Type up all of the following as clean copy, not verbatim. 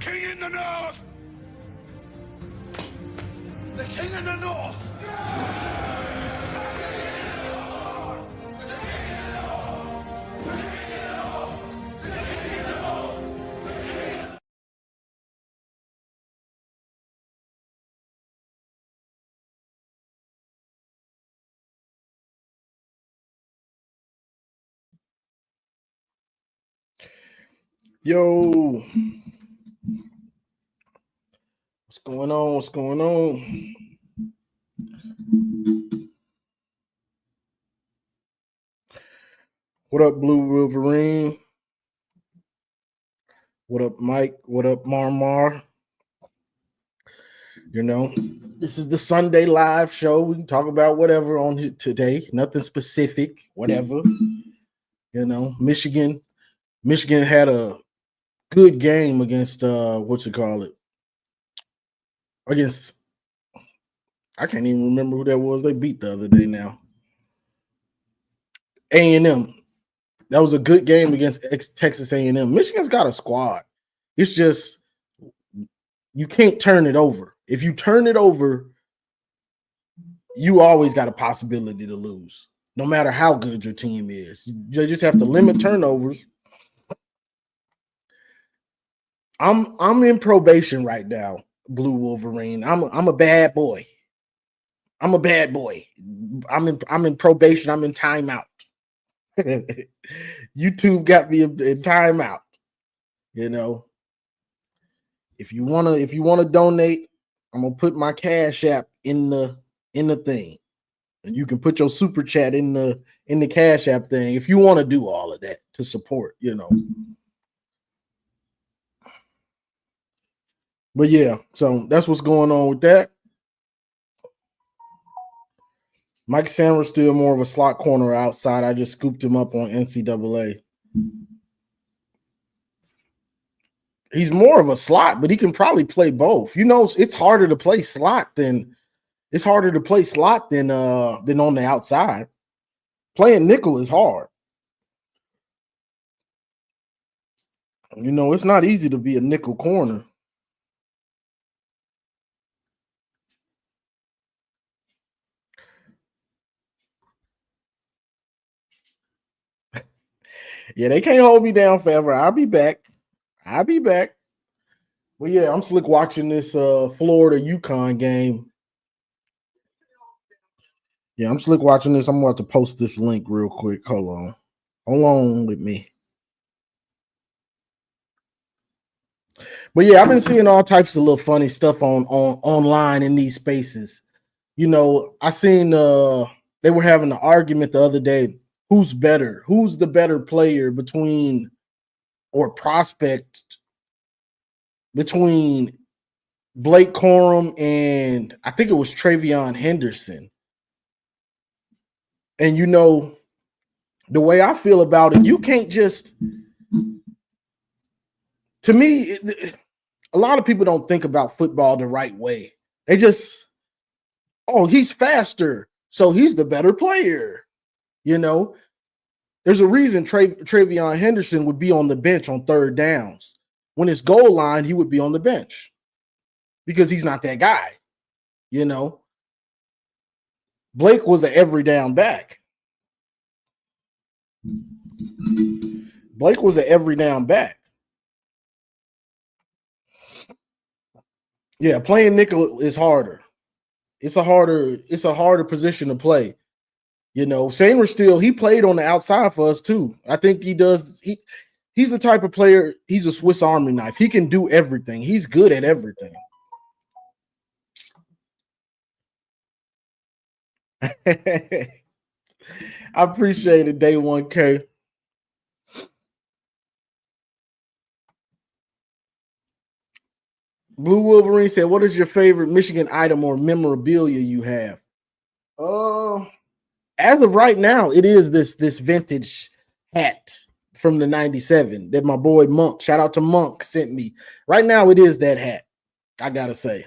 king in the north! The king in the north! Yo, what's going on? What's going on? What up, Blue Wolverine? What up, Mike? What up, Marmar? You know, this is the Sunday live show. We can talk about whatever on today. Nothing specific, whatever. You know, Michigan had a good game against against, I can't even remember who that was they beat the other day now. A&M. That was a good game against Texas A&M. Michigan's got a squad. It's just you can't turn it over. If you turn it over, you always got a possibility to lose, no matter how good your team is. You just have to limit turnovers. I'm in probation right now, Blue Wolverine. I'm a bad boy. I'm a bad boy. I'm in probation. I'm in timeout. YouTube got me in timeout. You know, if you wanna donate, I'm gonna put my Cash App in the thing, and you can put your super chat in the Cash App thing if you want to do all of that to support. You know. But yeah, so that's what's going on with that. Mike Sanders still more of a slot corner outside. I just scooped him up on NCAA. He's more of a slot, but he can probably play both. You know, it's harder to play slot than on the outside. Playing nickel is hard. You know, it's not easy to be a nickel corner. Yeah, they can't hold me down forever. I'll be back. Well, yeah, I'm slick watching this Florida UConn game. Yeah, I'm slick watching this. I'm about to post this link real quick. Hold on with me. But yeah, I've been seeing all types of little funny stuff on online in these spaces. You know, I seen they were having an argument the other day. Who's better? Who's the better player between Blake Corum and I think it was Travion Henderson? And you know, the way I feel about it, you can't just. To me, a lot of people don't think about football the right way. They just, he's faster, so he's the better player. You know, there's a reason Travion Henderson would be on the bench on third downs. When it's goal line, he would be on the bench because he's not that guy. You know, Blake was an every down back. Yeah, playing nickel is harder. It's a harder position to play. You know, Sanders he played on the outside for us too. I think he does. He's the type of player, he's a Swiss Army knife. He can do everything. He's good at everything. I appreciate it, Day 1K. Blue Wolverine said, what is your favorite Michigan item or memorabilia you have? As of right now, it is this vintage hat from the 97 that my boy Monk, shout out to Monk, sent me. Right now, it is that hat, I gotta say.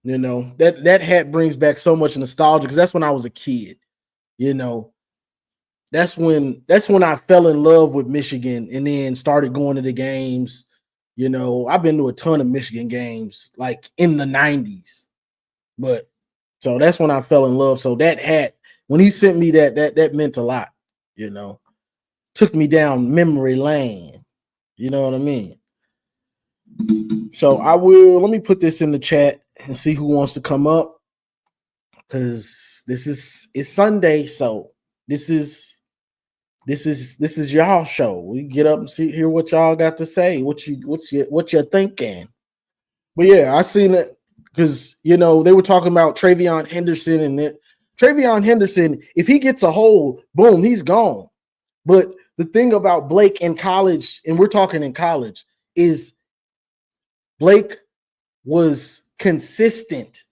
You know, that hat brings back so much nostalgia because that's when I was a kid, you know. that's when I fell in love with Michigan and then started going to the games. You know, I've been to a ton of Michigan games like in the 90s. But so that's when I fell in love. So that hat, when he sent me that meant a lot, you know. Took me down memory lane. You know what I mean? So let me put this in the chat and see who wants to come up. Because it's Sunday, so this is y'all show. We get up and hear what y'all got to say, what you're thinking. But yeah, I seen it because they were talking about Travion Henderson and Travion Henderson. If he gets a hold, boom, he's gone. But the thing about Blake in college, and we're talking in college, is Blake was consistent.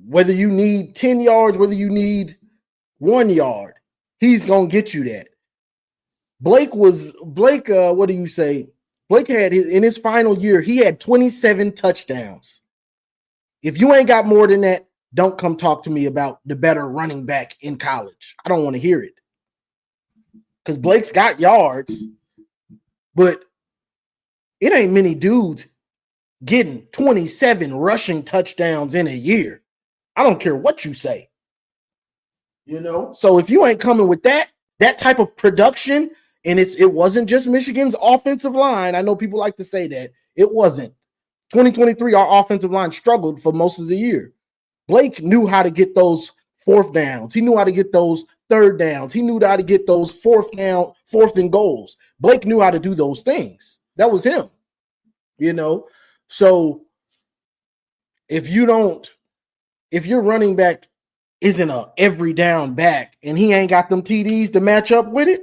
Whether you need 10 yards, whether you need 1 yard, he's gonna get you that. Blake, what do you say? Blake had in his final year, he had 27 touchdowns. If you ain't got more than that, don't come talk to me about the better running back in college. I don't want to hear it. Because Blake's got yards, but it ain't many dudes getting 27 rushing touchdowns in a year. I don't care what you say. So if you ain't coming with that type of production, and it wasn't just Michigan's offensive line. I know people like to say that. It wasn't. 2023, our offensive line struggled for most of the year. Blake knew how to get those fourth downs. He knew how to get those third downs. He knew how to get those fourth and goals. Blake knew how to do those things. That was him. So if your running back isn't a every down back and he ain't got them TDs to match up with it,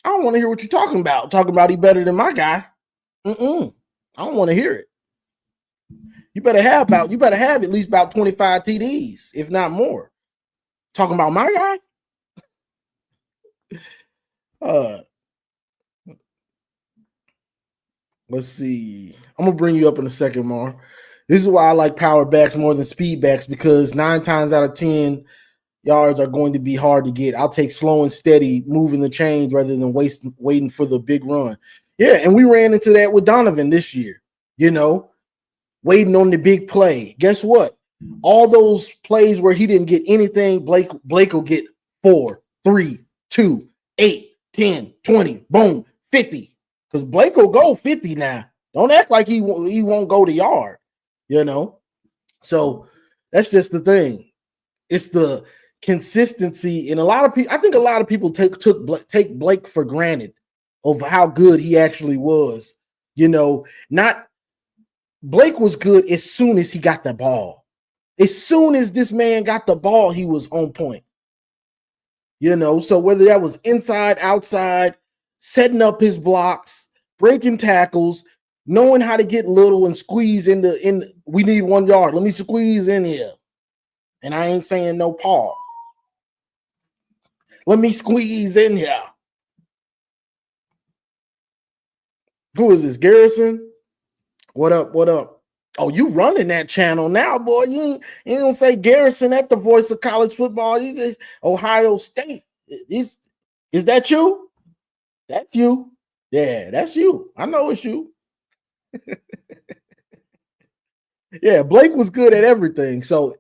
I don't want to hear what you're talking about. Talking about he better than my guy. I don't want to hear it. You better have at least about 25 TDs, if not more. Talking about my guy. Let's see. I'm gonna bring you up in a second, Mar. This is why I like power backs more than speed backs, because 9 times out of 10 yards are going to be hard to get. I'll take slow and steady, moving the chains rather than waiting for the big run. Yeah, and we ran into that with Donovan this year. Waiting on the big play. Guess what? All those plays where he didn't get anything, Blake will get 4, 3, 2, 8, 10, 20, boom, 50. Because Blake will go 50 now. Don't act like he won't go the yard. So that's just the thing. It's the consistency, and I think a lot of people take Blake for granted of how good he actually was. Not Blake was good as soon as he got the ball. As soon as this man got the ball, he was on point. So whether that was inside, outside, setting up his blocks, breaking tackles, knowing how to get little and squeeze in we need 1 yard. Let me squeeze in here. And I ain't saying no Paul. Let me squeeze in here. Who is this? Garrison? What up? Oh, you running that channel now, boy. You don't say Garrison at the voice of college football. You just Ohio State. Is that you? That's you. Yeah, that's you. I know it's you. Yeah, Blake was good at everything. So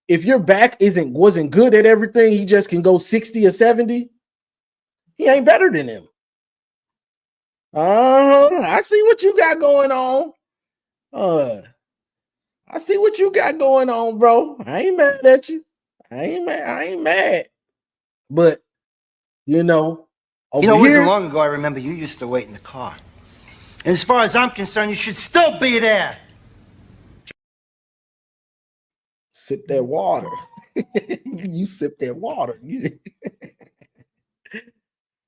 if your back wasn't good at everything, he just can go 60 or 70. He ain't better than him. I see what you got going on. I see what you got going on, bro. I ain't mad at you. I ain't mad. But over it wasn't here, long ago I remember you used to wait in the car. And as far as I'm concerned, you should still be there. Sip that water. You sip that water.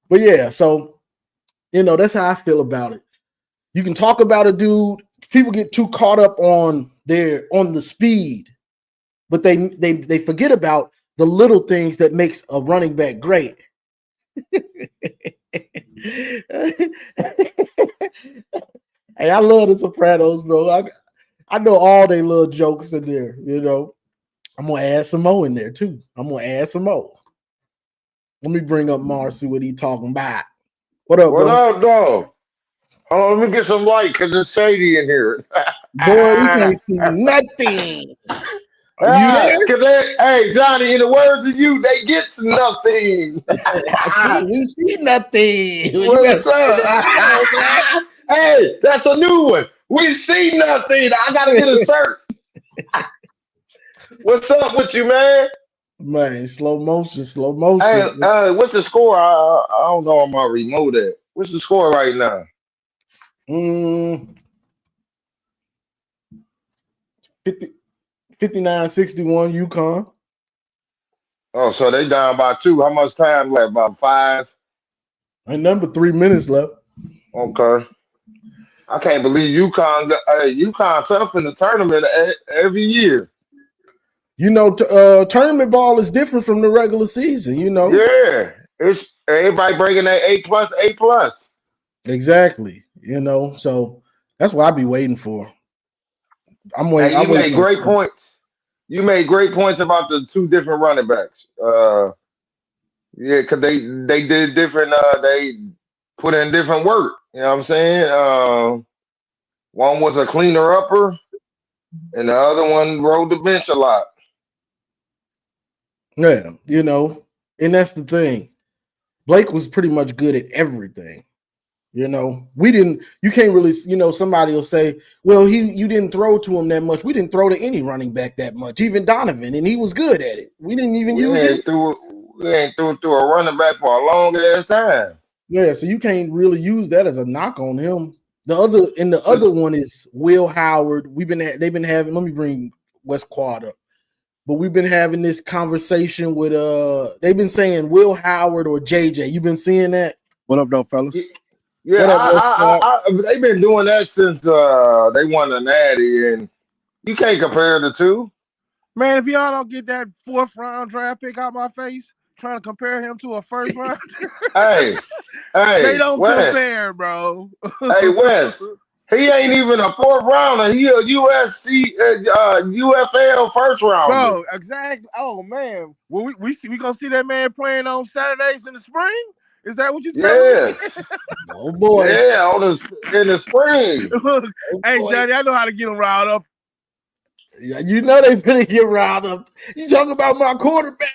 But yeah, so that's how I feel about it. You can talk about a dude. People get too caught up on the speed, but they forget about the little things that makes a running back great. Hey, I love the Sopranos, bro. I know all they little jokes in there. I'm gonna add some more in there too. I'm gonna add some more. Let me bring up Mars, see what he talking about. What up, What bro? up, dog? Hold on, let me get some light because it's shady in here. Boy, we can't see nothing. Are you Ah, there? hey, Johnny, in the words of you, they get nothing. I see, we see nothing. You better What's turn that light on, Black. up? Hey, that's a new one. We see nothing. I gotta get a shirt. What's up with you, man? Man, slow motion, slow motion. Hey, what's the score? I don't know on my remote at. What's the score right now? Mm, 50, 59-61 UConn. Oh, so they down by 2. How much time left? About 5. And number 3 minutes left. Okay. I can't believe UConn tough in the tournament every year. You know, tournament ball is different from the regular season, you know. Yeah, it's everybody bringing that A+, A+. Exactly. You know, so that's what I be waiting for. Hey, I you wait made for great points. You made great points about the 2 different running backs. Yeah, because they did different. They put in different work. You know what I'm saying? One was a cleaner upper, and the other one rode the bench a lot. yeah, you know, and that's the thing. Blake was pretty much good at everything. You know, you can't really, somebody will say, well, you didn't throw to him that much. We didn't throw to any running back that much, even Donovan, and he was good at it. We didn't even We use him. ain't threw we ain't threw a running back for a long ass time. Yeah, so you can't really use that as a knock on him. The other one is Will Howard. They've been having, let me bring West Quad up. But we've been having this conversation with they've been saying Will Howard or JJ. You've been seeing that? What up, though, fellas? Yeah, What up, West Quad? they've been doing that since they won the Natty, and you can't compare the two. Man, if y'all don't get that 4th-round draft pick out my face, trying to compare him to a 1st round, Hey, they hey, don't Wes, compare, bro. hey, Wes, he ain't even a 4th rounder. He a UFL first rounder. Bro, exactly. Oh man, well, we gonna see that man playing on Saturdays in the spring. Is that what you telling me? Yeah, Oh boy. yeah, in the spring. Look, Oh hey boy. Johnny, I know how to get him riled up. Yeah, you know they finna get riled up. You talking about my quarterback?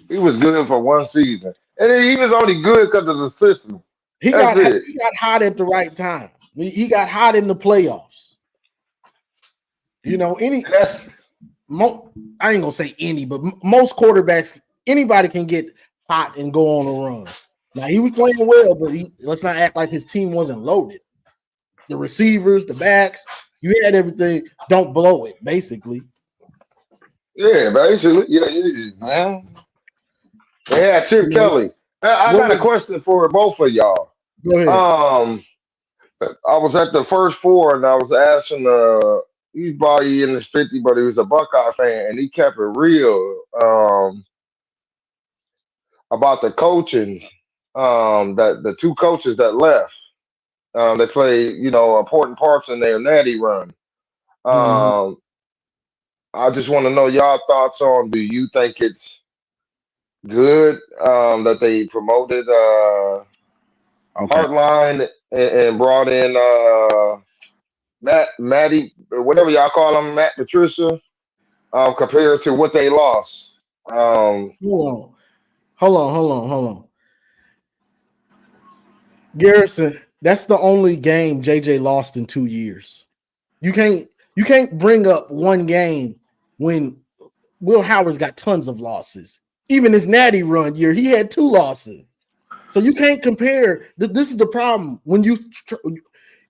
He was good for one season, and then he was only good because of the system. He That's got it. he got hot at the right time. He got hot in the playoffs. You know, And that's I ain't gonna say any, but most quarterbacks, anybody can get hot and go on a run. Now he was playing well, but let's not act like his team wasn't loaded. The receivers, the backs, you had everything. Don't blow it, basically. yeah, basically, yeah, man. They had Chip You know, Kelly. I what got a was question for both of y'all. go ahead. Um, I was at the first 4 and I was asking he's probably in his 50, but he was a Buckeye fan and he kept it real about the coaching. That the 2 coaches that left, they played, important parts in their natty run. Mhm. Um, I just want to know y'all thoughts on, do you think it's good that they promoted Okay. Heartline and brought in Matty, or whatever y'all call him, Matt Patricia, compared to what they lost. Hold on. Hold on. Garrison, that's the only game JJ lost in 2 years. You can't bring up one game when Will Howard's got tons of losses. Even his natty run year, he had 2 losses. So you can't compare. This is the problem.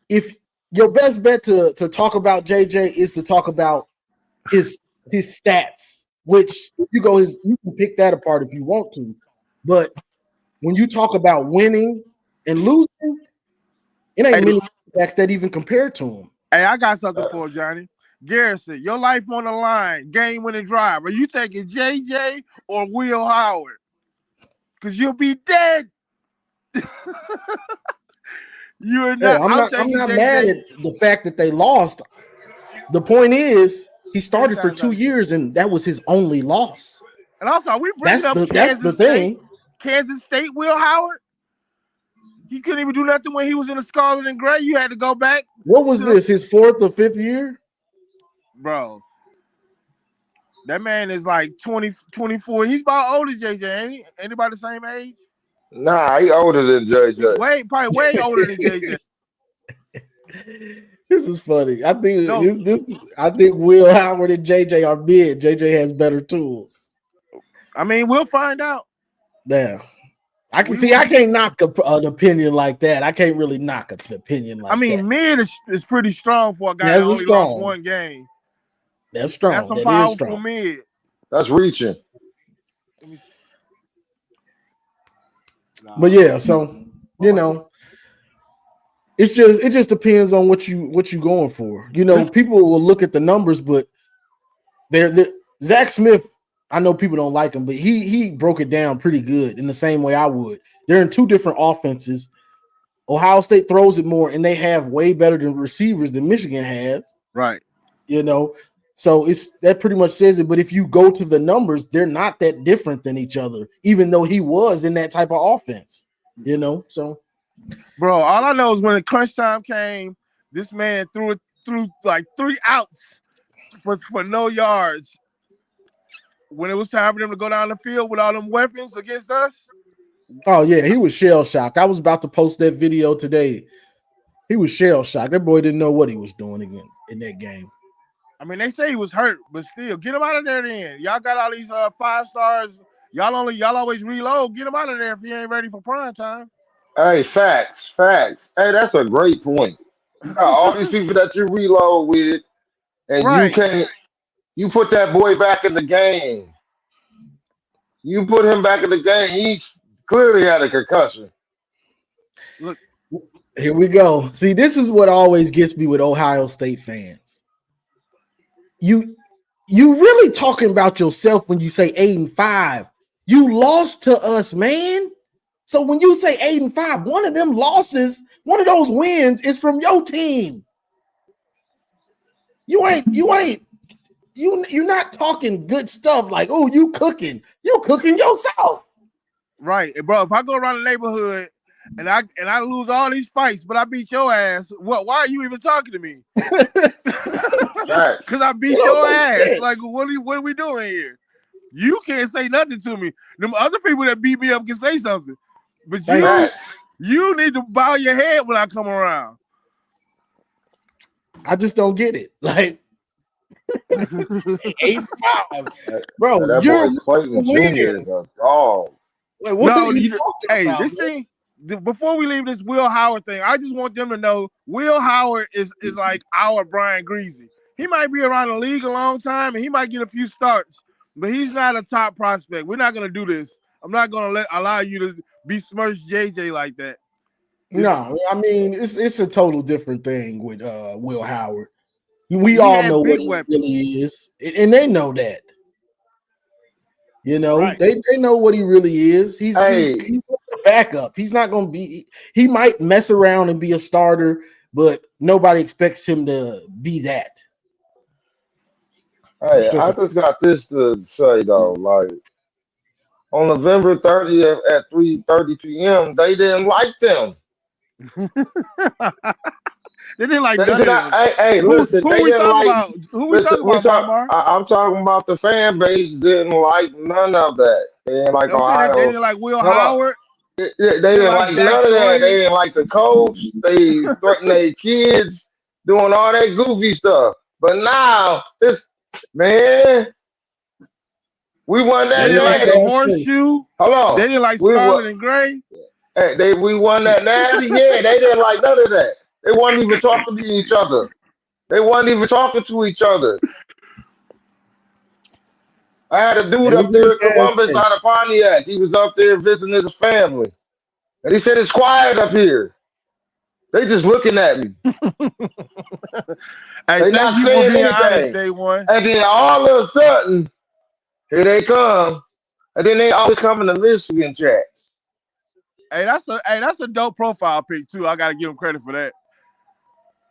If your best bet to talk about JJ is to talk about his stats, which you can pick that apart if you want to. But when you talk about winning and losing, it ain't Hey, many backs that even compare to him. hey, I got something for him, Johnny. Garrison, your life on the line, game winning drive. Are you taking JJ or Will Howard? Because you'll be dead. You're Yeah, not. I'm I'm not. I'm taking not mad JJ. at the fact that they lost. The point is, He started for times 2 out of 10. years, and that was his only loss. And also, we bringing up That's the Kansas State. thing. Kansas State, Will Howard. He couldn't even do nothing when he was in the Scarlet and Gray. You had to go back. What was this? His 4th or 5th year? Bro. That man is like 20, 24. He's about old as JJ, ain't he? Anybody the same age? Nah, he older than JJ. Probably way older than JJ. This is funny. I think No. I think Will Howard and JJ are mid. JJ has better tools. I mean, we'll find out. Yeah. I can't knock an opinion like that. I can't really knock an opinion like that. I mean, mid is pretty strong for a guy that only lost one game. That's strong. That's some powerful mid. That's reaching. But yeah, so you know, it just depends on what you going for. You know, people will look at the numbers, but they're Zach Smith. I know people don't like him, but he broke it down pretty good in the same way I would. They're in two different offenses. Ohio State throws it more, and they have way better than receivers than Michigan has. Right. You know, so that pretty much says it. But if you go to the numbers, they're not that different than each other, even though he was in that type of offense. You know, so bro, all I know is when the crunch time came, this man threw like 3 outs for no yards. When it was time for them to go down the field with all them weapons against us. Oh, yeah, he was shell shocked. I was about to post that video today. He was shell shocked. That boy didn't know what he was doing again in that game. I mean, they say he was hurt, but still, get him out of there then. Y'all got all these 5 stars. Y'all always reload. Get him out of there if he ain't ready for prime time. Hey, facts. Hey, that's a great point. You got all these people that you reload with, and right. you put that boy back in the game. You put him back in the game. He's clearly had a concussion. Look, here we go. See, this is what always gets me with Ohio State fans. You really talking about yourself when you say 8-5. You lost to us, man. So when you say 8-5, one of them losses, one of those wins is from your team. You're not talking good stuff like, oh, you cooking yourself. Right, bro. If I go around the neighborhood and I lose all these fights, but I beat your ass, why are you even talking to me? Because I beat your ass. Like, what are we doing here? You can't say nothing to me. Them other people that beat me up can say something. But you need to bow your head when I come around. I just don't get it. Like 8-5, bro. That you're boy Clayton Jr. is a dog. Wait, what are you talking about, this thing. Before we leave this Will Howard thing, I just want them to know Will Howard is like our Brian Greasy. He might be around the league a long time and he might get a few starts, but he's not a top prospect. We're not gonna do this. I'm not gonna allow you to besmirch JJ like that. No, I mean it's a total different thing with Will Howard. We all know what he really is, and they know that. You know, right. they know what he really is. He's a backup. He's not going to be. He might mess around and be a starter, but nobody expects him to be that. Hey, I just got this to say though, like on November 30th at 3:30 p.m., they didn't like them. They didn't like that. Hey, listen. They didn't like. Who we talking about? I'm talking about the fan base. Didn't like none of that. They didn't like Ohio. They didn't like Will Howard. They didn't like none of that. They didn't like the coach. They threatened their kids, doing all that goofy stuff. But now, man, we won that. They didn't like the horseshoe. Hold on. They didn't like Scarlet and Gray. Hey, we won that nasty. Yeah, they didn't like none of that. They weren't even talking to each other. I had a dude up there in Columbus out of Pontiac. He was up there visiting his family. And he said, it's quiet up here. They just looking at me. They not saying anything. And then all of a sudden, here they come. And then they always come in the Michigan chats. Hey, that's a dope profile pic, too. I got to give him credit for that.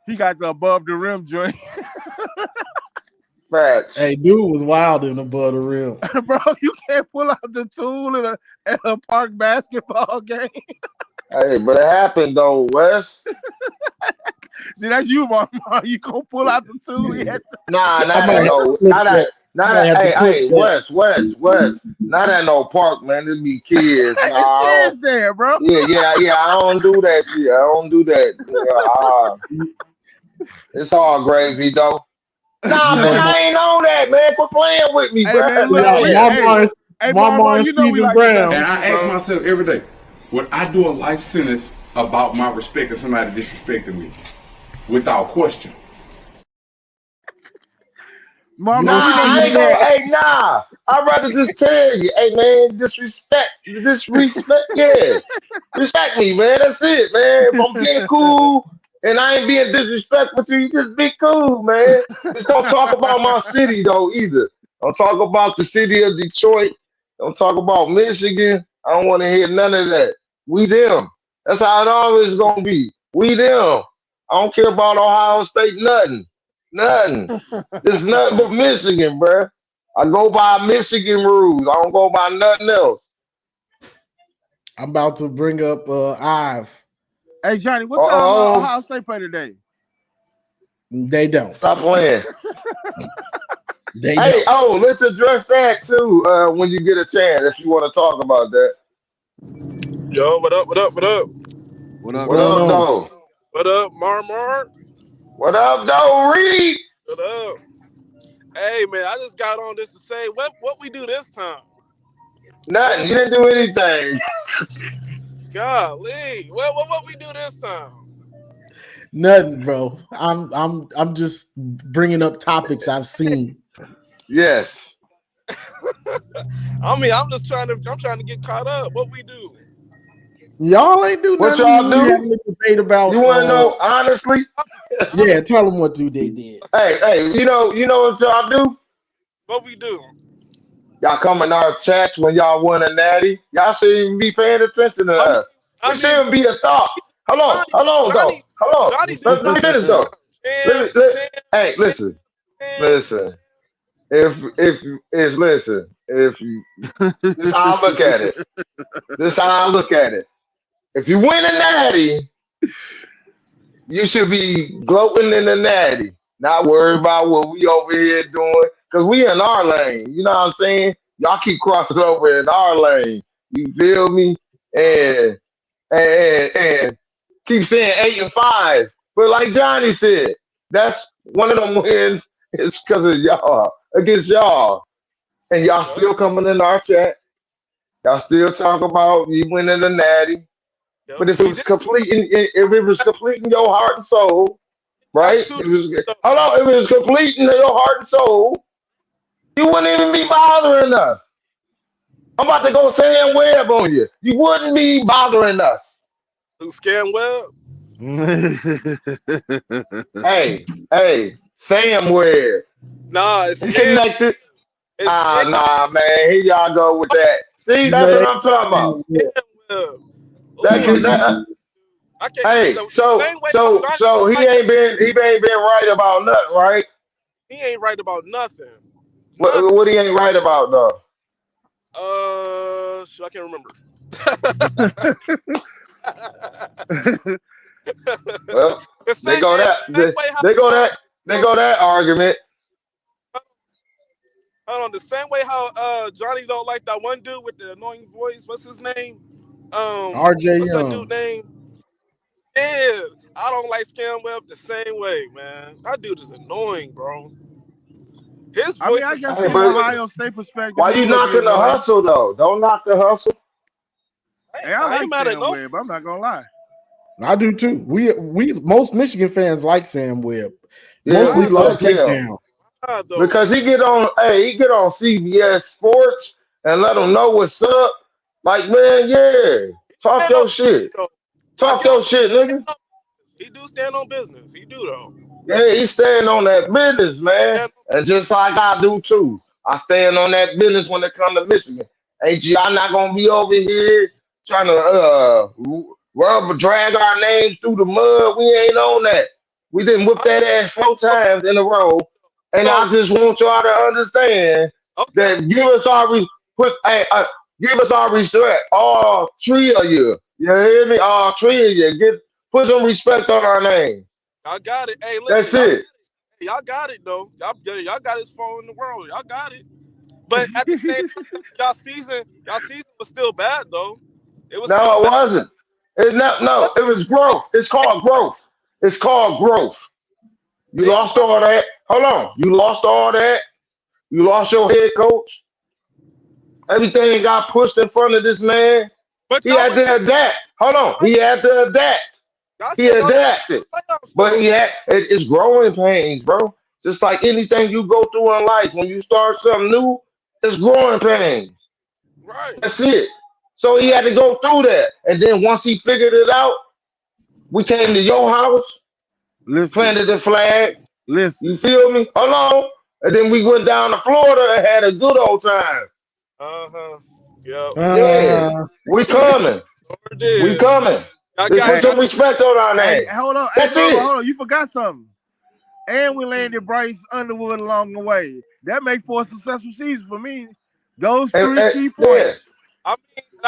He got the above the rim joint. Facts. Hey, dude was wild in above the rim. Bro, you can't pull out the tool at a park basketball game. Hey, but it happened though, Wes. See, that's you, Mark. You gonna pull out the tool? Nah, I not might at have to no, clip that. I not might at. have to Hey, clip hey, that. Wes. Not at no park, man. There be kids. Nah, It's I don't, kids there, bro. yeah. I don't do that shit. I don't do that. It's all gravy though. Nah, You man, know, I ain't on that, man. Quit playing with me, Hey, bro. man, look, Nah, hey, Marmar and you know we Stephen like to Brown. And dunk, I ask bro. myself every day, would I do a life sentence about my respect of somebody disrespecting me? Without question. Marmar, Nah, we know I you. ain't gonna. Hey, nah. I'd rather just tell you, hey, man, disrespect, yeah. Respect me, man. That's it, man. If I'm being cool and I ain't being disrespectful to you, just be cool, man. Just don't talk about my city though either. Don't talk about the city of Detroit. Don't talk about Michigan. I don't want to hear none of that. We them. That's how it always gonna be. We them. I don't care about Ohio State, nothing. Nothing. There's nothing but Michigan, bruh. I go by Michigan rules. I don't go by nothing else. I'm about to bring up Ive. Hey, Johnny, what time Uh-oh. Ohio State play today? They don't. Stop playing. They Hey, don't. let's address that too when you get a chance if you want to talk about that. Yo, what up? What up? What up? What What's up, What going though? up, on? though? What up, Mar? What up, though, Reed? What up? Hey man, I just got on this to say what we do this time. Nothing. You didn't do anything. Golly, what we do this time? Nothing, bro. I'm just bringing up topics I've seen. Yes. I mean, I'm trying to get caught up. What we do? Y'all ain't do What nothing. y'all We do? having a debate about. You want to know honestly? Yeah, tell them what they did. Hey, you know what y'all do? What we do? Y'all come in our chats when y'all win a natty. Y'all shouldn't be paying attention to I mean, us. I It mean, shouldn't be a thought. Johnny, Hold on, though. Johnny, Hold on. Johnny do Let me finish though. champ, Hey, champ, champ. listen. If listen, if you this is how I look at it. This is how I look at it. If you win a natty, you should be gloating in the natty, not worry about what we over here doing, because we in our lane. You know what I'm saying? Y'all keep crossing over in our lane. You feel me? And and keep saying 8-5. But like Johnny said, that's one of them wins is because of y'all against y'all. And y'all Yep, still coming in our chat. Y'all still talk about you winning the natty. yep. But if it We was did completing your heart and soul, got right? two If it was though. hold on, if it was completing your heart and soul, you wouldn't even be bothering us. I'm about to go Sam Webb on you. You wouldn't be bothering us. Who scam web? Hey, Sam Webb. Nah, it's He scam. connected. It's scam. Nah, man. Here y'all go with that. See, You that's know what they. I'm talking about. Scam web. That, Ooh, I can't. hey, The so same way how so Johnny so don't like that. he ain't been right about nothing, right? He ain't right about nothing. What Nothing. what he ain't right about though? I can't remember. Well, The they same, go hey, that the same way how they go that they go that argument. hold on, the same way how Johnny don't like that one dude with the annoying voice. What's his name? RJ What's that dude Young. name? Yeah, I don't like Scam Web the same way, man. That dude is annoying, bro. His I mean, voice I is guess Hey, from his an voice but is. Ohio State perspective, why he you could be knocking the annoying. hustle though? Don't knock the hustle. Hey, I I like ain't mad at Sam no. Webb. I'm not gonna lie. I do too. We most Michigan fans like Sam Webb, Yeah, mostly we for the like him breakdown. Though. because he get on CBS Sports and let them know what's up. Like man, yeah, talk Stand on your shit, though. I talk give him your credit. shit, nigga. He do stand on business. He do though. Yeah, he's staying on that business, man. Stand And just like I do too. I stand on that business when it comes to Michigan. Ain't y'all not gonna be over here trying to drag our names through the mud. We ain't on that. We didn't whip I that ass 4 times in a row. And So, I just want y'all to understand okay. that give us our respect, all three of you. You hear me? All three of you. Put some respect on our name. Y'all got it. Hey, That's listen, it. y'all got it though. Y'all got his phone in the world. Y'all got it. But at the same time, y'all season was still bad though. It was still No, it bad. wasn't. No, it was growth. It's called growth. It's called growth. You They lost won, all that. Hold on. You lost all that. You lost your head coach. Everything got pushed in front of this man. but He y'all had went to to adapt. Hold on. the He had to adapt. y'all He said y'all went to adapted. the playoffs But though. it's growing pains, bro. Just like anything you go through in life, when you start something new, it's growing pains. Right, That's it. So he had right. to go through that. And then once he figured it out, we came to your house, Listen, planted the flag. You listen. feel me? Hold on. And then we went down to Florida and had a good old time. Uh-huh. Yep. Yeah. Uh, We coming. Sure We did. coming. Y'all Let's got put Hey, y'all some respect on our hey, name. hold on. Hey, That's Bravo, it. hold on. You forgot something. And we landed Bryce Underwood along the way. That make for a successful season for me. Those three key Yeah. points. I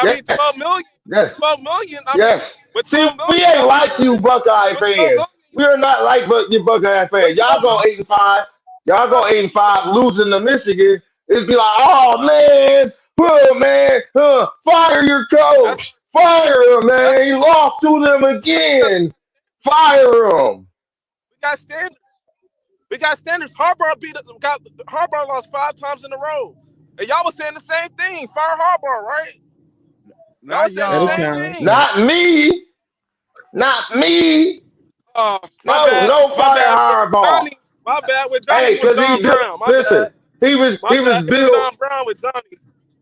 mean 12 Yes. million. Yes. 12 million. I mean, Yes. with See, 12 million, we ain't y'all should like you Buckeye with 12 fans. million, We are not like you Buckeye with fans. 12 Y'all go million. 8-5. Y'all go Right. 8-5, losing to Michigan. It'd be like, oh man, fire your That's coach. Fire him, that's man. He lost to them because again. Fire him. we got standards. We got standards. Harbaugh lost 5 times in a row. And y'all was saying the same thing. Fire Harbaugh, right? Y'all Not was saying the at a y'all. same time. thing. So Not me. Not me. My No, bad. no My fire bad. hardball. Donnie. My bad. With Donnie, Hey, it was cause Don Brown. My bad. listen, My he was bad. It was built. Don Brown with Donnie.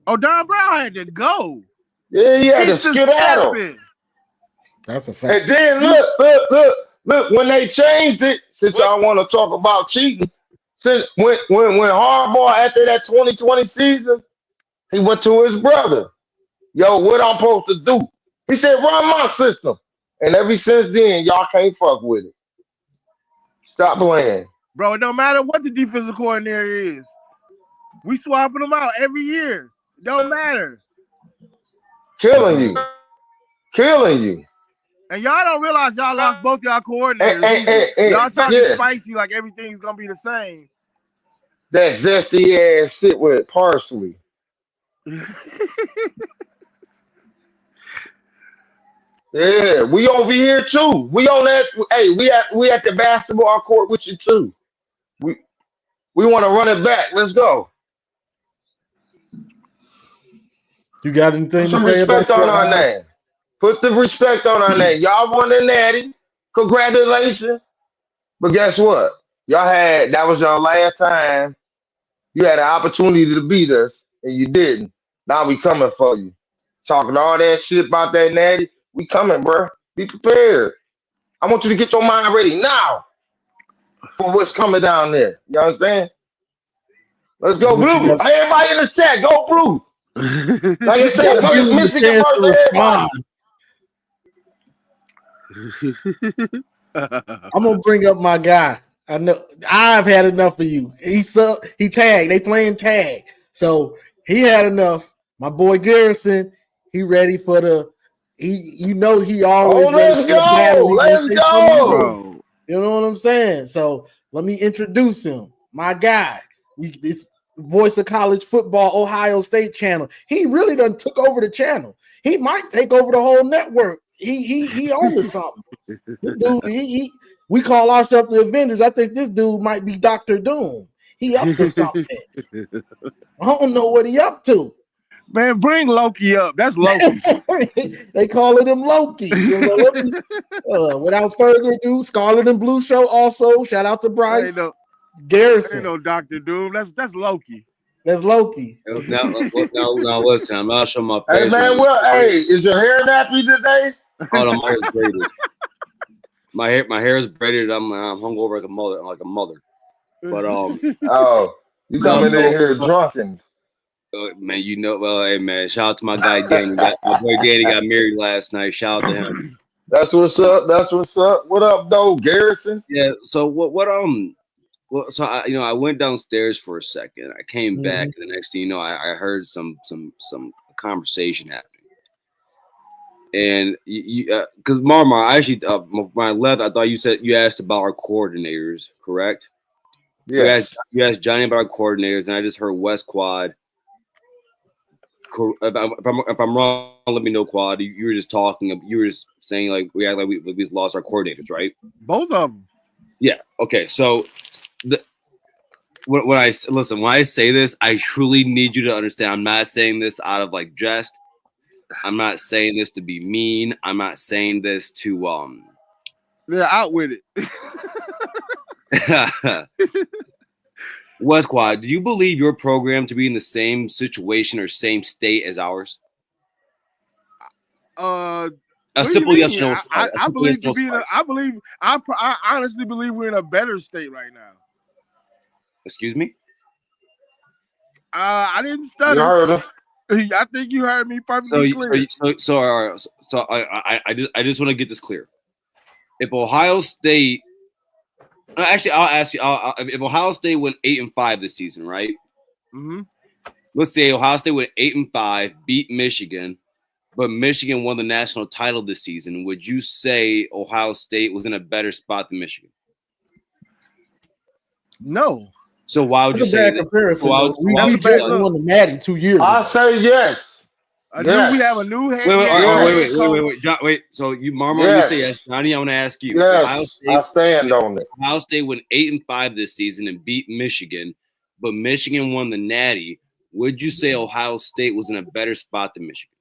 Oh, Don Brown had to go. Yeah, he had to Get to skedaddle. stepping. that's a And fact. then look, when they changed it, since What? y'all want to talk about cheating, since when Harbaugh after that 2020 season, he went to his brother. Yo, what I'm supposed to do? He said, run my system. And ever since then, y'all can't fuck with it. Stop playing. Bro, it don't matter what the defensive coordinator is. We swapping them out every year. Don't matter. That's Killing right. you. Killing you. And y'all don't realize y'all lost both y'all And, coordinators and, either. and, and Y'all talking yeah, spicy like everything's gonna be the same. that zesty ass shit with parsley. Yeah, we over here too. We on that. Hey, we at the basketball court with you too. We we want to run it back. Let's go. You got Put anything to some say about respect on that? our name. Put the respect on our name. Y'all won the natty. Congratulations. But guess what? That was your last time. You had an opportunity to beat us, and you didn't. Now we coming for you. Talking all that shit about that natty. We coming, bro. Be prepared. I want you to get your mind ready now for what's coming down there. You understand? Let's go What you blue. got? Hey, everybody in the chat, go blue. Like I said, Gotta give him a Michigan chance to versus everybody. respond. I'm gonna bring up my guy. I know I've had enough of you. He tagged. They playing tag, so he had enough. My boy Garrison, he ready for the. He Oh, always ready let's for the battle. go. He gonna Let's say something go. new. Bro, You know what I'm saying? So let me introduce him. My guy. This voice of college football, Ohio State channel. He really done took over the channel. He might take over the whole network. He owned to something. This dude, we call ourselves the Avengers. I think this dude might be Doctor Doom. He up to something. I don't know what he up to. man, bring Loki up. That's Loki. They calling him Loki. Without further ado, Scarlet and Blue Show also. Shout out to Bryce ain't no Garrison. Doctor Doom. That's Loki. That's Loki. Now, listen, I'm not showing my Hey face. man, well, hey, is your hair nappy today? Oh no, my hair is braided. My hair is braided. I'm hungover like a mother. But Oh, you no, coming in so here drunken. man, well, hey man, shout out to my guy Danny. My boy Danny got married last night. Shout out to him. That's what's up. That's what's up. What up, though, Garrison? Yeah. So what Well, so I went downstairs for a second. I came back, and the next thing you know, I heard some conversation happening. And because Marmar, I actually when I left, I thought you asked about our coordinators, correct? Yes. You asked Johnny about our coordinators, and I just heard West Quad. If I'm wrong, let me know, Quad. You were just talking. You were just saying like we act like we lost our coordinators, right? Both of them. Yeah. Okay. So when I say this, I truly need you to understand. I'm not saying this out of like jest. I'm not saying this to be mean. I'm not saying this to They're out with it. West Quad, do you believe your program to be in the same situation or same state as ours? A simple yes or no. I believe to be in I honestly believe we're in a better state right now. Excuse me? I didn't stutter. You heard him. I think you heard me perfectly clear. So I just want to get this clear. If Ohio State, actually, I'll ask you. If Ohio State went 8-5 this season, right? Mm-hmm. Let's say Ohio State went 8-5, beat Michigan, but Michigan won the national title this season. Would you say Ohio State was in a better spot than Michigan? No. So why would you say that? Comparison? We just won the Natty 2 years. I say yes. We have a new head. Wait, John, wait. So you, Marmar, you say yes. Johnny, I want to ask you. Yes, I stand on it. Ohio State went 8-5 this season and beat Michigan, but Michigan won the Natty. Would you say Ohio State was in a better spot than Michigan?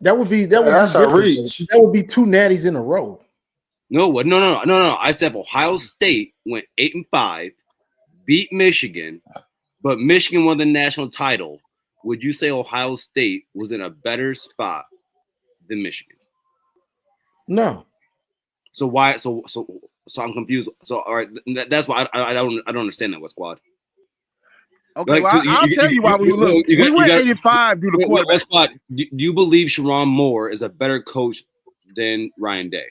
That would be that's a reach. That would be 2 natties in a row. No. I said Ohio State went 8-5, beat Michigan, but Michigan won the national title. Would you say Ohio State was in a better spot than Michigan? No. So why? So I'm confused. So all right, that's why I don't understand that. What Squad? Okay, well, I'll tell you why we look. We went 85 due to quarterback. Squad, do you believe Sharon Moore is a better coach than Ryan Day?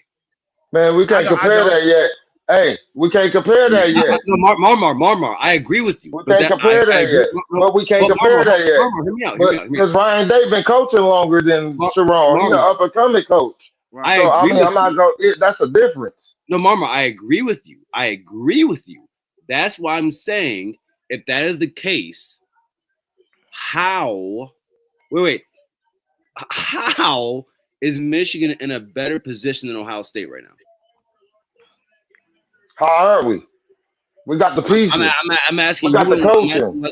Man, we can't compare that yet. Hey, we can't compare that yet. No, Marmar, I agree with you. We can't compare that yet. But we can't compare that yet. Marmar, hear me out. Because Ryan Day been coaching longer than Sharon. He's an up and coming coach. Right. So I'm not going. That's a difference. No, Marmar, I agree with you. That's why I'm saying if that is the case, how is Michigan in a better position than Ohio State right now? How are we? We got the pieces. I'm asking. We got the coaching.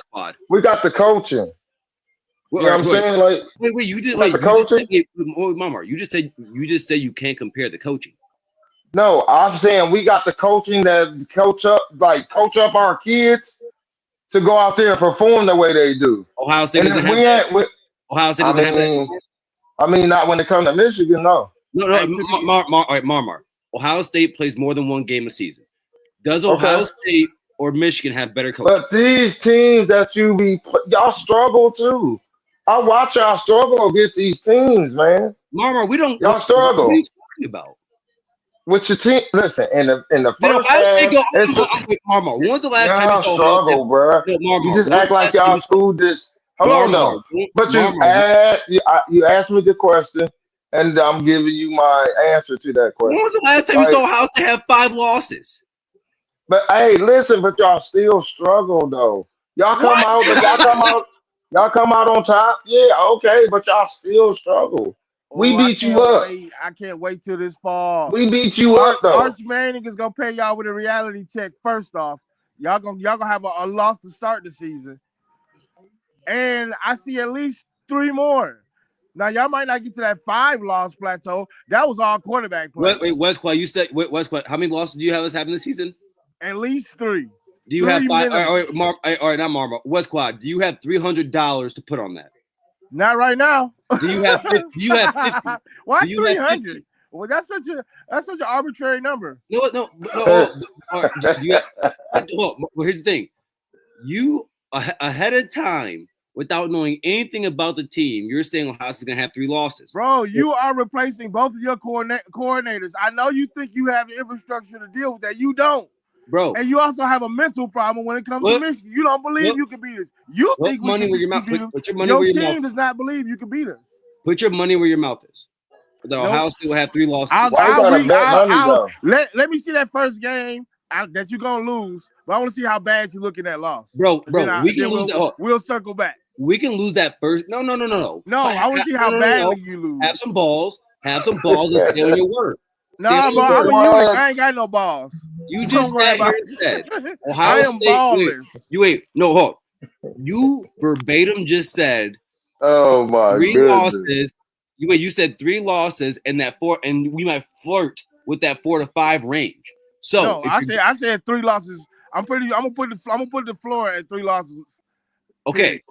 We got the coaching. You know what I'm saying? Like, you just the coaching. Marmar, you just said you can't compare the coaching. No, I'm saying we got the coaching that coach up our kids to go out there and perform the way they do. Ohio State doesn't have that. Ohio State doesn't have that. I mean, not when it comes to Michigan, no. No, Marmar. Ohio State plays more than one game a season. Does Ohio State or Michigan have better coaching? But these teams that y'all struggle too. I watch y'all struggle against these teams, man. Marmar, y'all struggle. What are you talking about? With your team, listen. In the first half, Marmar. When was the last time you saw struggle, bro? You just act like y'all school this. Hold on, though. But you asked me the question, and I'm giving you my answer to that question. When was the last time you saw Ohio State have 5 losses? But hey, listen, but y'all still struggle though. Y'all come out on top. Yeah, okay, but y'all still struggle. We beat you up. I can't wait till this fall. We beat you up though. Arch Manning is gonna pay y'all with a reality check. First off, y'all gonna have a loss to start the season, and I see at least 3 more. Now y'all might not get to that 5-loss plateau. That was all quarterback play. Wait, Westquad, you said Westquad. How many losses do you have us having this season? At least 3. Do you have 5? All right, not Marmar. Westquad, do you have $300 to put on that? Not right now. Do you have 50? Why 300? Well, that's such an arbitrary number. No. Well, here's the thing. You ahead of time, without knowing anything about the team, you're saying Ohio State's gonna have 3 losses. Bro, you are replacing both of your coordinators. I know you think you have the infrastructure to deal with that. You don't. bro. And you also have a mental problem when it comes to Michigan. You don't believe you can beat us. You think we can beat them. Put your money Your where your team mouth. does not believe you can beat us. Put your money where your mouth is. The Ohio State will have 3 losses. Why you gotta bet money though? Let me see that first game that you're gonna lose, but I want to see how bad you look in that loss. Bro, we can lose that. We'll circle back. We can lose that first. No. No, I want to see how badly you lose. Have some balls and stay on your word. No, bro, I'm a unit. I ain't got no balls. You just sat here and said Ohio I am State. ballers. Hold. You verbatim just said, "Oh my 3 goodness. losses." You said 3 losses and that 4, and we might flirt with that 4 to 5 range. So no, I said 3 losses. I'm gonna put the floor at 3 losses. Okay.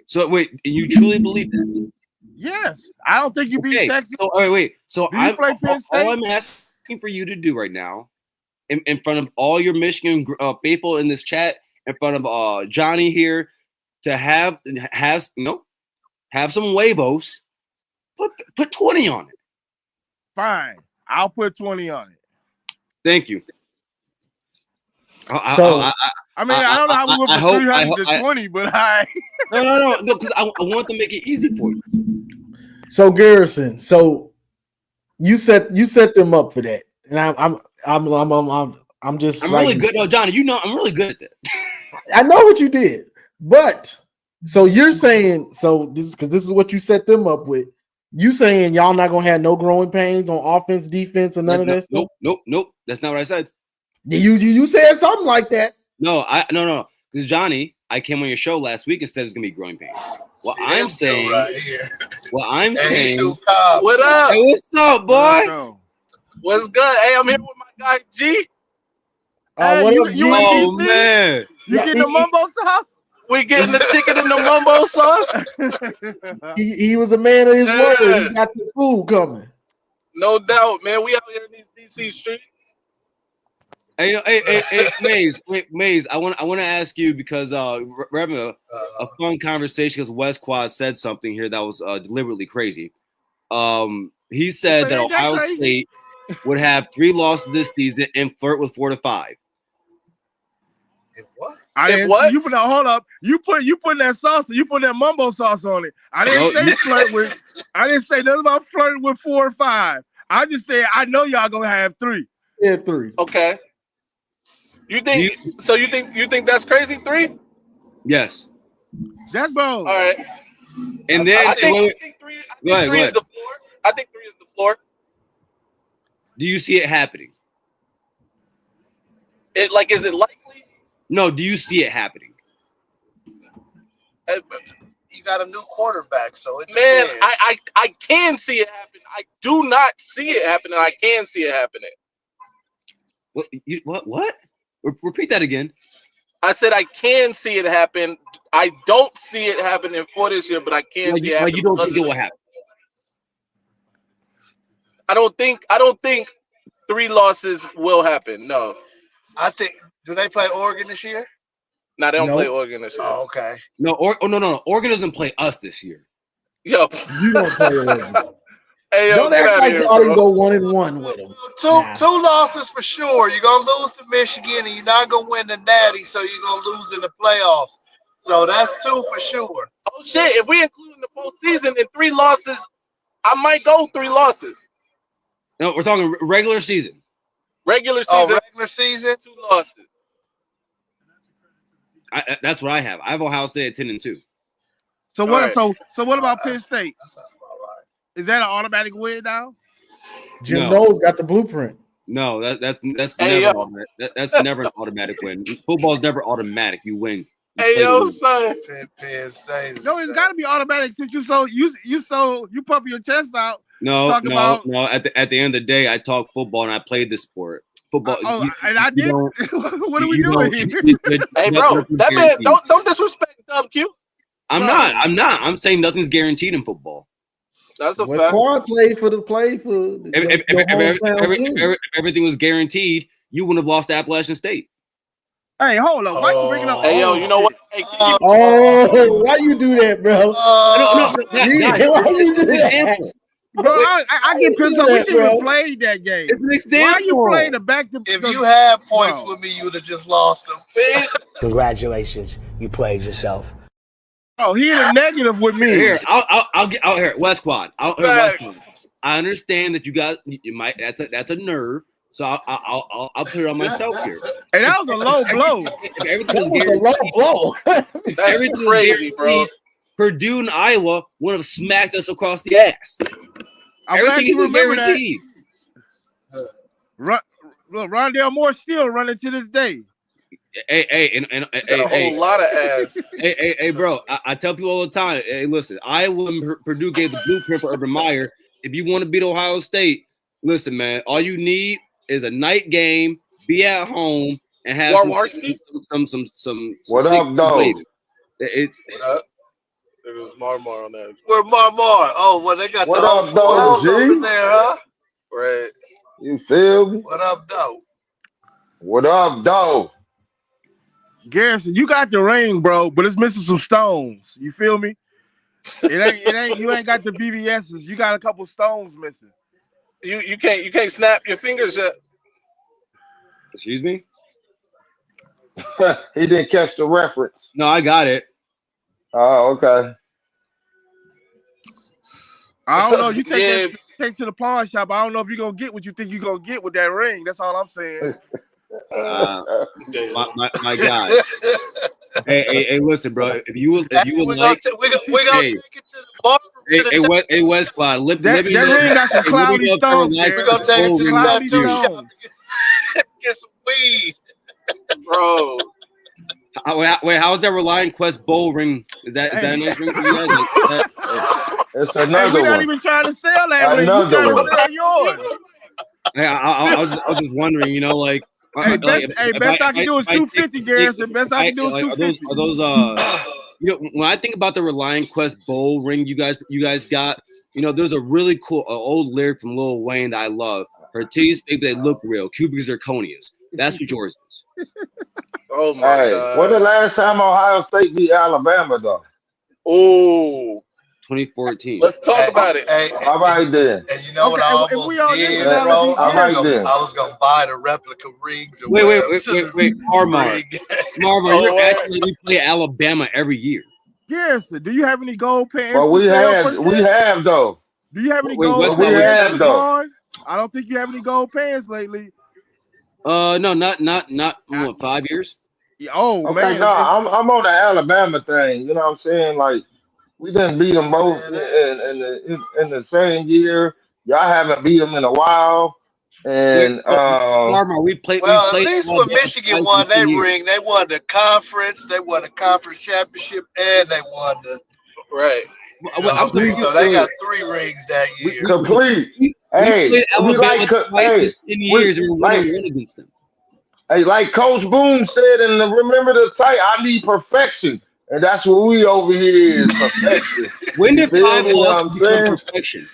So wait, you truly believe that? Yes, I don't think you beat Texas. So wait. So all I'm asking for you to do right now, in front of all your Michigan faithful in this chat, in front of Johnny here, to have some huevos. Put 20 on it. Fine, I'll put 20 on it. Thank you. I don't know how we went from 300 to 20, but no, because I want to make it easy for you. So Garrison, you set them up for that, and I'm just really good. No, Johnny, I'm really good at that. I know what you did, but so you're saying this is what you set them up with. You saying y'all not gonna have no growing pains on offense, defense, or none of that stuff? Nope. That's not what I said. You said something like that. No. Because Johnny, I came on your show last week and said it's gonna be growing pains. What I'm saying. What up? Hey, what's up, boy? What's good? Hey, I'm here with my guy G. What up, G? Oh man, you getting the mumbo sauce? We getting the chicken and the mumbo sauce. He was a man of his word. He got the food coming. No doubt, man. We out here in these DC streets. Hey, Maze. I want to ask you because we're having a fun conversation because West Quad said something here that was deliberately crazy. He said that Ohio State would have 3 losses this season and flirt with 4 to 5. What? You put hold up. You put that sauce. You put that mumbo sauce on it. I didn't say flirt with. I didn't say nothing about flirting with 4 or 5. I just said I know y'all gonna have 3. Yeah, 3. Okay. You think that's crazy? 3? Yes. That's bold. All right. And then I think 3 is the floor. I think 3 is the floor. Do you see it happening? Is it likely? No, do you see it happening? You got a new quarterback, so it I can see it happen. I do not see it happening. I can see it happening. What? Repeat that again. I said I can see it happen. I don't see it happening for this year, but I can see it happen. You don't think it will happen? I don't think 3 losses will happen. No. I think. Do they play Oregon this year? No, they don't play Oregon this year. Oh, okay. No, no. Oregon doesn't play us this year. Yo, you don't play Oregon. Hey, don't act like y'all didn't go 1-1 with them. Two losses for sure. You're gonna lose to Michigan, and you're not gonna win the Natty, so you're gonna lose in the playoffs. So that's 2 for sure. Oh shit! If we include in the postseason and 3 losses, I might go 3 losses. No, we're talking regular season. Regular season. Regular season, 2 losses. That's what I have. I have Ohio State at 10-2. So what? Right. So what about Penn State? Is that an automatic win now? Jim Knowles got the blueprint. No, that's never an automatic win. Football's never automatic. You win. Son. Penn State. No, it's got to be automatic since you pump your chest out. No. At the end of the day, I talk football and I played the sport. Football. And I did. What are we doing here? Hey, bro, that man don't disrespect Dub Q. I'm not. I'm saying nothing's guaranteed in football. That's a West fact. Quad played for. If everything was guaranteed, you wouldn't have lost to Appalachian State. Hey, hold on. Why you bringing up? Hey, yo, you know what? Hey, why you do that, bro? No. Why you do that? Bro, I get pissed off. We shouldn't even play that game. It's an example. Why you playing the back to? If you had points with me, you would have just lost them. Congratulations, you played yourself. Oh, he in a negative with me. Here, I'll get out here. West Quad. West Quad. I understand that you guys, you might. That's a nerve. So I'll put it on myself here. And that was a low blow. If everything was guaranteed, That's crazy, bro. Purdue and Iowa would have smacked us across the ass. Everything isn't guaranteed. Rondale Moore still running to this day. Hey, a whole lot of ass. Hey, bro. I tell people all the time. Hey, listen. Iowa and Purdue gave the blueprint for Urban Meyer. If you want to beat Ohio State, listen, man. All you need is a night game. Be at home and have some. What up, dog? What up? It was Marmar on that. Where Marmar? Oh, well, they got what the up, dog? over there, huh? Right. You feel me? What up, dog? What up, dog? Garrison, you got the ring, bro, but it's missing some stones. You feel me? It ain't. You ain't got the VVS's. You got a couple stones missing. You can't snap your fingers yet. Excuse me? He didn't catch the reference. No, I got it. Oh, okay. I don't know. You take to the pawn shop. I don't know if you're gonna get what you think you're gonna get with that ring. That's all I'm saying. My God. Hey, listen, bro. If you would like, we're gonna take it to the bar. Hey, West Quad. Let me ring got some cloudy stones. We're gonna take it to the tattoo shop. Get some weed, bro. Wait, how is that Reliant Quest bowl ring? Is that a nice ring for you guys? It's another we're not one. even trying to sell that ring. We're trying to sell yours. Hey, I was just wondering, you know, like. Best I can do is 250, Garrison. Best I can do is 250. Are those you know, when I think about the Reliant Quest bowl ring you guys got, you know, there's a really cool old lyric from Lil Wayne that I love. Her titties, baby, they look real. Cubic zirconias. That's what yours is. Oh my God. When the last time Ohio State beat Alabama, though? Oh, 2014. Let's talk about it. All right then. And you know what I almost did, bro? I was gonna buy the replica rings. Wait, Marmar, you're acting like we play Alabama every year. Garrison, do you have any gold pants? Well, we have though. Do you have any gold pants? We have though. I don't think you have any gold pants lately. No, not what, 5 years. Oh, okay, man. No, I'm on the Alabama thing. You know what I'm saying? Like, we didn't beat them both in the same year. Y'all haven't beat them in a while. And we played. Well, at least when Michigan won that ring, they won the conference, they won the conference championship, and they won the so they got 3 rings that year. Complete. We played Alabama twice in 10 years, and we won one against them. Hey, like Coach Boone said in the Remember the Tight, I need perfection. And that's what we over here is perfection. When did 5 losses become perfection?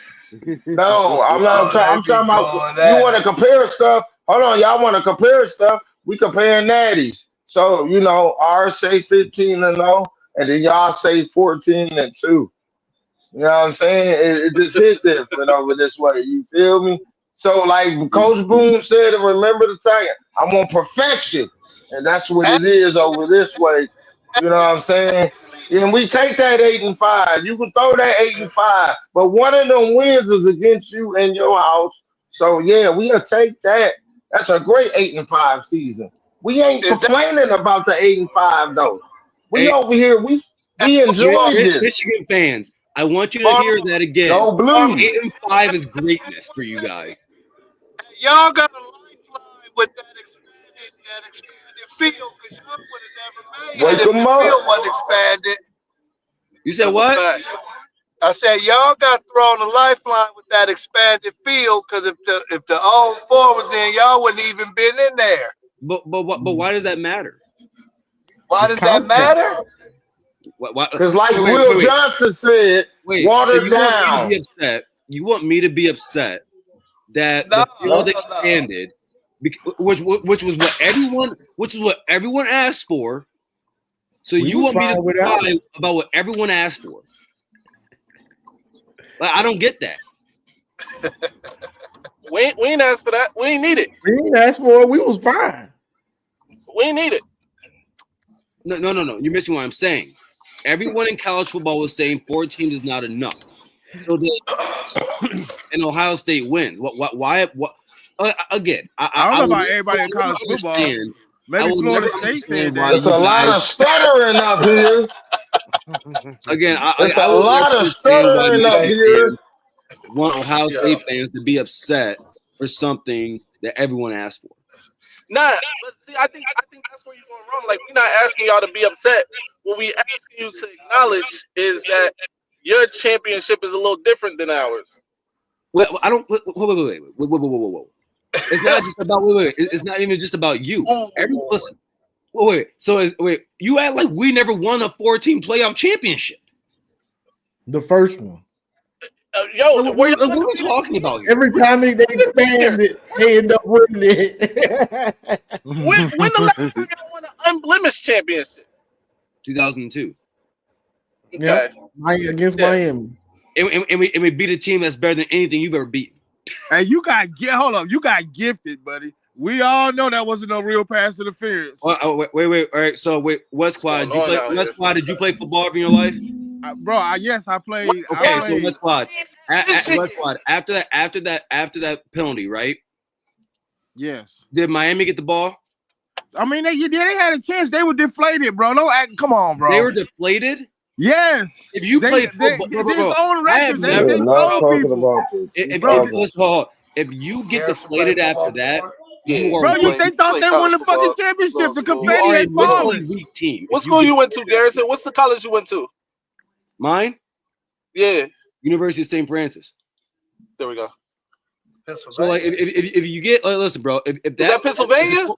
No, I'm not. I'm talking about. You want to compare stuff? Hold on, y'all want to compare stuff? We comparing natties. So you know, ours say 15-0, and then y'all say 14-2. You know what I'm saying? It just hit different over this way. You feel me? So like Coach Boone said, and Remember the Tight, I want perfection, and that's what it is over this way. You know what I'm saying? And we take that 8-5. You can throw that 8-5, but one of them wins is against you in your house. So yeah, we'll take that. That's a great 8-5 season. We ain't complaining about the 8-5 though. We over here, we enjoy this. Michigan fans, I want you to hear that again. No blue. 8-5 is greatness for you guys. Y'all got a lifeline with that expanded field, because y'all would have never made it if the field wasn't expanded. You said what? I said y'all got thrown a lifeline with that expanded field, because if the old 4 was in, y'all wouldn't even been in there. But why does that matter? Why does that matter? Because like Will Johnson said, water down. You want me to be upset that the field expanded, which was what everyone asked for. So you want me to cry about what everyone asked for? I don't get that. We ain't asked for that. We ain't need it. We didn't ask for it. We was fine. We ain't need it. No. You're missing what I'm saying. Everyone in college football was saying 14 is not enough. So and Ohio State wins. Why? Again, I don't know about everybody in college football. Maybe Florida State said that. There's a lot of stuttering up here. Again, There's I a lot of stuttering up here. Want Ohio State fans to be upset for something that everyone asked for. Nah, but see, I think that's where you're going wrong. Like, we're not asking y'all to be upset. What we asking you to acknowledge is that your championship is a little different than ours. Well, I don't. Wait. It's not just about It's not even just about you. Everyone, listen. So you act like we never won a 14 playoff championship. The first one. What are we talking about here? Every time they expand it, they end up winning it. When the last time y'all won an unblemished championship? 2002. Okay. Yep. Against Miami. And we beat a team that's better than anything you've ever beaten. Hey, you got gifted, buddy. We all know that wasn't no real pass interference. Wait. All right. So West Squad, did you play football in your life? Bro, yes, I played. Okay, so West Squad. West Squad. After that penalty, right? Yes. Did Miami get the ball? I mean, they had a chance. They were deflated, bro. Don't act. Come on, bro. They were deflated. Yes. If you play football, if you get deflated after that, they thought they won the fucking championship. The confetti had fallen. Weak team. What school you went to, Garrison? What's the college you went to? Mine? Yeah. University of St. Francis. There we go. So like, if you get listen, bro, if that Pennsylvania,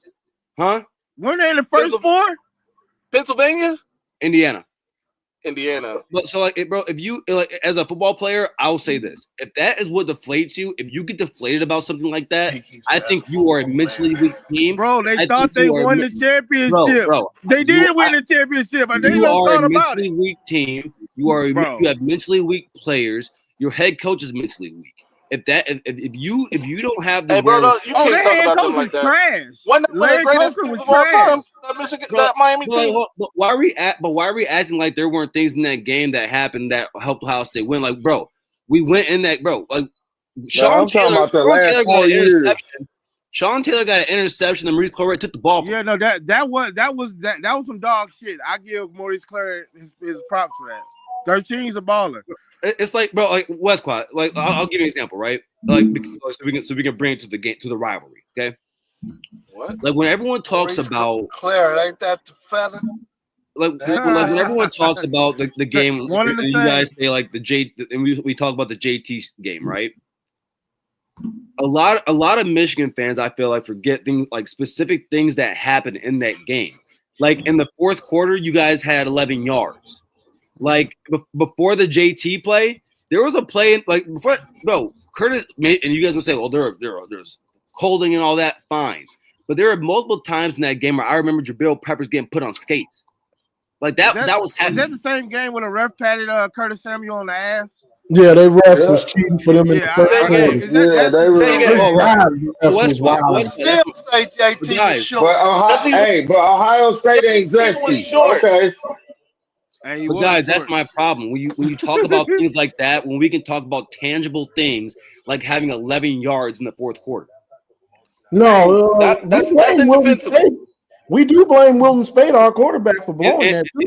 huh? Weren't they in the first four? Pennsylvania, Indiana. But so like, bro, if you like as a football player, I'll say this: if that is what deflates you, if you get deflated about something like that, I think you are a mentally weak team. Bro, they thought they won the championship. Bro, they did win the championship. You are a mentally weak team. You have mentally weak players. Your head coach is mentally weak. If you don't have the you can't talk about them like that. Trash. One of the greatest teams of all time, that Miami team. But why are we acting like there weren't things in that game that happened that helped Ohio State win? Like, bro, we went in that, bro. Like, Sean Taylor got an interception. Sean Taylor got an interception, and Maurice Claret took the ball from him. No, that was some dog shit. I give Maurice Claret his props for that. 13's a baller. It's like, bro, like West Quad. Like, I'll give you an example, right? Like, so we can bring it to the game, to the rivalry. Okay. What? Like when everyone talks about Claire, ain't that the fella? Like when everyone talks about the game, you guys say like and we talk about the JT game, right? A lot of Michigan fans, I feel like, forget things like specific things that happened in that game. Like in the fourth quarter, you guys had 11 yards. Like before the JT play, there was a play like before, bro. Curtis and you guys will say, well, there's holding and all that, fine. But there are multiple times in that game where I remember Jabril Peppers getting put on skates. Like that was happening. Is that the same game when a ref patted Curtis Samuel on the ass? Yeah, they refs was cheating for them in the first quarter. But Ohio State ain't zesty. Okay. But guys, that's my problem. When you talk about things like that, when we can talk about tangible things like having 11 yards in the fourth quarter. No, that's indefensible. We do blame Wilton Spade, our quarterback, for blowing that too.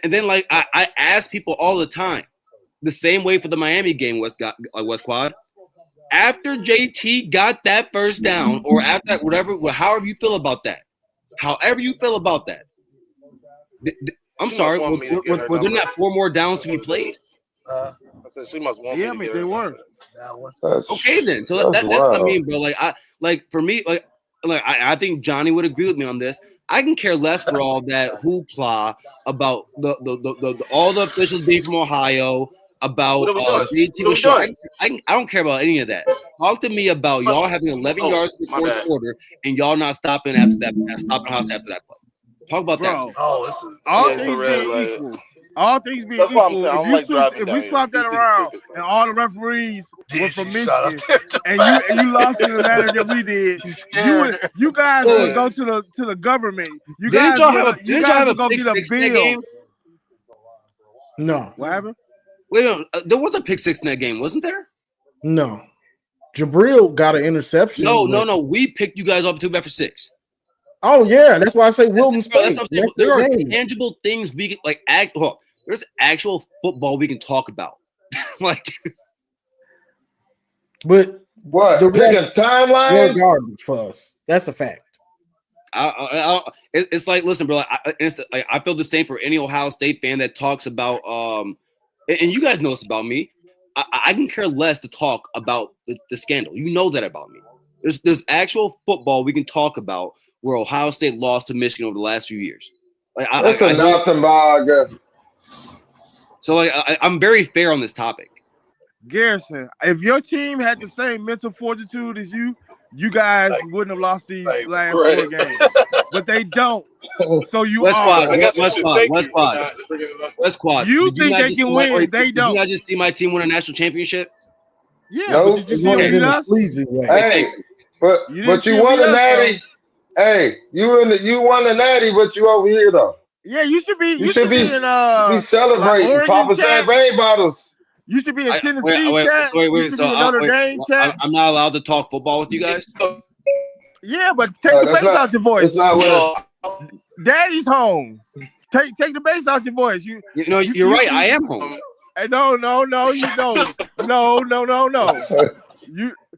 And then like I ask people all the time, the same way for the Miami game West Quad. After JT got that first down, or after that, however you feel about that, I'm sorry, were there not 4 more downs to be played? I said she must want me. Yeah, they were. Okay, then. So that's what I mean, bro. I think Johnny would agree with me on this. I can care less for all that hoopla about the all the officials being from Ohio, about JT. I don't care about any of that. Talk to me about y'all having 11 yards in the fourth quarter and y'all not stopping after that, stopping house after that play. Talk about that. All things being equal. All things being That's what I'm equal, saying. I if don't you like driving down we here. swap that DC is around stupid. and all the referees were DC from shot up Michigan, there too and fast. you lost in the manner that we did, You scared. you guys Wait, would wait. go to the government. You Didn't guys y'all have a go pick get a six in that bill. game? No, What happened? Wait, no, there was a pick six in that game, wasn't there? no. Jabril got an interception. No. We picked you guys up to back for 6. Oh yeah, that's why I say Wilton Bro, that's State. what I'm saying. There are tangible things we can like act. Well, there's actual football we can talk about. Like, but What? the Picking refs were timelines? garbage for us. That's a fact. it's like, listen, bro. I feel the same for any Ohio State fan that talks about. And you guys know this about me. I can care less to talk about the scandal. You know that about me. There's actual football we can talk about where Ohio State lost to Michigan over the last few years. Like, That's a nothing bag. So like I'm very fair on this topic. Garrison, if your team had the same mental fortitude as you guys wouldn't have lost these last 4 games. But they don't. So you West are. West Squad. You think they can win? They don't. Did you not just see my team win a national championship? Yeah, Nope. but did you see them beat us? Hey, but you won a natty. Hey, you won a natty, but you over here though. Yeah, you should be. You should be in celebrating, like popping chat. champagne bottles. You should be in Tennessee chat. You should be in Notre Dame chat. I'm not allowed to talk football with you guys. Yeah, but take the bass out your voice. That's not what. Daddy's home. Take the bass out your voice. You're right. I am home. No, you don't. No.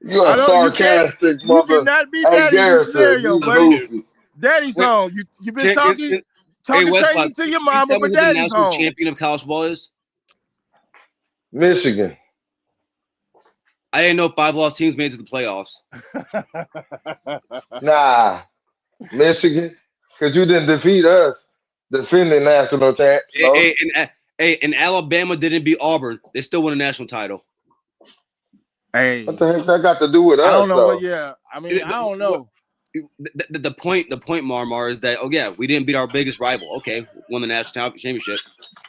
You are sarcastic, you cannot be daddy in this scenario, buddy. Daddy's Wait, home. You've been talking crazy to your mama, but daddy's the national home. champion of college football is Michigan. I didn't know 5 lost teams made it to the playoffs. Nah, Michigan, because you didn't defeat us, defending national champs. No? And Alabama didn't beat Auburn. They still won a national title. Hey, What the heck that got to do with us? I don't know, though? but yeah, I mean, I don't know. The point, Marmar, is that we didn't beat our biggest rival. Okay, won the national championship.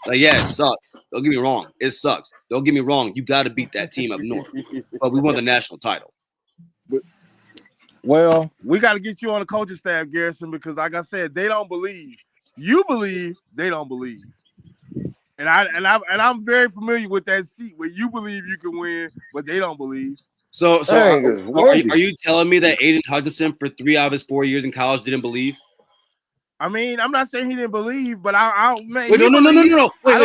Like, yeah, it sucks. Don't get me wrong, it sucks. Don't get me wrong, you got to beat that team up north. But we won the national title. Well, we got to get you on the coaching staff, Garrison, because like I said, they don't believe. You believe, they don't believe. And I'm very familiar with that seat where you believe you can win, but they don't believe. So are you telling me that Aiden Hutchinson for 3 out of his 4 years in college didn't believe? I mean, I'm not saying he didn't believe, but I no. Wait,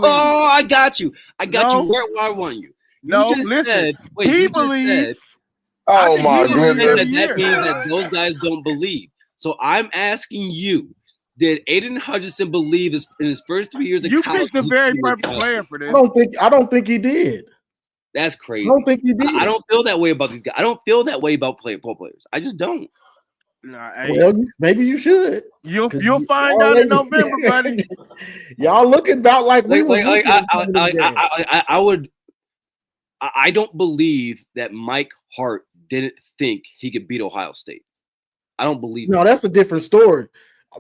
I got you. Where I want you. He believed. Oh my goodness! That means that those guys don't believe. So I'm asking you: did Aiden Hutchinson believe in his first 3 years of college? You picked the very perfect player for this. I don't think he did. That's crazy. I don't think he did. I don't feel that way about these guys. I don't feel that way about football players. I just don't. Nah, well, maybe you should. You'll find out in November, buddy. Y'all looking about like we I don't believe that Mike Hart didn't think he could beat Ohio State. I don't believe. No, that's a different story.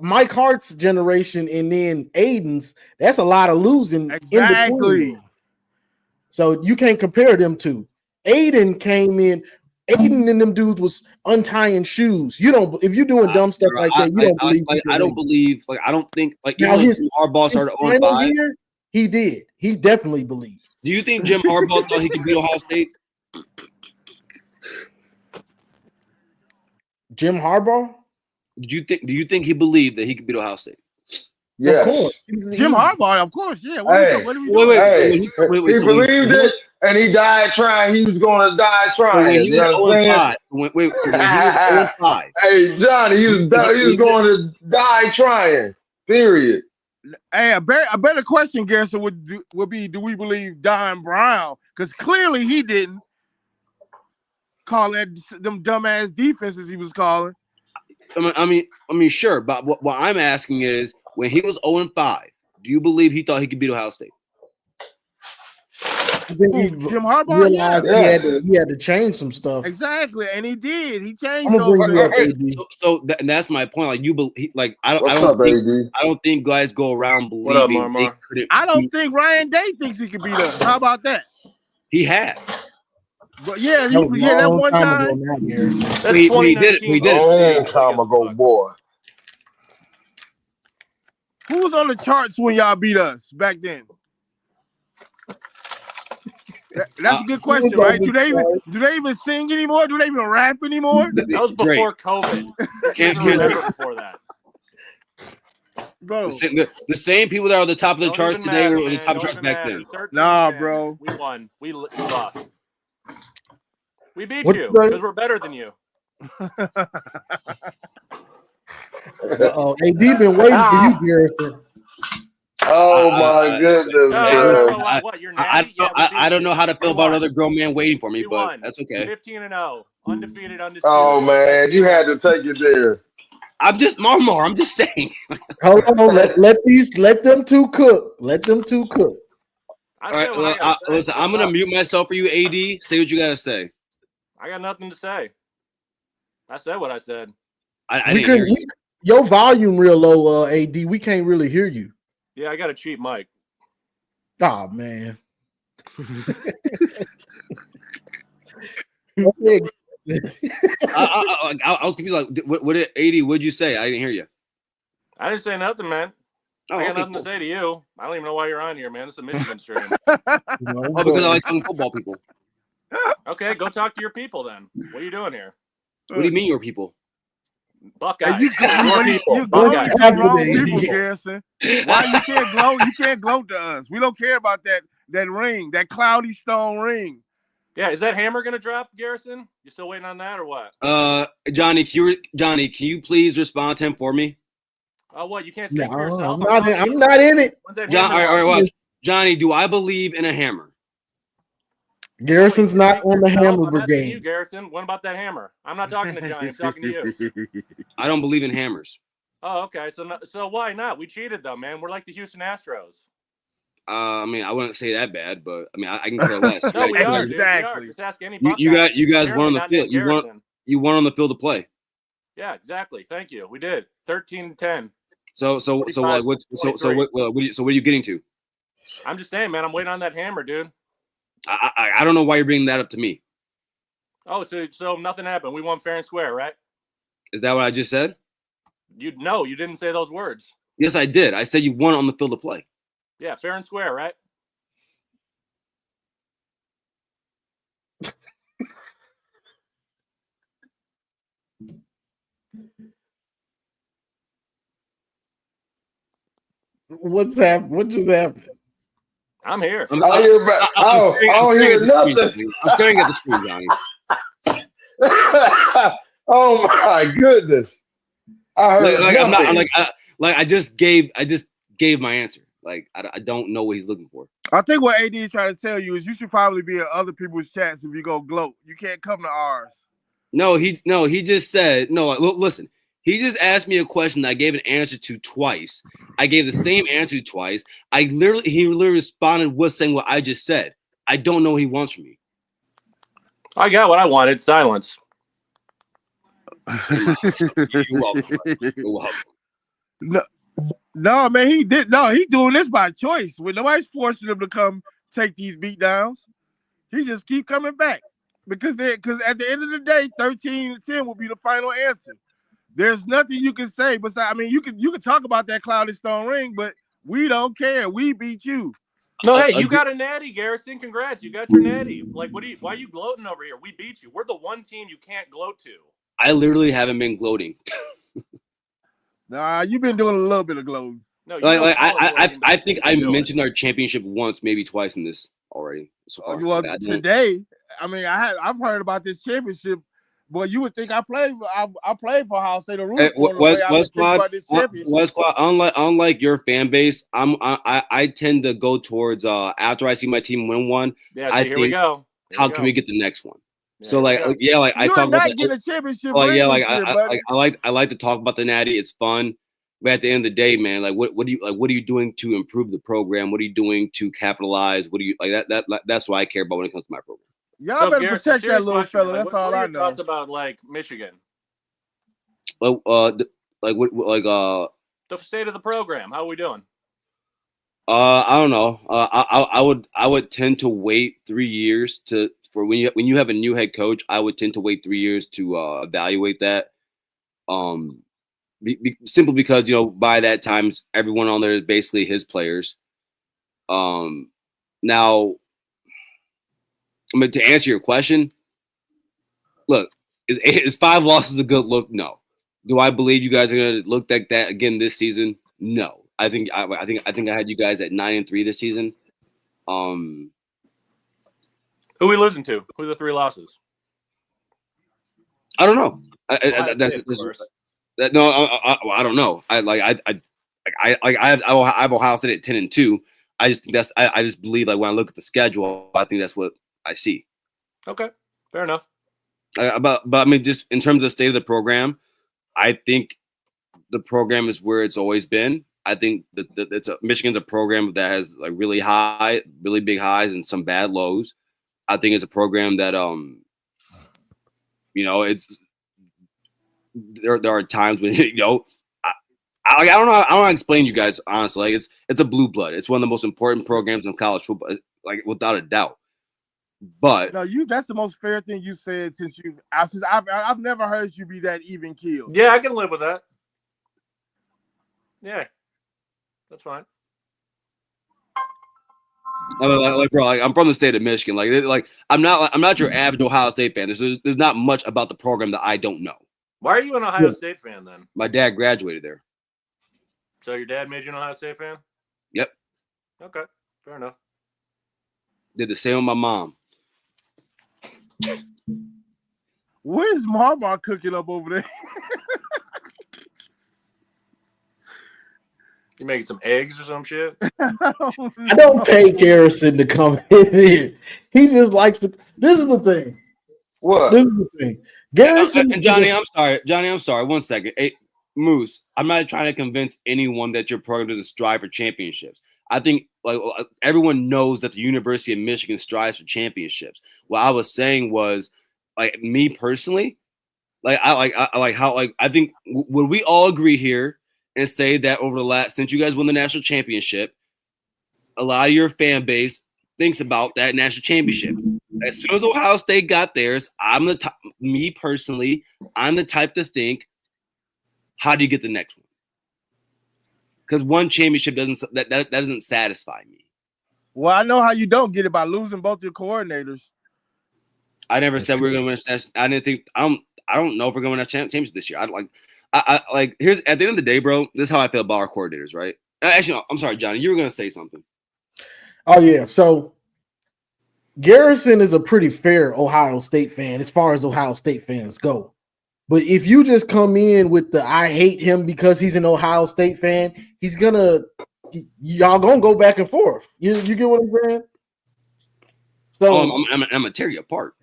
Mike Hart's generation and then Aiden's, that's a lot of losing. Exactly. So you can't compare them two. Aiden came in. Aiden and them dudes was untying shoes. You don't, if you're doing dumb stuff like that, you don't believe. I don't believe. Like, I don't think. Like, now Jim Harbaugh started 0-5. Year, he did. He definitely believed. Do you think Jim Harbaugh thought he could beat Ohio State? Jim Harbaugh? Do you think he believed that he could beat Ohio State? Yes. Of course. Jim Harbaugh, of course. Yeah. He believed it, and he died trying. He was going to die trying. He was 0-5. When he was 0-5. Hey, Johnny, he was going to die trying. Period. Hey, a better question, Garrison, would be: do we believe Don Brown? Because clearly he didn't call them dumbass defenses he was calling. I mean, sure, but what I'm asking is, when he was 0-5, do you believe he thought he could beat Ohio State? Then he Jim Harbaugh, realized yeah. he had to change some stuff. exactly, and he did. He I'm changed gonna bring over you up, there. AD. And that's my point. Like like I What's don't up, think AD? I don't think guys go around What up, believing they Marmar? couldn't. I don't think Ryan Day thinks he can beat us. How about that? He has. But yeah, That was a that long one time time. ago now, Garrison. That's But he did it. 2019. He did it. Long time ago, boy. Who was on the charts when y'all beat us back then? That's a good question, right? Do they even sing anymore? Do they even rap anymore? That was before COVID. Can't remember before that. Bro, the same people that are at the top of the Don't charts even today matter, were at the man. top of the Don't charts even back matter. then. 13, nah, 10. bro. We won. We lost. We beat What you the- because we're better than you. Uh-oh. AD been waiting for you, Garrison. Oh my goodness, No, man. what? You're natty? I don't know how to feel We about won. another grown man waiting for me, We but won. that's okay. 15-0, undefeated. Oh man, you had to take it there. I'm just Marmar. I'm just saying. Hold on, let them two cook. Let them two cook. All right, listen. I'm gonna mute myself for you, AD. Say what you gotta say. I got nothing to say. I said what I said. I didn't hear you. Your volume real low, AD. We can't really hear you. Yeah, I got a cheap mic. Oh man. I was confused. Like, what did AD? What'd you say? I didn't hear you. I didn't say nothing, man. Oh, I got okay, nothing to say to you. I don't even know why you're on here, man. This is a Michigan stream. Oh, because I like young football people. Okay, go talk to your people then. What are you doing here? What do you mean, your people? Buckeyes. You Buckeyes. to the wrong people, Garrison. Why you can't gloat? You can't gloat to us. We don't care about that ring, that cloudy stone ring. Yeah, is that hammer gonna drop, Garrison? You still waiting on that or what? Johnny, can you please respond to him for me? Oh, what? You can't speak for yourself? I'm not in it. John, all right, watch. Johnny, do I believe in a hammer? Garrison's not on the hammer I'm asking brigade. you, Garrison. What about that hammer? I'm not talking to Johnny. I'm talking to you. I don't believe in hammers. Oh, okay. So why not? We cheated though, man. We're like the Houston Astros. I mean, I wouldn't say that bad, but I mean, I can care less. No, we are, dude. Exactly. We are. Just ask any you guys won on the field. You won on the field to play. Yeah, exactly. Thank you. We did 13-10. So what are you getting to? I'm just saying, man. I'm waiting on that hammer, dude. I don't know why you're bringing that up to me. Oh, so nothing happened. We won fair and square, right? Is that what I just said? You didn't say those words. Yes, I did. I said you won on the field of play. Yeah, fair and square, right? What's happened? What just happened? I'm here. I don't hear nothing. I'm staring at the screen, Johnny. Oh my goodness! I heard nothing. I just gave my answer. Like I don't know what he's looking for. I think what AD is trying to tell you is you should probably be in other people's chats if you go gloat. You can't come to ours. No, he just said no. Listen, he just asked me a question that I gave an answer to twice. I gave the same answer twice. He literally responded with saying what I just said. I don't know what he wants from me. I got what I wanted. Silence. You're welcome. You're welcome. No, man, he did. No, he's doing this by choice. When nobody's forcing him to come take these beat downs, he just keep coming back because at the end of the day, 13-10 will be the final answer. There's nothing you can say besides. I mean, you can talk about that cloudy stone ring, but we don't care. We beat you. No, hey, you got a natty, Garrison. Congrats, you got your natty. Like, why are you gloating over here? We beat you. We're the one team you can't gloat to. I literally haven't been gloating. Nah, you've been doing a little bit of gloating. No, I think I mentioned our championship once, maybe twice in this already. So far. Well, today, I mean, I've heard about this championship. Boy, you would think I played for Ohio State. Unlike your fan base, I tend to go towards after I see my team win one. Yeah, so here we go. How can we get the next one? Yeah, so I talk about getting a championship. I like to talk about the natty. It's fun. But at the end of the day, man, like what are you doing to improve the program? What are you doing to capitalize? What do you like that's what I care about when it comes to my program. Y'all better Garrett, protect that serious little question, fella. like, That's what all are I your know. thoughts about like Michigan? The state of the program. How are we doing? I don't know. I would tend to wait 3 years for when you have a new head coach. I would tend to wait 3 years to evaluate that. Simply because by that time everyone on there is basically his players. Now, I mean, to answer your question, look, is 5 losses a good look? No. Do I believe you guys are going to look like that again this season? No. I think I had you guys at 9-3 this season. Who we losing to? Who are the 3 losses? I don't know. I don't know. I have Ohio State at 10-2. I just think I just believe like when I look at the schedule, I think that's what I see. Okay, fair enough. But I mean, just in terms of the state of the program, I think the program is where it's always been. I think that Michigan's a program that has like really big highs and some bad lows. I think it's a program that it's there are times when I don't know how to explain to you guys honestly. Like it's a blue blood. It's one of the most important programs in college football, like without a doubt. But no, that's the most fair thing you said since I've never heard you be that even keeled. Yeah, I can live with that. Yeah, that's fine. Bro, I'm from the state of Michigan. I'm not your average Ohio State fan. There's not much about the program that I don't know. Why are you an Ohio State fan then? My dad graduated there. So your dad made you an Ohio State fan? Yep. Okay, fair enough. Did the same with my mom. What is Mama cooking up over there? You making some eggs or some shit? I don't pay Garrison to come in here. He just likes to. This is the thing. What? This is the thing. Garrison and Johnny, I'm sorry. Johnny, I'm sorry. 1 second. Hey, Moose, I'm not trying to convince anyone that your program doesn't strive for championships. I think everyone knows that the University of Michigan strives for championships. What I was saying was, me personally, I think would we all agree here and say that over the last since you guys won the national championship, a lot of your fan base thinks about that national championship. As soon as Ohio State got theirs, me personally, I'm the type to think, how do you get the next one? Because one championship doesn't satisfy me. Well, I know how you don't get it by losing both your coordinators. I never said we were going to win. I didn't think. I don't know if we're going to win a championship this year. Here's at the end of the day, bro. This is how I feel about our coordinators, right? Actually, no, I'm sorry, Johnny. You were going to say something. Oh yeah. So Garrison is a pretty fair Ohio State fan as far as Ohio State fans go. But if you just come in with the I hate him because he's an Ohio State fan, y'all gonna go back and forth. You get what I'm saying? So I'm gonna tear you apart.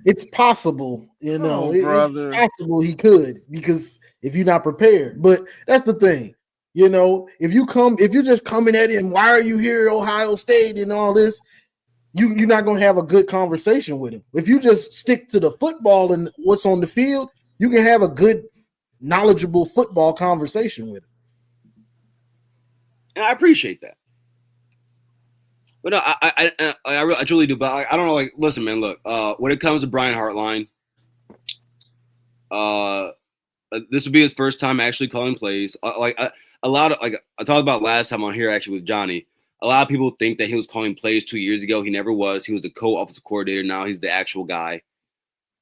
It's possible, brother. It's possible he could, because if you're not prepared. But that's the thing, if you're just coming at him, why are you here, Ohio State, and all this, you're not going to have a good conversation with him. If you just stick to the football and what's on the field, you can have a good, knowledgeable football conversation with him. And I appreciate that. But no, I truly do. But I don't know. Listen, man. Look, when it comes to Brian Hartline, this will be his first time actually calling plays. I talked about last time on here actually with Johnny. A lot of people think that he was calling plays 2 years ago. He never was. He was the co-offensive coordinator. Now he's the actual guy.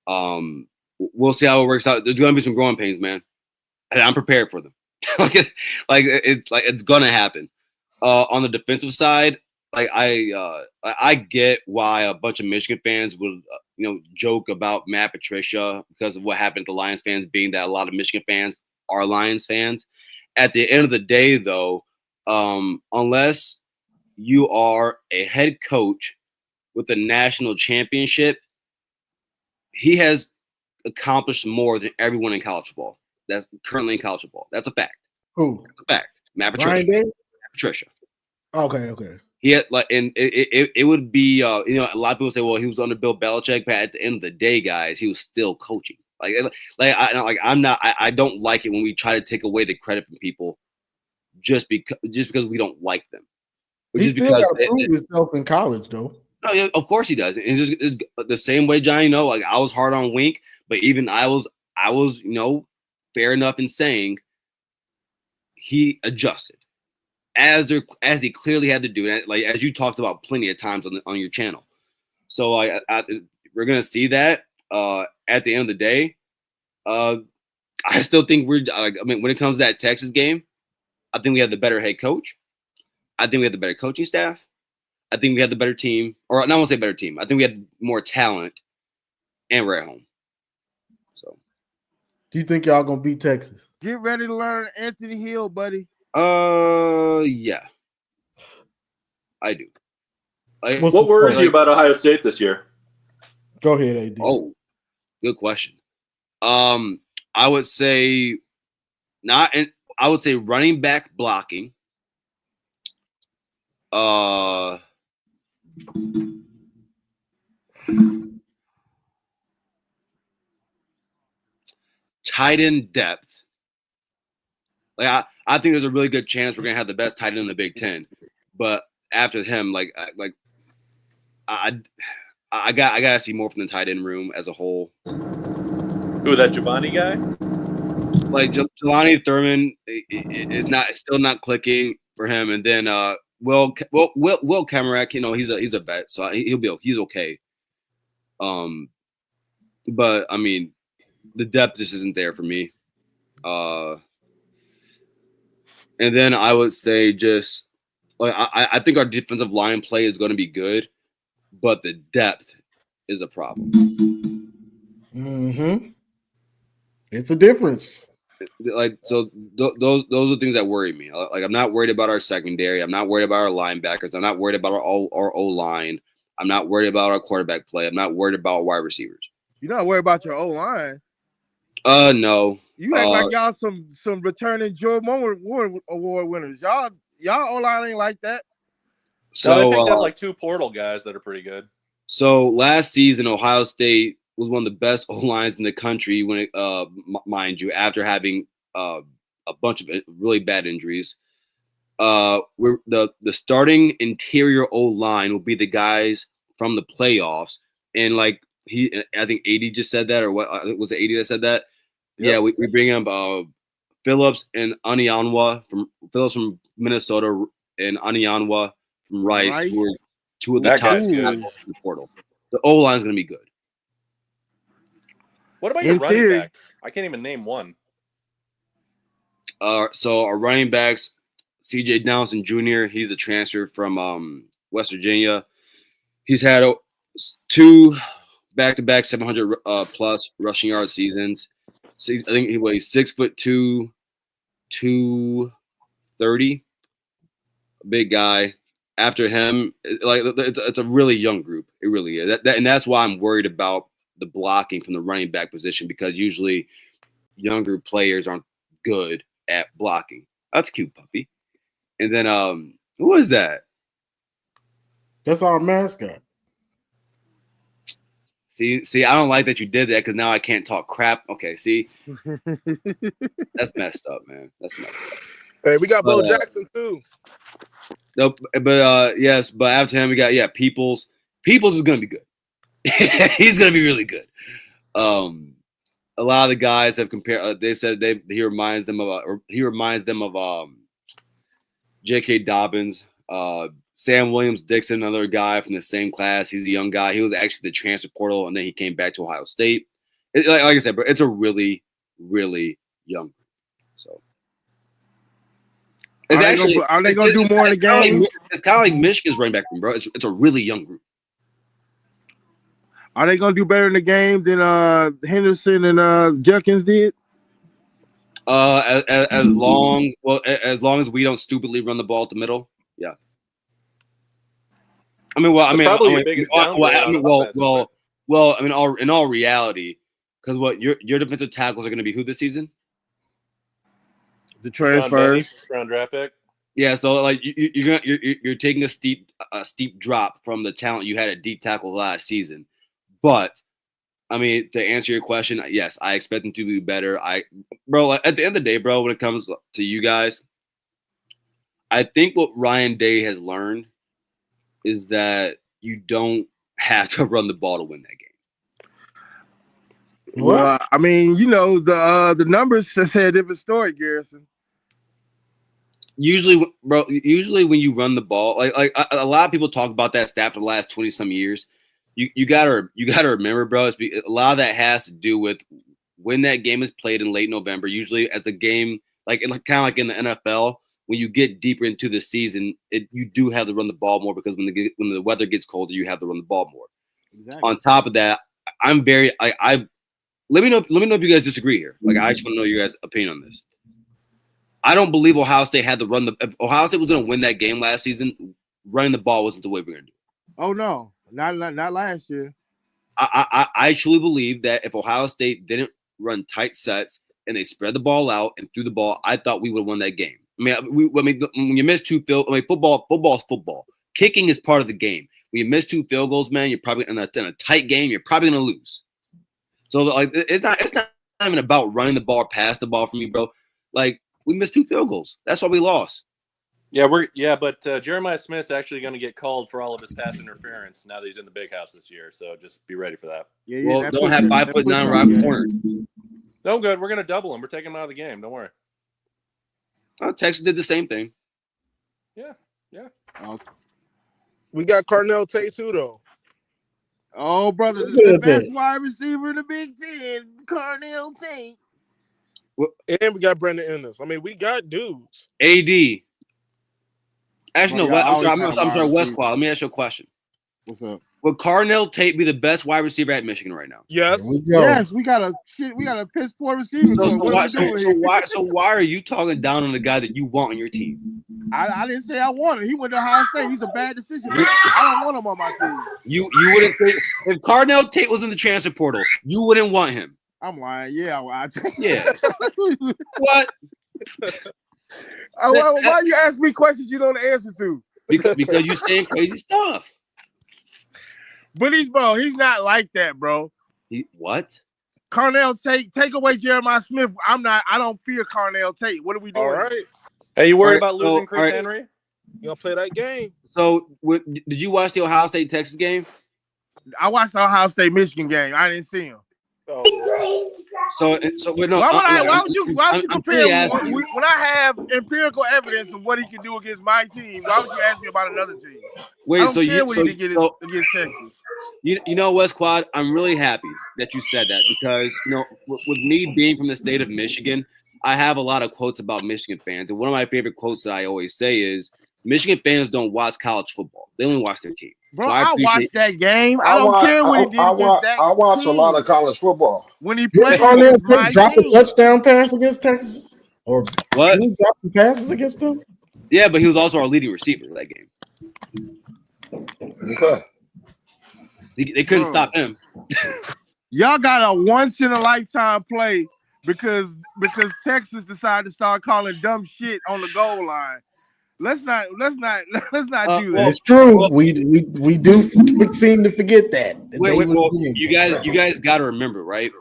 We'll see how it works out. There's going to be some growing pains, man, and I'm prepared for them. It's going to happen. On the defensive side, I get why a bunch of Michigan fans would joke about Matt Patricia because of what happened to Lions fans, being that a lot of Michigan fans are Lions fans. At the end of the day, though, unless you are a head coach with a national championship, he has accomplished more than everyone in college football that's currently in college football. That's a fact. Who? That's a fact. Matt Patricia. Ryan Day? Matt Patricia. Okay. He had like, and it would be, a lot of people say, well, he was under Bill Belichick, but at the end of the day, guys, he was still coaching. I don't like it when we try to take away the credit from people just because we don't like them. He still got to prove himself in college, though. No, yeah, of course he does. And it's the same way, Johnny. Like I was hard on Wink, but even I was fair enough in saying he adjusted as he clearly had to do it. Like as you talked about plenty of times on your channel. So we're gonna see that at the end of the day. I still think when it comes to that Texas game, I think we have the better head coach. I think we have the better coaching staff. I think we had the better team, or I don't want to say better team. I think we had more talent, and we're at home. So, do you think y'all gonna beat Texas? Get ready to learn Anthony Hill, buddy. Yeah, I do. What worries you about Ohio State this year? Go ahead, AD. Oh, good question. I would say I would say running back blocking. Tight end depth. Like I think there's a really good chance we're gonna have the best tight end in the Big Ten, but after him, I gotta see more from the tight end room as a whole. Who, that Giovanni guy? Like Jelani Thurman is still not clicking for him, and then Will Kamarack, he's a vet, so he's okay. But I mean, the depth just isn't there for me. And then I would say just like I think our defensive line play is going to be good, but the depth is a problem. Mm-hmm. It's a difference. Like so, those are things that worry me. Like I'm not worried about our secondary. I'm not worried about our linebackers. I'm not worried about our O line. I'm not worried about our quarterback play. I'm not worried about wide receivers. You're not worried about your O line. No. You act like y'all some returning Joe Moore Award winners. Y'all O line ain't like that. So I think they have like 2 portal guys that are pretty good. So last season, Ohio State was one of the best O lines in the country when it, mind you, after having a bunch of really bad injuries. We're the starting interior O line will be the guys from the playoffs, and I think AD just said that, or what was it? AD that said that. Yep. Yeah, we bring up Phillips and Anianwa from Minnesota and Anianwa from Rice, who are 2 of the top in the portal. The O line is going to be good. What about your running backs? I can't even name one. So our running backs, CJ Downson Jr., he's a transfer from West Virginia. He's had 2 back-to-back 700 plus rushing yard seasons. I think he weighs 6'2", 230. Big guy. After him, it's a really young group. It really is. And that's why I'm worried about the blocking from the running back position, because usually younger players aren't good at blocking. That's a cute puppy. And then who is that? That's our mascot. See, I don't like that you did that, because now I can't talk crap. Okay, see, that's messed up, man. That's messed up. Hey, we got Bo Jackson too. No, but yes, but after him we got Peoples. Peoples is gonna be good. He's gonna be really good. A lot of the guys have compared. They said he reminds them of J.K. Dobbins, Sam Williams Dixon, another guy from the same class. He's a young guy. He was actually the transfer portal, and then he came back to Ohio State. Like I said, bro, it's a really, really young group. So are they gonna do more in the game? It's kind of like Michigan's running back room, bro. It's a really young group. Are they gonna do better in the game than Henderson and Jenkins did? As long as we don't stupidly run the ball at the middle, yeah. In all reality, because your defensive tackles are going to be who this season? The Sean Benny, transfers. first-round draft pick. Yeah, so like you're taking a steep drop from the talent you had at deep tackle last season, but I mean to answer your question, yes, I expect them to be better. Bro, at the end of the day, bro, when it comes to you guys, I think what Ryan Day has learned is that you don't have to run the ball to win that game. Well, I mean, you know, the numbers say a different story, Garrison. Usually, bro. Usually, when you run the ball, like a lot of people talk about that stat for the last 20-some years. You gotta remember, bro. A lot of that has to do with when that game is played in late November. Usually, as the game, kind of like in the NFL, when you get deeper into the season, you do have to run the ball more because when the weather gets colder, you have to run the ball more. Exactly. On top of that, I'm very let me know if you guys disagree here. Like, I just want to know your guys' opinion on this. I don't believe Ohio State had to run if Ohio State was going to win that game last season, running the ball wasn't the way we're going to do it. Oh no, not last year. I truly believe that if Ohio State didn't run tight sets and they spread the ball out and threw the ball, I thought we would have won that game. I mean, when you miss two field, football is football. Kicking is part of the game. When you miss two field goals, man, you're probably in a tight game. You're probably going to lose. So like, it's not even about running the ball or pass the ball from me, bro. Like, we missed two field goals. That's why we lost. Yeah, but Jeremiah Smith's actually going to get called for all of his pass interference now that he's in the big house this year. So just be ready for that. Yeah, well, don't have 5'9" right corner. No good. We're going to double him. We're taking him out of the game. Don't worry. Oh, Texas did the same thing. Yeah. We got Carnell Tate too, though. Oh, brother, the best wide receiver in the Big Ten, Carnell Tate. And we got Brandon Ennis. I mean, we got dudes. AD. Actually, no. I'm sorry, West Quad. Let me ask you a question. What's up? Would Carnell Tate be the best wide receiver at Michigan right now? Yes. Yes, we got a piss poor receiver. So why are you talking down on the guy that you want on your team? I didn't say I want him. He went to Ohio State. He's a bad decision. I don't want him on my team. You wouldn't take if Carnell Tate was in the transfer portal. You wouldn't want him. I'm lying. Yeah, yeah. What? Why you ask me questions you don't answer to? Because you're saying crazy stuff. But he's not like that, bro. What? Carnell Tate, take away Jeremiah Smith. I don't fear Carnell Tate. What are we doing? All right. Hey, you worried about losing Chris Henry? You gonna play that game? So, did you watch the Ohio State Texas game? I watched the Ohio State Michigan game. I didn't see him. Oh. So no. Why would you compare when I have empirical evidence of what he can do against my team? Why would you ask me about another team? Wait, I don't care what he did against Texas. You know, West Quad, I'm really happy that you said that because with me being from the state of Michigan, I have a lot of quotes about Michigan fans, and one of my favorite quotes that I always say is Michigan fans don't watch college football; they only watch their team. Bro, so I watched that game. I don't care what he did against that I watch team. a lot of college football. When he played, drop a touchdown pass against Texas, or what? He dropped the passes against them. Yeah, but he was also our leading receiver in that game. Okay. They couldn't stop him. Y'all got a once in a lifetime play because Texas decided to start calling dumb shit on the goal line. Let's not do that. That's true. We do seem to forget that. You guys got to remember, right?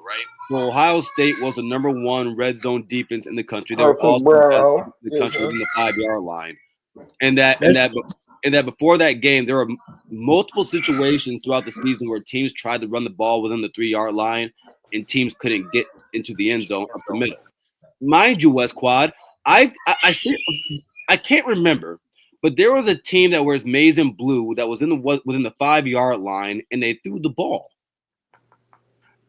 So Ohio State was the #1 red zone defense in the country. They were also the country within the 5-yard line, and that before that game, there were multiple situations throughout the season where teams tried to run the ball within the 3-yard line, and teams couldn't get into the end zone up the middle. Mind you, West Quad, I can't remember, but there was a team that wears maize and blue that was within the 5-yard line, and they threw the ball.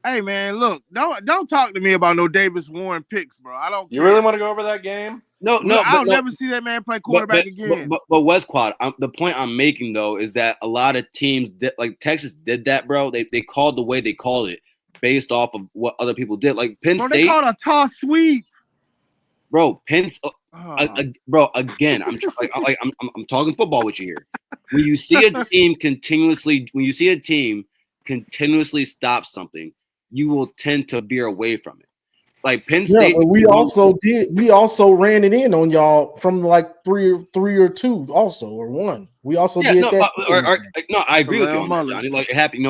Hey man, look, don't talk to me about no Davis Warren picks, bro. I don't care. You really want to go over that game? No, I'll never see that man play quarterback again. But West Quad, the point I'm making though is that a lot of teams like Texas did that, bro. They called the way they called it based off of what other people did. Like Penn State, they called a toss sweep, bro. Bro, again, I'm talking football with you here. When you see a team continuously stop something, you will tend to veer away from it. like Penn Yeah, State. but we also ran it in on y'all from like three or two also or one. We also did No, that. no, I agree with you Around on that, Mullen. Johnny. Like it happened,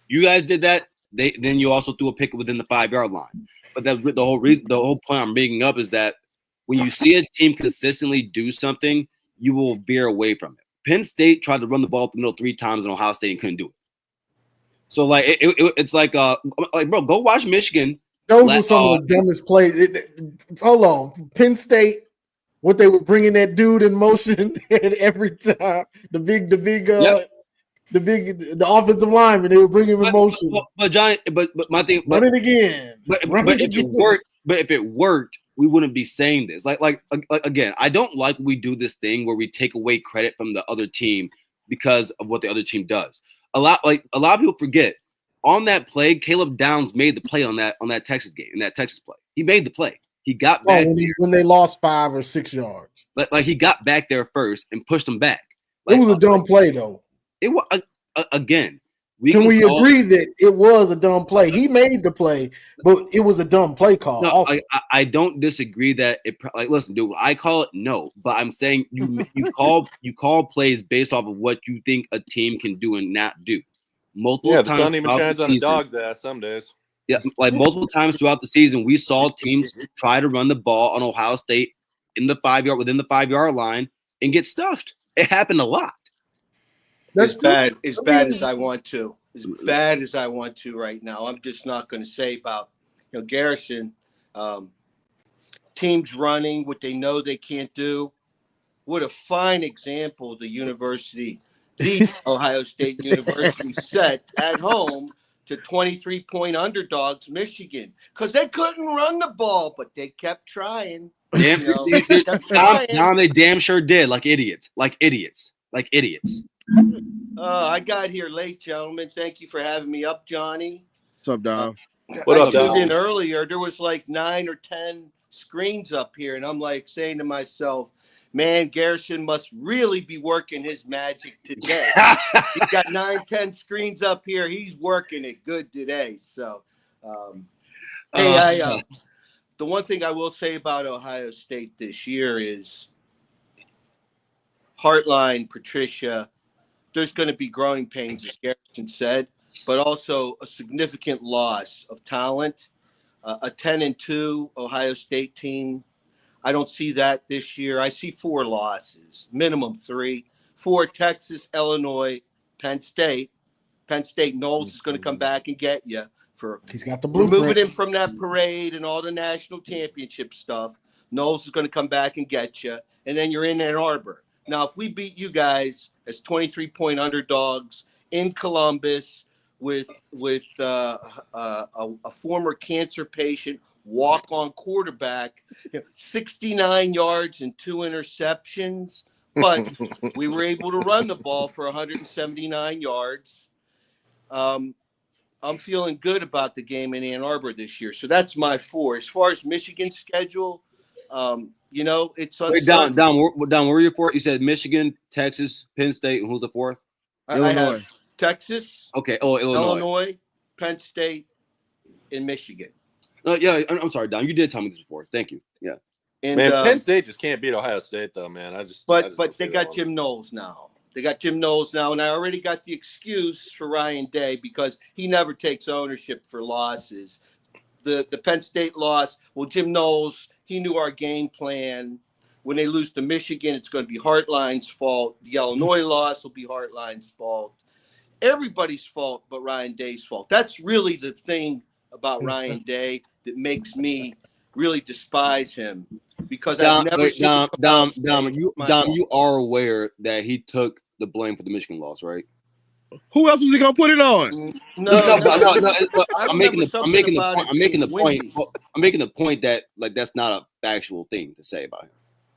you guys did that. Then you also threw a pick within the 5-yard line. But the whole point I'm bringing up is that when you see a team consistently do something, you will veer away from it. Penn State tried to run the ball up the middle 3 times in Ohio State and couldn't do it. So like it's like bro, go watch Michigan. Those were some of the dumbest plays. Hold on, Penn State. What they were bringing that dude in motion every time. The offensive lineman. They were bringing him in motion. But Johnny, but my thing. Run it again. But if it worked, we wouldn't be saying this. Like again, I don't like when we do this thing where we take away credit from the other team because of what the other team does. A lot of people forget on that play, Caleb Downs made the play on that Texas game, in that Texas play. He made the play. He got back when they lost 5 or 6 yards. Like he got back there first and pushed them back. It was a dumb play though. It was again. Can we agree that it was a dumb play? He made the play, but it was a dumb play call. No, also. I don't disagree that it. Like, listen, dude, I call it no, but I'm saying you call plays based off of what you think a team can do and not do. Multiple times, the sun even shines on a dog's ass some days. Yeah, like multiple times throughout the season, we saw teams try to run the ball on Ohio State within the 5-yard line and get stuffed. It happened a lot. As bad as I want to. As bad as I want to right now. I'm just not going to say about Garrison. Teams running what they know they can't do. What a fine example the Ohio State University set at home to 23-point underdogs Michigan, because they couldn't run the ball, but they kept trying. They damn sure did, like idiots. I got here late, gentlemen. Thank you for having me up, Johnny. What's up, Dom? What up, I Dom? tuned in earlier. There was like 9 or 10 screens up here, and I'm like saying to myself, man, Garrison must really be working his magic today. He's got 9, 10 screens up here. He's working it good today. So, the one thing I will say about Ohio State this year is Hartline, Patricia, there's going to be growing pains, as Garrison said, but also a significant loss of talent. A 10-2 Ohio State team. I don't see that this year. I see 4 losses, minimum 3. 4 Texas, Illinois, Penn State. Penn State, Knowles is going to come back and get you for he's got the blueprint. Removing him from that parade and all the national championship stuff. Knowles is going to come back and get you, and then you're in Ann Arbor. Now, if we beat you guys as 23-point underdogs in Columbus with a former cancer patient walk-on quarterback, 69 yards and 2 interceptions, but we were able to run the ball for 179 yards. I'm feeling good about the game in Ann Arbor this year. So that's my 4. As far as Michigan's schedule, it's uncertain. Down. Where were you 4? You said Michigan, Texas, Penn State, and who's the 4th? I have Texas. Okay. Oh, Illinois, Penn State, and Michigan. Yeah, I'm sorry, Don. You did tell me this before. Thank you. Yeah. And, man, Penn State just can't beat Ohio State, though, man. But they got Jim Knowles now. And I already got the excuse for Ryan Day because he never takes ownership for losses. The Penn State loss, well, Jim Knowles, he knew our game plan. When they lose to Michigan, it's going to be Hartline's fault. The Illinois loss will be Hartline's fault. Everybody's fault but Ryan Day's fault. That's really the thing about Ryan Day that makes me really despise him, because I've never seen Dom, you are aware that he took the blame for the Michigan loss, right? Who else was he gonna put it on? No. I'm making the point that like that's not a factual thing to say about him.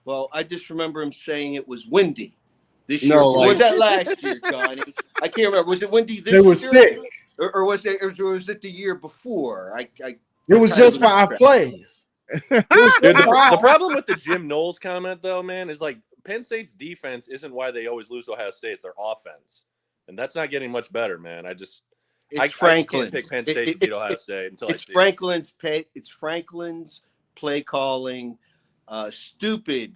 Well, I just remember him saying it was windy this year. No, was that last year, Johnny? I can't remember. Was it windy this year? They were sick. Or was it the year before? It was just 5 plays. The problem with the Jim Knowles comment, though, man, is like Penn State's defense isn't why they always lose to Ohio State. It's their offense, and that's not getting much better, man. I can't pick Penn State to beat Ohio State until I see it. It's Franklin's play calling. Stupid,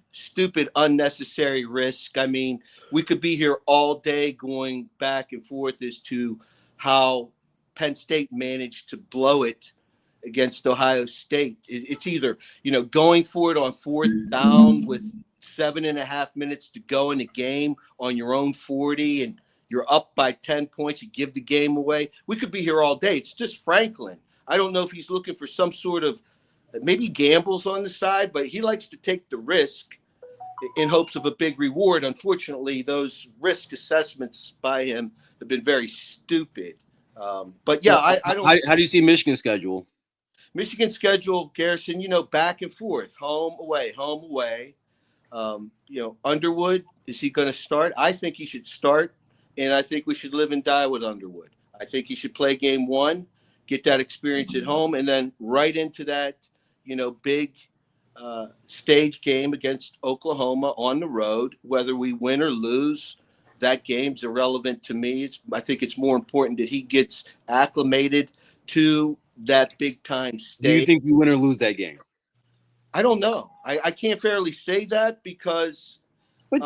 unnecessary risk. I mean, we could be here all day going back and forth as to how Penn State managed to blow it against Ohio State. It's either, going for it on fourth down with 7.5 minutes to go in the game on your own 40 and you're up by 10 points, you give the game away. We could be here all day. It's just Franklin. I don't know if he's looking for some sort of maybe gambles on the side, but he likes to take the risk in hopes of a big reward. Unfortunately, those risk assessments by him have been very stupid. But yeah, I don't. How do you see Michigan's schedule? Michigan's schedule, Garrison, back and forth, home, away, home, away. Underwood, is he going to start? I think he should start, and I think we should live and die with Underwood. I think he should play game one, get that experience at home, and then right into that, big stage game against Oklahoma on the road. Whether we win or lose, that game's irrelevant to me. I think it's more important that he gets acclimated to that big time stage. Do you think you win or lose that game? I don't know. I can't fairly say that because. But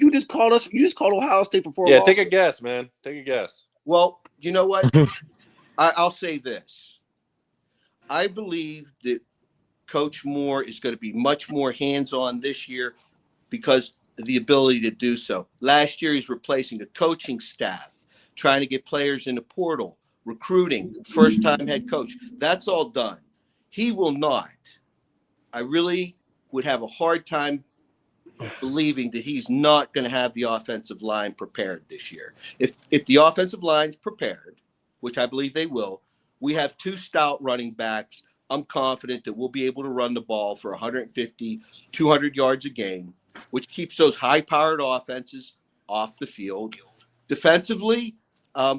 you just called us. You just called Ohio State for 4 losses. Take a guess, man. Take a guess. Well, you know what? I'll say this. I believe that Coach Moore is going to be much more hands-on this year because of the ability to do so. Last year, he's replacing the coaching staff, trying to get players in the portal, recruiting, first-time head coach. That's all done. He will not. I really would have a hard time believing that he's not going to have the offensive line prepared this year. If the offensive line's prepared, which I believe they will, we have two stout running backs. I'm confident that we'll be able to run the ball for 150, 200 yards a game, which keeps those high-powered offenses off the field. Defensively,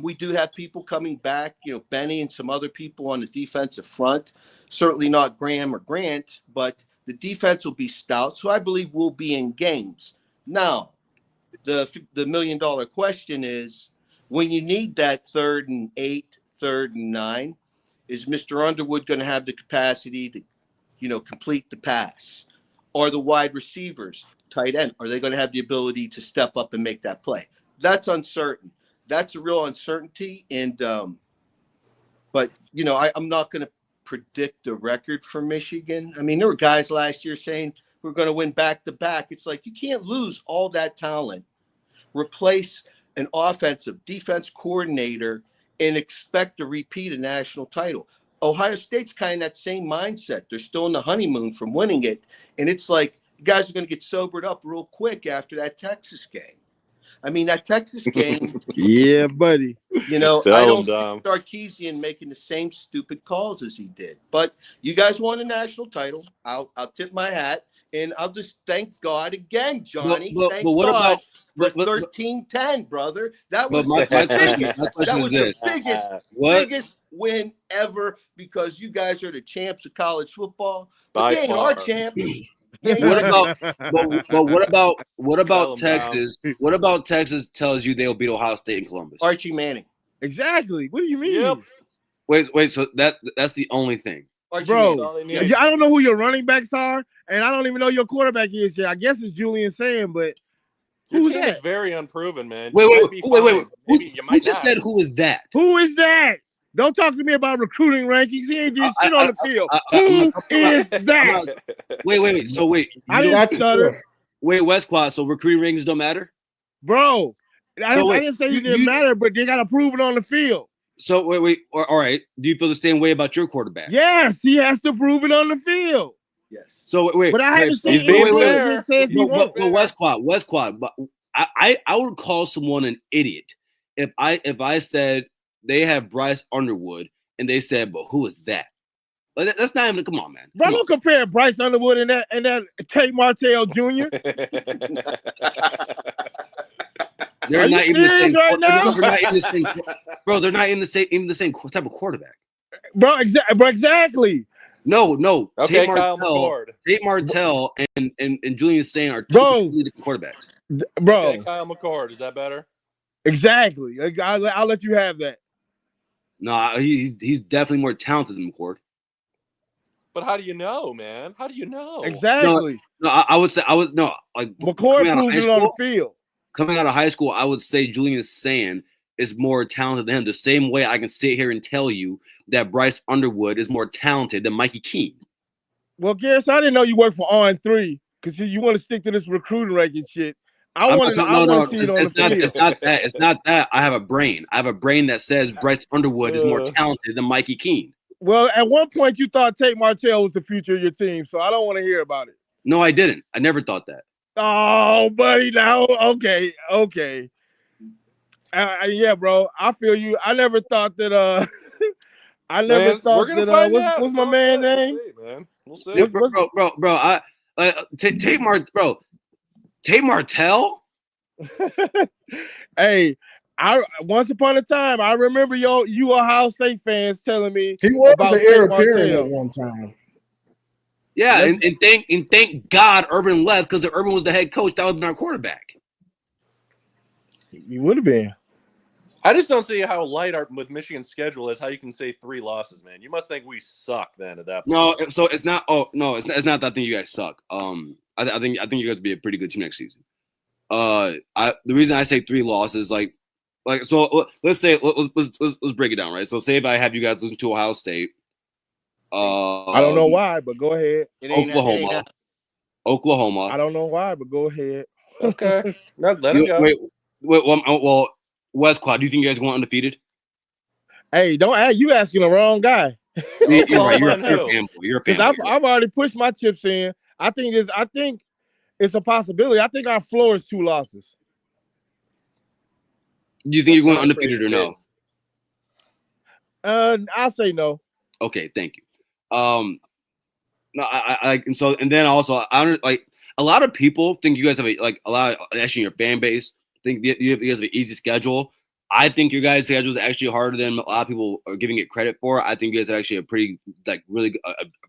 we do have people coming back, Benny and some other people on the defensive front. Certainly not Graham or Grant, but the defense will be stout, so I believe we'll be in games. Now, the $1 million question is, when you need that 3rd and 8, 3rd and 9, is Mr. Underwood going to have the capacity to, complete the pass? Or the wide receivers, tight end, are they going to have the ability to step up and make that play? That's uncertain. That's a real uncertainty. And, but, I'm not going to predict a record for Michigan. I mean, there were guys last year saying we're going to win back-to-back. It's like you can't lose all that talent, replace an offensive defense coordinator, and expect to repeat a national title. Ohio State's kind of that same mindset. They're still in the honeymoon from winning it. And it's like you guys are going to get sobered up real quick after that Texas game. I mean, that Texas game. Yeah, buddy. I don't see Sarkisian making the same stupid calls as he did. But you guys won a national title. I'll tip my hat. And I'll just thank God again, Johnny. Thank God for 13-10, brother. That was the biggest win ever because you guys are the champs of college football. But they ain't our champs. What about Texas? What about Texas tells you they'll beat Ohio State and Columbus? Archie Manning. Exactly. What do you mean? Yep. Wait. So that's the only thing, bro. I don't know who your running backs are, and I don't even know your quarterback is yet. I guess it's Julian Sand, but your team is very unproven, man. Wait. Who just said who is that? Who is that? Don't talk to me about recruiting rankings. He ain't just shit on the field. Who is that? Wait. So wait. I didn't stutter. Wait, Westquad. So recruiting rankings don't matter, bro. I didn't say it didn't matter, but they got to prove it on the field. So wait. All right. Do you feel the same way about your quarterback? Yes, he has to prove it on the field. Yes. So wait. But I haven't seen he's being fair. But Westquad. But I would call someone an idiot if I said they have Bryce Underwood and they said, but who is that? Like, that's not even. Come on, man. Bro, don't compare Bryce Underwood and that Tate Martell Jr. They're not even the same. Right now? They're not in the same. Bro, they're not in the same type of quarterback. Bro, exactly. No. Okay, Tate Martell and Julian Sand are two completely different quarterbacks. Bro, okay, Kyle McCord, is that better? Exactly. I'll let you have that. No, he's definitely more talented than McCord. But how do you know, man? How do you know? Exactly. No, I would say like McCord proves it on the field. Coming out of high school, I would say Julian Sand is more talented than him. The same way I can sit here and tell you that Bryce Underwood is more talented than Mikey Keene. Well, Garrett, I didn't know you worked for On3 because you want to stick to this recruiting ranking shit. I want to see it on the field. It's not that. It's not that. I have a brain. I have a brain that says Bryce Underwood is more talented than Mikey Keene. Well, at one point you thought Tate Martell was the future of your team, so I don't want to hear about it. No, I didn't. I never thought that. Oh, buddy, now okay. Yeah, bro, I feel you. I never thought that. I never thought we're gonna that. find out. What's my man name? We'll see. Yeah, bro. Tate Martell. Hey, once upon a time, I remember you Ohio State fans telling me he was about the heir apparent Martell at one time. Yeah, and thank God Urban left, because if Urban was the head coach, that would have been our quarterback. He would have been. I just don't see how light with Michigan's schedule is. How you can say 3 losses, man? You must think we suck then at that point. No, so it's not. Oh no, it's not that I think you guys suck. I think you guys will be a pretty good team next season. The reason I say 3 losses, like so, let's break it down, right? So say if I have you guys losing to Ohio State. I don't know why, but go ahead. Oklahoma. I don't know why, but go ahead. Okay, let him go. Wait. Well, West Quad, do you think you guys going undefeated? Hey, don't ask. You asking the wrong guy. You're right. You're a fanboy. You're a fanboy. I've already pushed my chips in. I think it's a possibility. I think our floor is 2 losses. Do you think you're going undefeated or no? I'll say no. Okay, thank you. No, and then also I don't like a lot of people think you guys have actually your fan base think you guys have an easy schedule. I think your guys' schedule is actually harder than a lot of people are giving it credit for. I think you guys have actually a pretty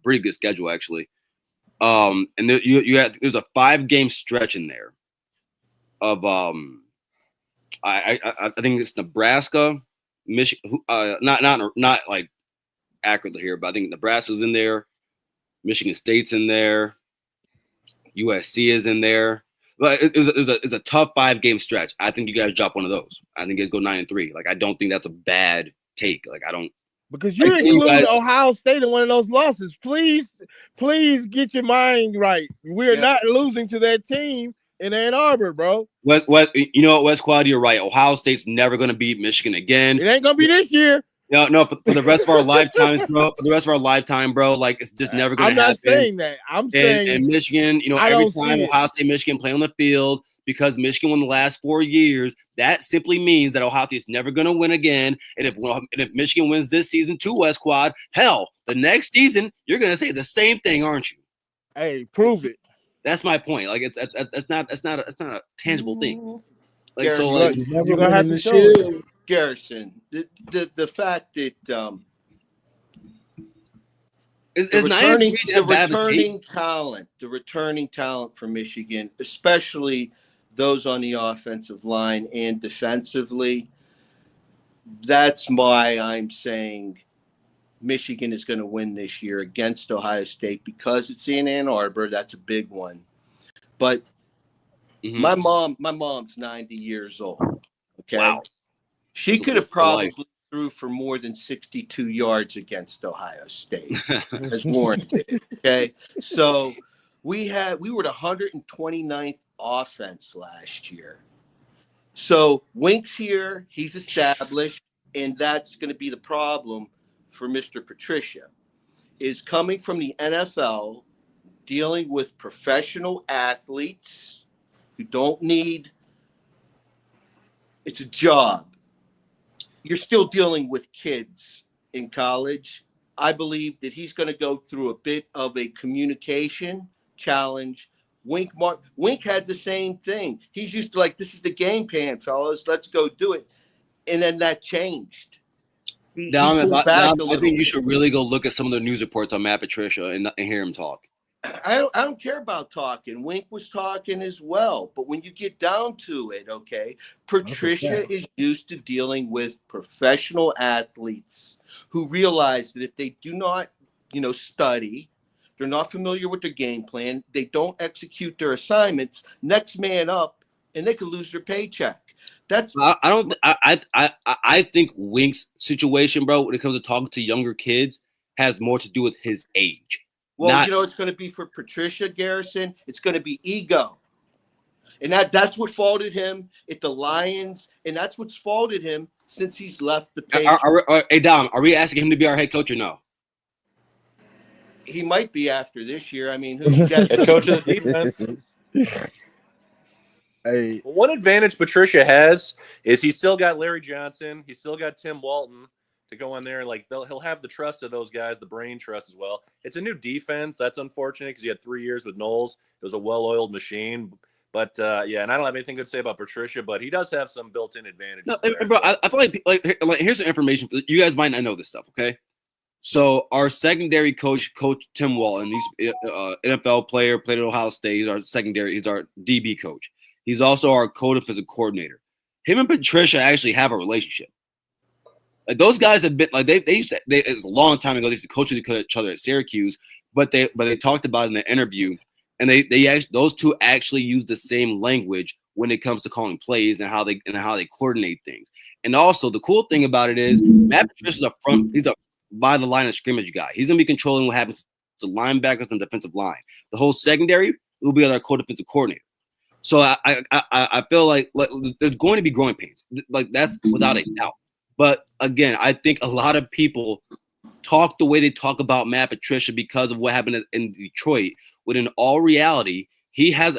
pretty good schedule actually. And there's a 5-game stretch in there of I think it's Nebraska, Michigan, not like accurately here, but I think Nebraska's in there, Michigan State's in there, USC is in there. But it's a tough 5-game stretch. I think you guys drop one of those. I think you guys go 9-3. Like I don't think that's a bad take. Like I don't, because you included Ohio State in one of those losses. Please get your mind right. We're not losing to that team in Ann Arbor, bro. What you know what, West Quad, you're right. Ohio State's never gonna beat Michigan again. It ain't gonna be this year. No, for the rest of our lifetimes, bro. For the rest of our lifetime, bro, like it's just never gonna happen. I'm not saying that. I'm saying and Michigan, every time Ohio State, Michigan play on the field, because Michigan won the last 4 years, that simply means that Ohio State's never gonna win again. And if Michigan wins this season too, West Quad, hell, the next season you're gonna say the same thing, aren't you? Hey, prove it. That's my point. Like it's not a tangible thing. Like Garrison, so, like you're gonna have to show it. Garrison, the fact that the returning talent for Michigan, especially those on the offensive line and defensively, that's why I'm saying Michigan is going to win this year against Ohio State, because it's in Ann Arbor. That's a big one. But my mom's 90 years old. Okay. Wow. She could have probably threw for more than 62 yards against Ohio State, as Warren did. Okay. So we were the 129th offense last year. So Wink's here, he's established, and that's going to be the problem for Mr. Patricia, is coming from the NFL, dealing with professional athletes who don't need, it's a job. You're still dealing with kids in college. I believe that he's going to go through a bit of a communication challenge. Wink had the same thing. He's used to, like, this is the game plan, fellas. Let's go do it. And then that changed. I think you should really go look at some of the news reports on Matt Patricia and hear him talk. I don't care about talking. Wink was talking as well. But when you get down to it, okay, Patricia is used to dealing with professional athletes who realize that if they do not, study, they're not familiar with their game plan, they don't execute their assignments, next man up, and they could lose their paycheck. That's I think Wink's situation, bro, when it comes to talking to younger kids, has more to do with his age. Well, it's going to be for Patricia Garrison. It's going to be ego. And that's what faulted him at the Lions. And that's what's faulted him since he's left the Patriots. Hey, Dom, are we asking him to be our head coach or no? He might be after this year. I mean, who you got? Head coach of the defense. Hey, one advantage Patricia has is he's still got Larry Johnson. He's still got Tim Walton to go in there, and he'll have the trust of those guys, the brain trust as well. It's a new defense. That's unfortunate because you had 3 years with Knowles. It was a well-oiled machine. But and I don't have anything good to say about Patricia, but he does have some built-in advantages. No, bro, I feel like here's some information. You guys might not know this stuff, okay? So our secondary coach, Coach Tim Walton, he's NFL player, played at Ohio State. He's our secondary. He's our DB coach. He's also our co-defensive coordinator. Him and Patricia actually have a relationship. Like those guys have been like they used to. It was a long time ago. They used to coach each other at Syracuse, but they talked about it in the interview, and those two actually use the same language when it comes to calling plays and how they coordinate things. And also the cool thing about it is Matt Patricia's he's a by the line of scrimmage guy. He's gonna be controlling what happens to the linebackers and defensive line. The whole secondary will be our co-defensive coordinator. So I feel like there's going to be growing pains. Like that's without a doubt. But again, I think a lot of people talk the way they talk about Matt Patricia because of what happened in Detroit. When in all reality, he has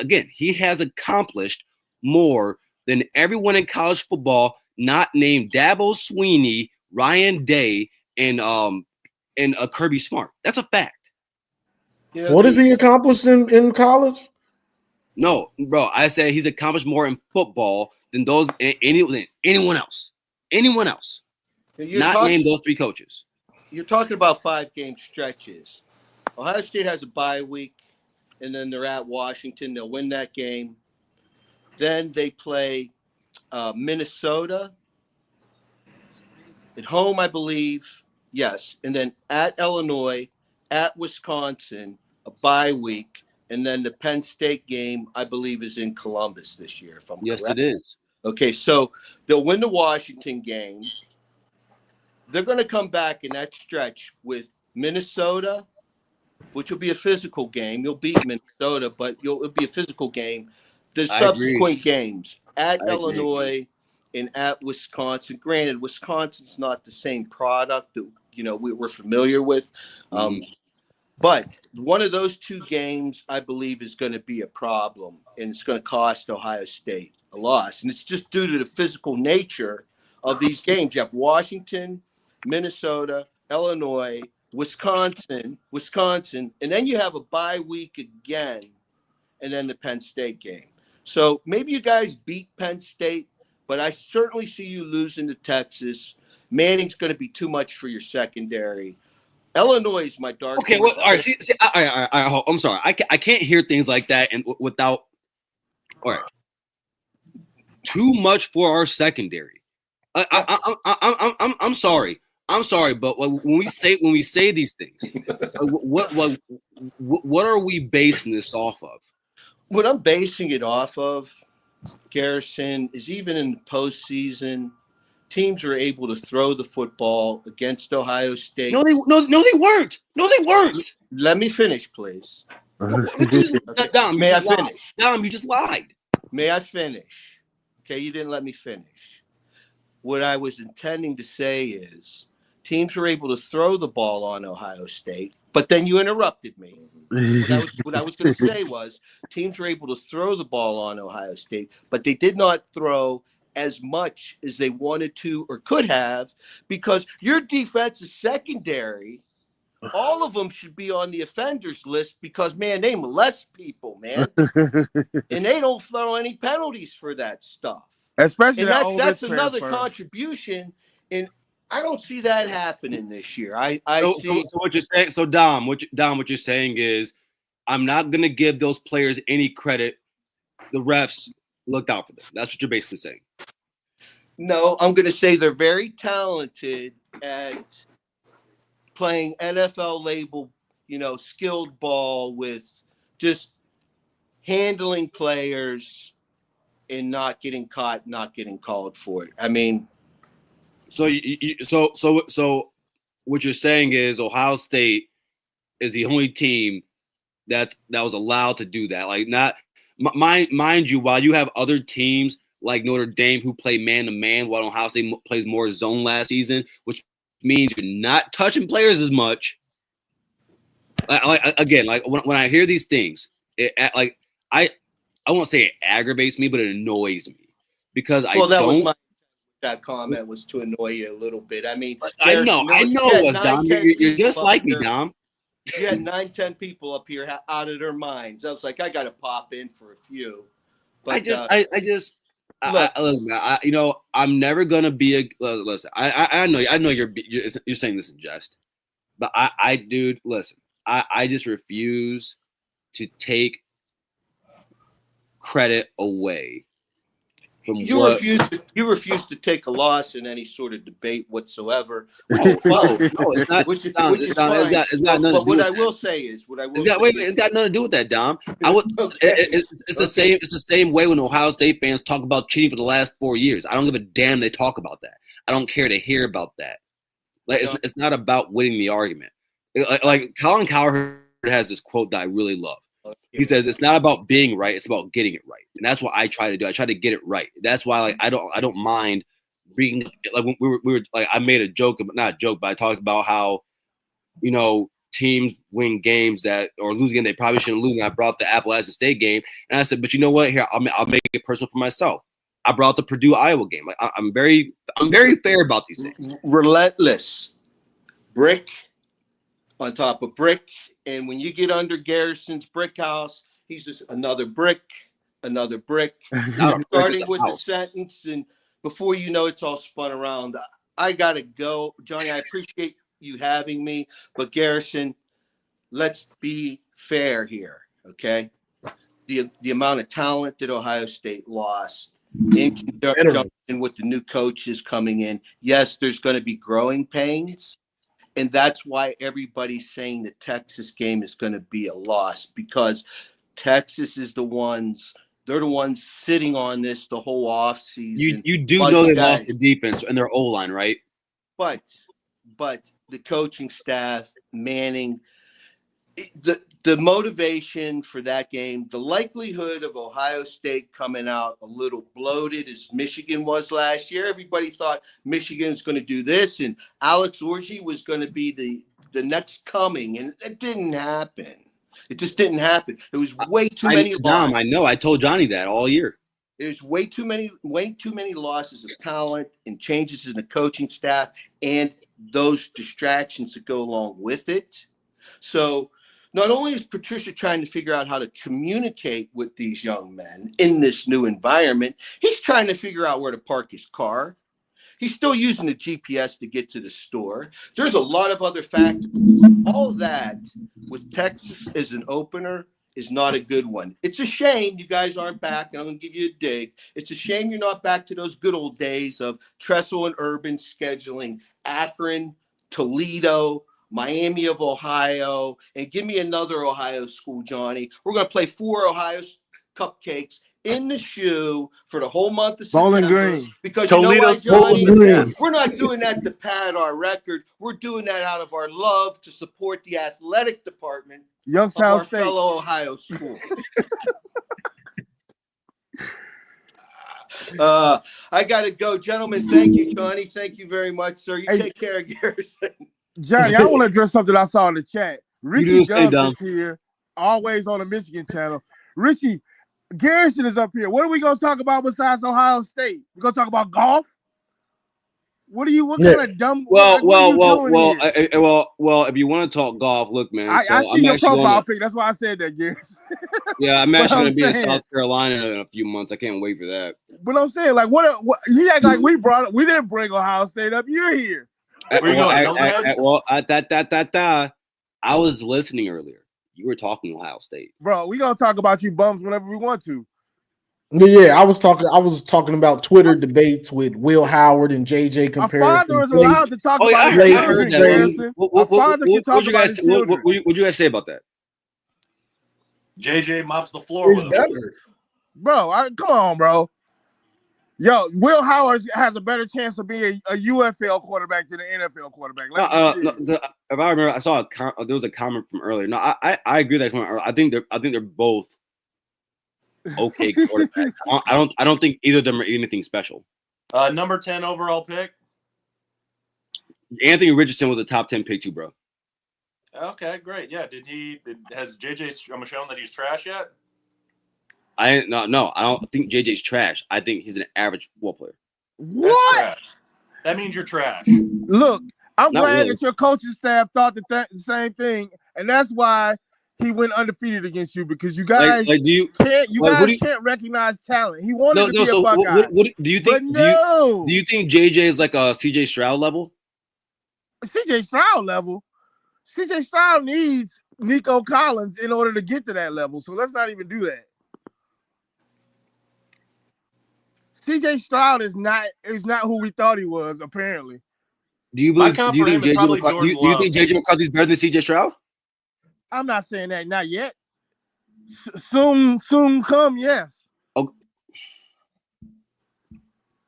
accomplished more than everyone in college football, not named Dabo Swinney, Ryan Day, and Kirby Smart. That's a fact. What has he accomplished in college? No, bro. I said he's accomplished more in football than anyone else. Anyone else. Name those three coaches. You're talking about 5-game stretches. Ohio State has a bye week, and then they're at Washington. They'll win that game. Then they play Minnesota at home, I believe. Yes. And then at Illinois, at Wisconsin, a bye week. And then the Penn State game, I believe, is in Columbus this year, if I'm correct. Yes, it is. Okay, so they'll win the Washington game. They're going to come back in that stretch with Minnesota, which will be a physical game. You'll beat Minnesota, but it'll be a physical game. The subsequent games at Illinois and at Wisconsin. Granted, Wisconsin's not the same product that we're familiar with. But one of those two games, I believe, is going to be a problem, and it's going to cost Ohio State a loss. And it's just due to the physical nature of these games. You have Washington, Minnesota, Illinois, Wisconsin, and then you have a bye week again, and then the Penn State game. So maybe you guys beat Penn State, but I certainly see you losing to Texas. Manning's going to be too much for your secondary. Illinois is my dark. Okay, well, all right. See, I'm sorry. I can't hear things like that and without. All right. Too much for our secondary. I'm sorry. I'm sorry, but when we say these things, what are we basing this off of? What I'm basing it off of, Garrison, is even in the postseason, teams were able to throw the football against Ohio State. No, they weren't. Let me finish, please. Dom, May I finish? Dom, you just lied. May I finish? Okay, you didn't let me finish. What I was intending to say is teams were able to throw the ball on Ohio State, but then you interrupted me. What I was going to say was teams were able to throw the ball on Ohio State, but they did not throw as much as they wanted to or could have, because your defensive secondary, all of them should be on the offenders list because, man, they molest people, man. And they don't throw any penalties for that stuff. Especially that's another contribution. And I don't see that happening this year. So what you're saying, Dom, what you're saying is I'm not going to give those players any credit. The refs looked out for them. That's what you're basically saying. No, I'm going to say they're very talented at playing NFL label, skilled ball with just handling players and not getting caught, not getting called for it. I mean, so what you're saying is Ohio State is the only team that was allowed to do that. Like, not mind you, while you have other teams like Notre Dame who play man to man, while Ohio State plays more zone last season, which means you're not touching players as much. Like when I hear these things, I won't say it aggravates me, but it annoys me because that comment was to annoy you a little bit. I mean, I know it was, Dom. You're just like me, Dom. You had 9-10 people up here out of their minds. I was like, I got to pop in for a few. But I'm never gonna be a listen. I know you're saying this in jest, but I just refuse to take credit away from you refuse to take a loss in any sort of debate whatsoever. No, it's not. Which is fine. It's got nothing to do what with I will say is it's got nothing to do with that, Dom. It's the same. It's the same way when Ohio State fans talk about cheating for the last 4 years. I don't give a damn. They talk about that. I don't care to hear about that. Like it's not about winning the argument. Like Colin Cowherd has this quote that I really love. He says it's not about being right; it's about getting it right, and that's what I try to do. I try to get it right. That's why, I don't mind being like when we were like I made a joke, not a joke, but I talked about how teams win games or lose games they probably shouldn't lose. And I brought up the Appalachian State game, and I said, but you know what? Here, I'll make it personal for myself. I brought up the Purdue Iowa game. Like I'm very fair about these things. Relentless, brick on top of brick. And when you get under Garrison's brick house, he's just another brick. Starting with the sentence, and before you know, it's all spun around. I got to go. Johnny, I appreciate you having me, but Garrison, let's be fair here, okay? The amount of talent that Ohio State lost in conjunction with the new coaches coming in, yes, there's going to be growing pains. And that's why everybody's saying the Texas game is going to be a loss, because Texas is they're the ones sitting on this the whole offseason. You do know they lost the defense and their O-line, right? But the coaching staff, Manning, the motivation for that game, the likelihood of Ohio State coming out a little bloated as Michigan was last year. Everybody thought Michigan was going to do this and Alex Orji was going to be the next coming, and it didn't happen. It just didn't happen. It was way too many losses. Dom, I know. I told Johnny that all year. There's way too many losses of talent and changes in the coaching staff and those distractions that go along with it. So not only is Patricia trying to figure out how to communicate with these young men in this new environment, he's trying to figure out where to park his car. He's still using the GPS to get to the store. There's a lot of other factors. All that with Texas as an opener is not a good one. It's a shame you guys aren't back, and I'm going to give you a dig. It's a shame you're not back to those good old days of Tressel and Urban scheduling Akron, Toledo, Miami of Ohio, and give me another Ohio school, Johnny. We're going to play 4 Ohio cupcakes in the shoe for the whole month of September. Bowling Green. Because Toledo's you know what, Johnny? Bowling Green. We're not doing that to pad our record. We're doing that out of our love to support the athletic department of our fellow Ohio schools. I got to go. Gentlemen, thank you, Johnny. Thank you very much, sir. You take care of Garrison. Johnny, I want to address something I saw in the chat. Richie Gumbs is here, always on the Michigan channel. Richie, Garrison is up here. What are we going to talk about besides Ohio State? We're going to talk about golf? What kind of dumb? Well. If you want to talk golf, look, man. I see your profile pic. That's why I said that, Garrison. Yeah, I'm actually going to be in South Carolina in a few months. I can't wait for that. But I'm saying, like, what he act like we didn't bring Ohio State up. You're here. I was listening earlier. You were talking Ohio State, bro. We gonna talk about you bums whenever we want to. Yeah, I was talking about Twitter debates with Will Howard and JJ A comparison. father is allowed to talk Oh, yeah, about his I Blake, heard children, that. Garrison. A father can talk What'd you about guys his children. what'd you guys say about that? JJ mops the floor He's with him. better. Bro, come on, bro. Yo, Will Howard has a better chance of being a UFL quarterback than an NFL quarterback. If I remember, I saw there was a comment from earlier. No, I agree with that comment earlier. I think they're both okay quarterbacks. I don't think either of them are anything special. Number 10 overall pick. Anthony Richardson was a top 10 pick too, bro. Okay, great. Yeah, has JJ shown that he's trash yet? No, I don't think JJ's trash. I think he's an average football player. What? That's trash. That means you're trash. Look, I'm Not glad really. that your coaching staff thought the same thing, and that's why he went undefeated against you, because you guys can't recognize talent. He wanted to be a Buckeye. What do you think? No. Do you think JJ is like a CJ Stroud level? CJ Stroud level. CJ Stroud needs Nico Collins in order to get to that level. So let's not even do that. CJ Stroud is not who we thought he was, apparently. Do you think JJ McCarthy's better than CJ Stroud? I'm not saying that, not yet. Soon come, yes. Okay.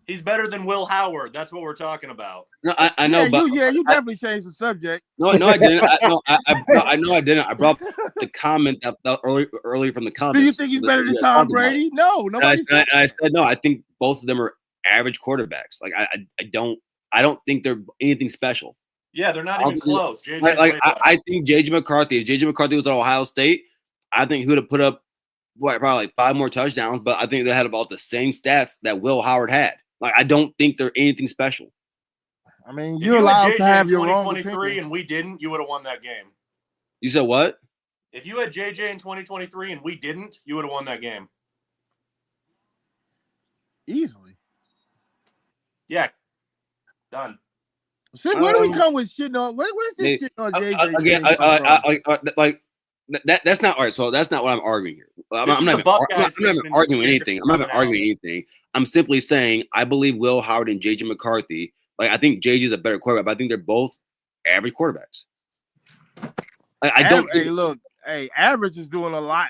He's better than Will Howard. That's what we're talking about. No, I know, you definitely changed the subject. No, I didn't. I know I didn't. I brought the comment up earlier from the comments. Do you think he's better than Tom Brady? No, nobody. I said no. I think both of them are average quarterbacks. Like I don't think they're anything special. Yeah, they're not even close. I think JJ McCarthy. If JJ McCarthy was at Ohio State, I think he would have put up probably like 5 more touchdowns. But I think they had about the same stats that Will Howard had. Like I don't think they're anything special. I mean, you're allowed to have your own 2023 and we didn't, you would have won that game. You said what? If you had JJ in 2023 and we didn't, you would have won that game. Easily. Yeah. Done. See, where do we come with shit on? Where's this shit on JJ? Again, that's not all right. So that's not what I'm arguing here. I'm not even arguing anything. I'm not even arguing anything. I'm simply saying I believe Will Howard and JJ McCarthy. Like I think JJ is a better quarterback, but I think they're both average quarterbacks. Average is doing a lot.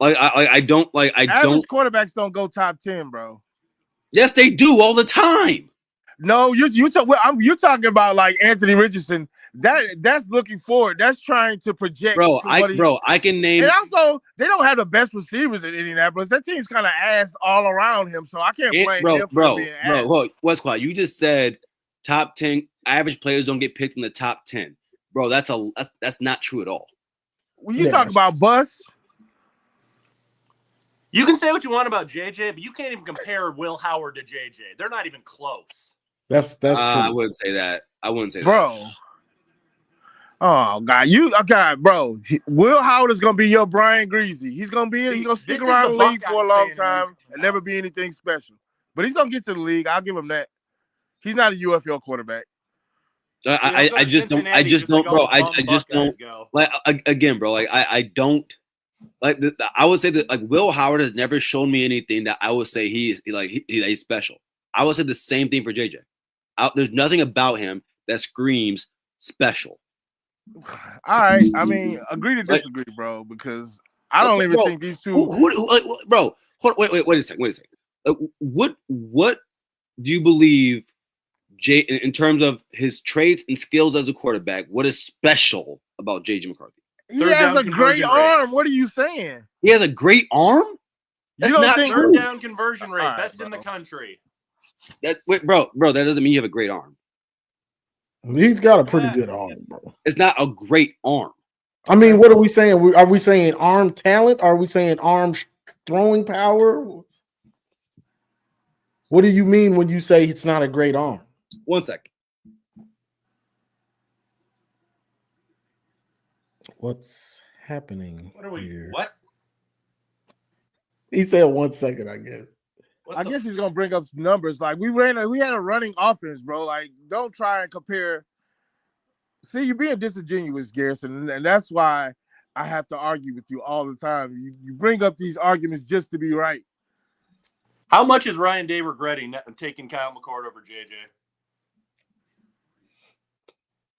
Average quarterbacks don't go top 10, bro. Yes, they do all the time. No, you're talking about like Anthony Richardson. That's looking forward. That's trying to project. I can name. And also, they don't have the best receivers in Indianapolis. That team's kind of ass all around him, so I can't blame him for being ass. What's quiet? You just said top 10 average players don't get picked in the top 10, bro. That's not true at all. When you talk about bus, you can say what you want about JJ, but you can't even compare Will Howard to JJ. They're not even close. That's true. I wouldn't say that. Bro. Oh God, bro. Will Howard is gonna be your Brian Greasy. He's gonna stick around the league for a long time and never be anything special. But he's gonna get to the league. I'll give him that. He's not a UFL quarterback. I just don't, bro. I just don't. Like again, bro. Like I don't. Like I would say that like Will Howard has never shown me anything that I would say he's special. I would say the same thing for JJ. There's nothing about him that screams special. All right, I mean, agree to disagree, bro, because I don't even think these two. Bro, wait a second. What do you believe, Jay, in terms of his traits and skills as a quarterback? What is special about JJ McCarthy? He has a great arm. What are you saying? He has a great arm. That's not true. Third down conversion rate, best in the country. Bro, that doesn't mean you have a great arm. He's got a pretty good arm, bro. It's not a great arm. I mean, what are we saying? Are we saying arm talent? Are we saying arm throwing power? What do you mean when you say it's not a great arm? 1 second. What's happening? Here? What? He said 1 second, I guess. I guess he's gonna bring up numbers. Like we had a running offense, bro. Like, don't try and compare. See, you're being disingenuous, Garrison, and that's why I have to argue with you all the time. You bring up these arguments just to be right. How much is Ryan Day regretting taking Kyle McCord over JJ?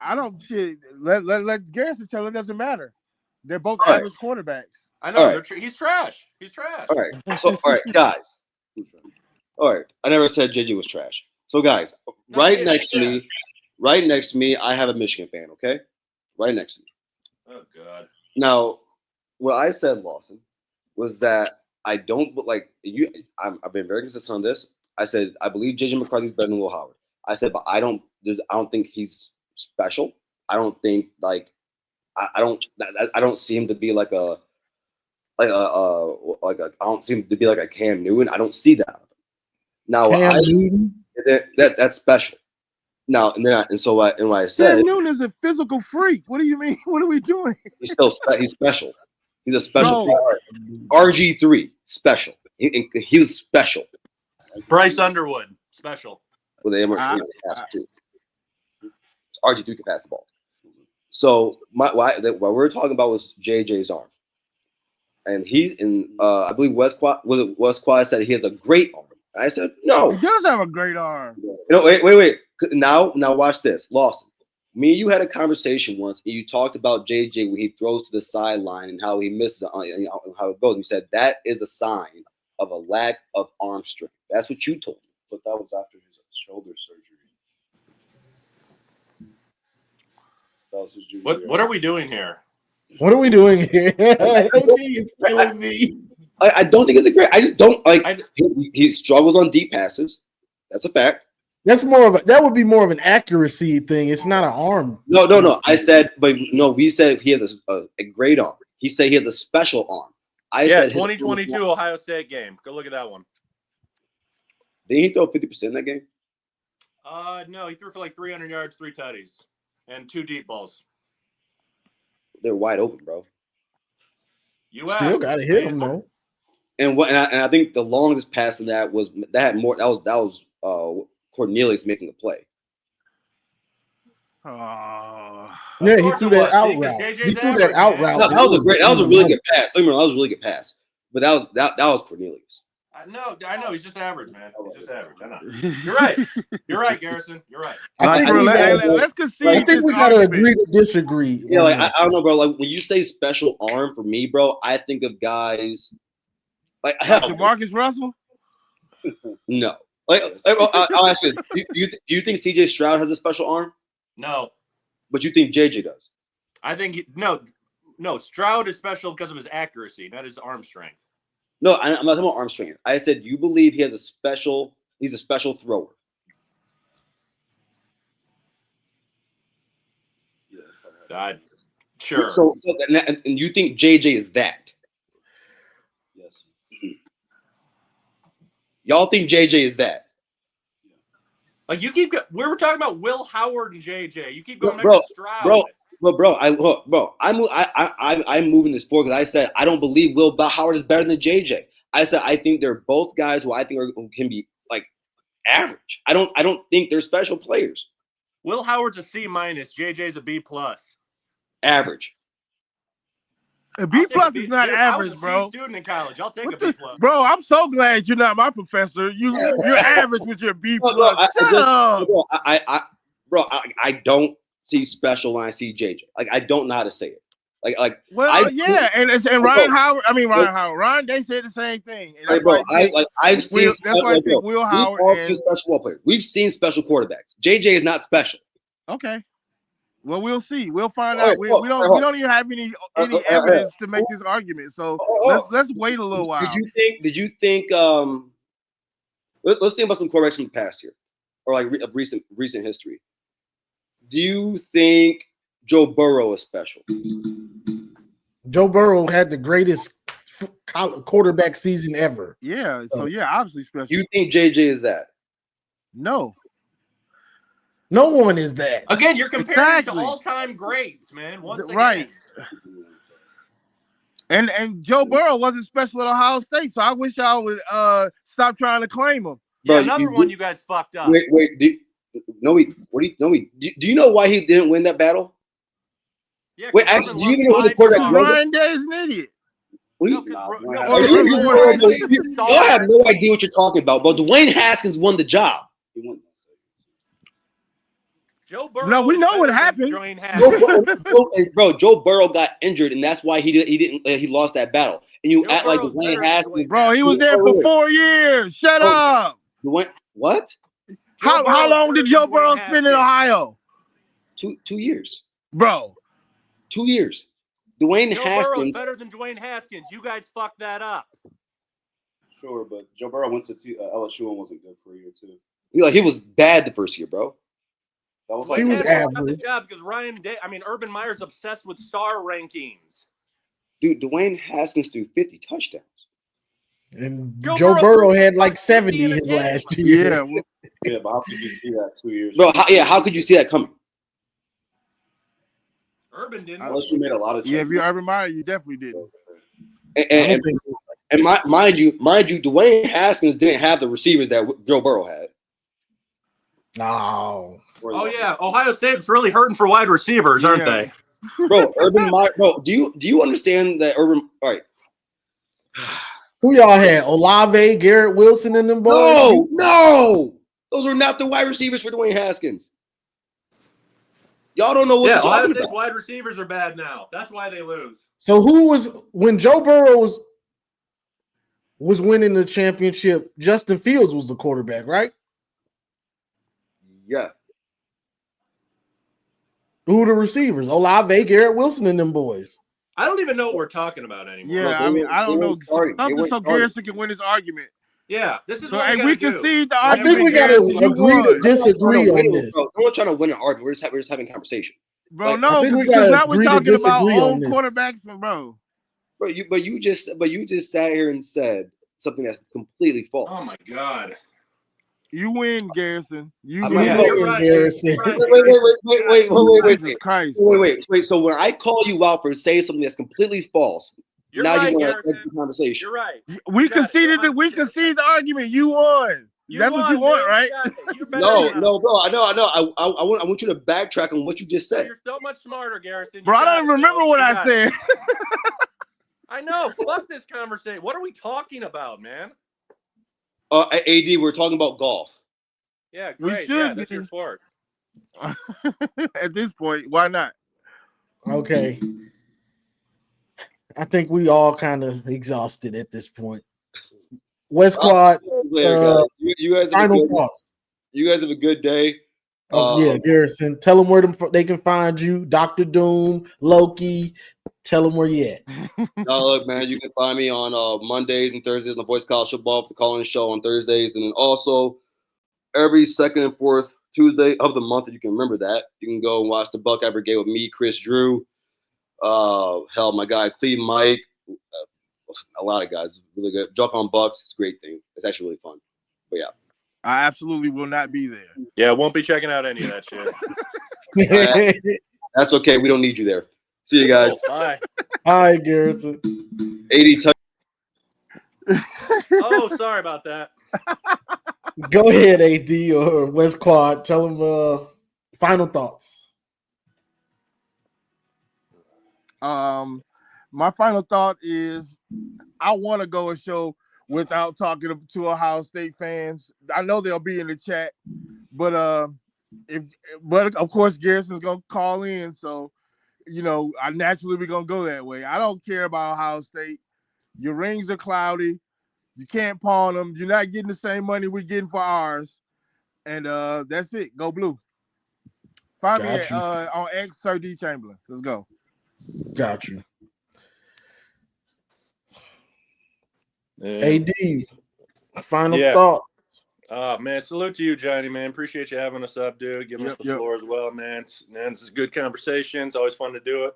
I don't shit. Let Garrison tell him it doesn't matter. They're both All right. average quarterbacks. I know. All right. He's trash. He's trash. All right. So, all right, guys. All right. I never said JJ was trash. So, guys, No, right he next to is. me, I have a Michigan fan. Okay, right next to me. Oh God. Now, what I said, Lawson, was that I don't like you. I've been very consistent on this. I said I believe JJ McCarthy's better than Will Howard. I said, but I don't think he's special. I don't think like I don't see him to be like a I don't see him to be like a Cam Newton. I don't see that. Now Cam Newton? That's special. Now and so what I said, Cam Newton is a physical freak. What do you mean? What are we doing? he's special. He's a special No. player. RG3 special. He was special. Bryce Underwood special. Well, they were pass too. RG3 could pass the ball. So what we're talking about was JJ's arm, and I believe Wes Quad said he has a great arm. I said no. He does have a great arm. Wait. Now watch this, Lawson. Me and you had a conversation once, and you talked about JJ when he throws to the sideline and how he misses how it goes. And you said that is a sign of a lack of arm strength. That's what you told me. But that was after his shoulder surgery. That was his junior year. What are we doing here? What are we doing here? He's killing me. I don't think it's a great. I just don't like. He struggles on deep passes. That's a fact. That would be more of an accuracy thing. It's not an arm. No. I said, but no, we said he has a great arm. He said he has a special arm. I said 2022 Ohio State game. Go look at that one. Did he throw 50% in that game? No, he threw for like 300 yards, 3 tutties, and 2 deep balls. They're wide open, bro. Still got to hit him though. And I think the longest pass in that was Cornelius making a play. Yeah, he threw that out route. He threw that out route. That was a really good pass. That was a really good pass. But that was Cornelius. No, I know he's just average, man. He's just average. I know. You're right. You're right, Garrison. You're right. Let's concede. I think we gotta agree to disagree. Yeah, like I don't know, bro. Like when you say special arm for me, bro, I think of guys like Marcus Russell. No, I'll ask you this: do you think CJ Stroud has a special arm? No, but you think JJ does? I think no. Stroud is special because of his accuracy, not his arm strength. No, I'm not talking about arm strength. I said, do you believe he's a special thrower? Sure. So and you think JJ is that? Yes. Y'all think JJ is that? Like we were talking about Will Howard and JJ. You keep going bro, next to Stroud. I'm moving this forward because I said I don't believe Will Howard is better than JJ. I said I think they're both guys who can be like average. I don't think they're special players. Will Howard's a C-. JJ's a B+. Average. A B+ is not average, bro. I was a C student in college. I'll take a B+. Bro, I'm so glad you're not my professor. You're average with your B+. I don't see special when I see JJ. Like I don't know how to say it. And Ryan Howard. I mean Ryan Howard. Ryan, they said the same thing. I've seen. That's why I think Will Howard. We've all seen special ball players. We've seen special quarterbacks. JJ is not special. Okay. Well, we'll see. We'll find out. We don't even have any evidence to make this argument. So let's wait a little while. Did you think? Let's think about some quarterbacks from the past here, or like of recent history. Do you think Joe Burrow is special? Joe Burrow had the greatest quarterback season ever. Yeah. So obviously special. You think JJ is that? No. No one is that. Again, you're comparing to all-time greats, man. Once again. Right. And Joe Burrow wasn't special at Ohio State, so I wish y'all would stop trying to claim him. Yeah, another one you guys fucked up. Wait. Do you know why he didn't win that battle? Yeah, Wait, 'cause actually, Urban do you even know lost who the 5 quarterback stars. was? Ryan Day is an idiot. What do No, you- 'cause Nah, Ro- Dwayne no, Or Are the you Urban or, bro? or, Meyer or, was the Y'all star have on no that idea team. what you're talking about, bro. Dwayne Haskins won the job. he won. Joe no, Burrow we is know what better than happened. Dwayne Joe, Haskins. Joe Burrow got injured, and that's why he lost that battle. And you Joe act like Burrow's Dwayne better than Haskins. Dwayne Bro, he was Haskins. there Wait, for wait, 4 years. Shut bro. up. Dwayne, what? Joe How Burrow is long better did than Joe Dwayne Burrow spend in Haskins. Ohio? 2 years. Bro, 2 years. Dwayne Joe Burrow is Haskins. better than Dwayne Haskins. You guys fucked that up. Sure, but Joe Burrow went to LSU and wasn't good for a year too. He was bad the first year, bro. That was Dwayne like was Haskins got the average. job because Urban Meyer's obsessed with star rankings. Dude, Dwayne Haskins threw 50 touchdowns. And Joe Joe Burrow Burrow threw had like 50 70 in a his game. last year. yeah. Well, yeah, but how could you see that 2 years? Bro, how could you see that coming? Urban didn't. Unless you made a lot of yeah, if changes. you're Urban Meyer, you definitely didn't. I don't And, think and mind you, Dwayne Haskins didn't have the receivers that Joe Burrow had. no. Oh yeah, Ohio State's really hurting for wide receivers, aren't Yeah. they? Bro, Urban Meyer, bro, do you understand that Urban? All right. Who y'all had? Olave, Garrett Wilson, and them boys? No, those are not the wide receivers for Dwayne Haskins. Y'all don't know what Yeah, you're Ohio talking State's about. wide receivers are bad now. That's why they lose. So who was when Joe Burrow was winning the championship? Justin Fields was the quarterback, right? Yeah. Who were the receivers? Olave, Garrett Wilson, and them boys. I don't even know what we're talking about anymore. Yeah, No, I mean, I don't know. Something so starting. Garrison can win this argument. Yeah, this is So, what hey, we we gotta do. concede the I think argument, we got to Garrison. You agree to won. disagree on this. Bro, no one's trying to win an argument. We're just having a conversation. Bro, Like, I no, think we because gotta now we're agree to talking about disagree on old this. quarterbacks, and bro. But you just sat here and said something that's completely false. Oh my god. You win, Garrison. You I'm win. not- Yeah, you're right. Garrison. You're right. Jesus Christ. Wait. So when I call you out for saying something that's completely false, You're now right, you want to Garrison. exit the conversation. You're right. We You got it. conceded You're it. We 100% conceded the argument. You won. That's what you won, want, dude. right? You got it. You're better No, now. bro. I know. I want you to backtrack on what you just Bro, said. you're so much smarter, Garrison. You Bro, I got don't even it, remember bro. what You I got it. said. I know. Fuck this conversation. What are we talking about, man? AD, we're talking about golf. Yeah, We great. should Yeah, that's be. your sport. At this point, why not? Okay. I think we all kind of exhausted at this point. West Quad, You guys have a final good, thoughts. you guys have a good day. Oh, yeah, Garrison. Tell them where they can find you. Dr. Doom, Loki. Tell them where you at. No, look, man, you can find me on Mondays and Thursdays on the Voice College Football for the call-in show on Thursdays. And then also every second and fourth Tuesday of the month, if you can remember that, you can go and watch the Buckeye Brigade with me, Chris Drew. Hell, my guy, Cleve Mike. A lot of guys. Really good. Jock on Bucks. It's a great thing. It's actually really fun. But yeah. I absolutely will not be there. Yeah, won't be checking out any of that shit. That's okay. We don't need you there. See you guys. Bye. All right, Garrison. 80 touch. Oh, sorry about that. Go ahead, AD or West Quad. Tell them final thoughts. My final thought is I want to go a show without talking to Ohio State fans. I know they'll be in the chat, but of course Garrison's gonna call in, so I naturally we're gonna go that way. I don't care about Ohio State. Your rings are cloudy. You can't pawn them. You're not getting the same money we're getting for ours, and that's it. Go blue. Find me on X Sir D Chamberlain. Let's go. Got you. Yeah. AD, final thought. Man, salute to you, Johnny, man. Appreciate you having us up, dude. Giving us the floor as well, man. This is a good conversation. It's always fun to do it.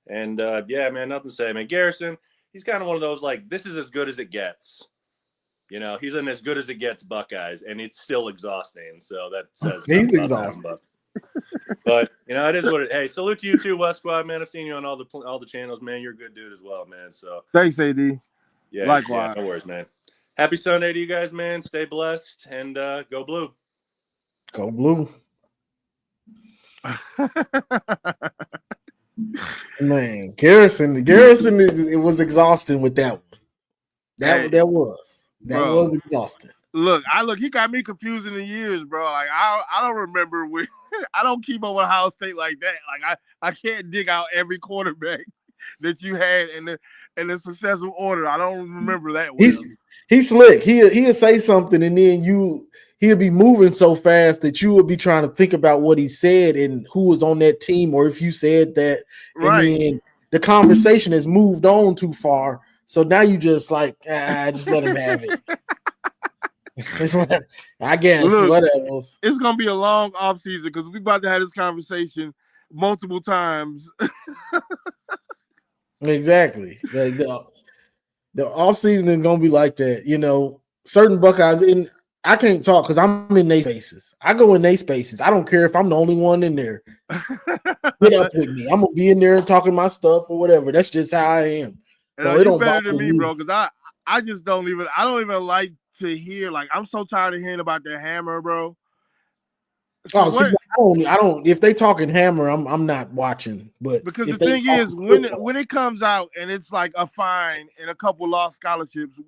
And, yeah, man, nothing to say, man. Garrison, he's kind of one of those, like, this is as good as it gets. He's in as good as it gets Buckeyes, and it's still exhausting. So that says he's exhausted. But it is what it. Hey, salute to you too, West Squad, man. I've seen you on all the channels, man. You're a good dude as well, man. So thanks, AD. Yeah, likewise. Yeah, no worries, man. Happy Sunday to you guys, man. Stay blessed and go blue. Go blue. Man, Garrison, it was exhausting with that one. That was exhausting. Look, he got me confused in the years, bro. Like I don't remember when I don't keep up with Ohio State like that. Like I can't dig out every quarterback that you had in the successful order. I don't remember that well. He's slick. He'll say something and then he'll be moving so fast that you will be trying to think about what he said and who was on that team or if you said that. Right. And then the conversation has moved on too far. So now you just like, just let him have it. It's like, I guess whatever. It's gonna be a long off season because we about to have this conversation multiple times. Exactly. The off season is gonna be like that. You know, certain Buckeyes in. I can't talk because I'm in their spaces. I go in their spaces. I don't care if I'm the only one in there. Get up with me. I'm gonna be in there talking my stuff or whatever. That's just how I am. So it don't better than me, bro. Because I just don't even. I don't even like to hear. Like I'm so tired of hearing about the hammer, bro. So I don't. If they talking hammer, I'm not watching. But because the thing is, when it comes out and it's like a fine and a couple lost scholarships,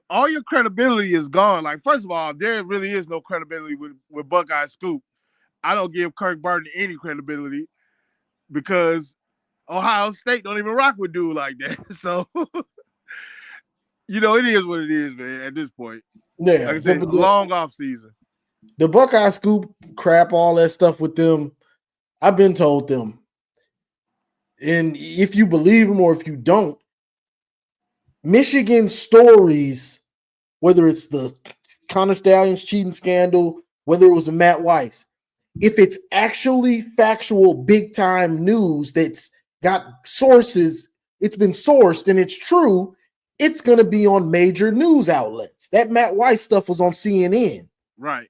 all your credibility is gone. Like first of all, there really is no credibility with Buckeye Scoop. I don't give Kirk Burton any credibility because Ohio State don't even rock with dude like that. So you know it is what it is, man. At this point, yeah, like I said, long off season. The Buckeye Scoop crap, all that stuff with them, I've been told them. And if you believe them or if you don't, Michigan stories, whether it's the Connor Stallions cheating scandal, whether it was a Matt Weiss, if it's actually factual big time news that's got sources, it's been sourced and it's true, it's going to be on major news outlets. That Matt Weiss stuff was on CNN. Right.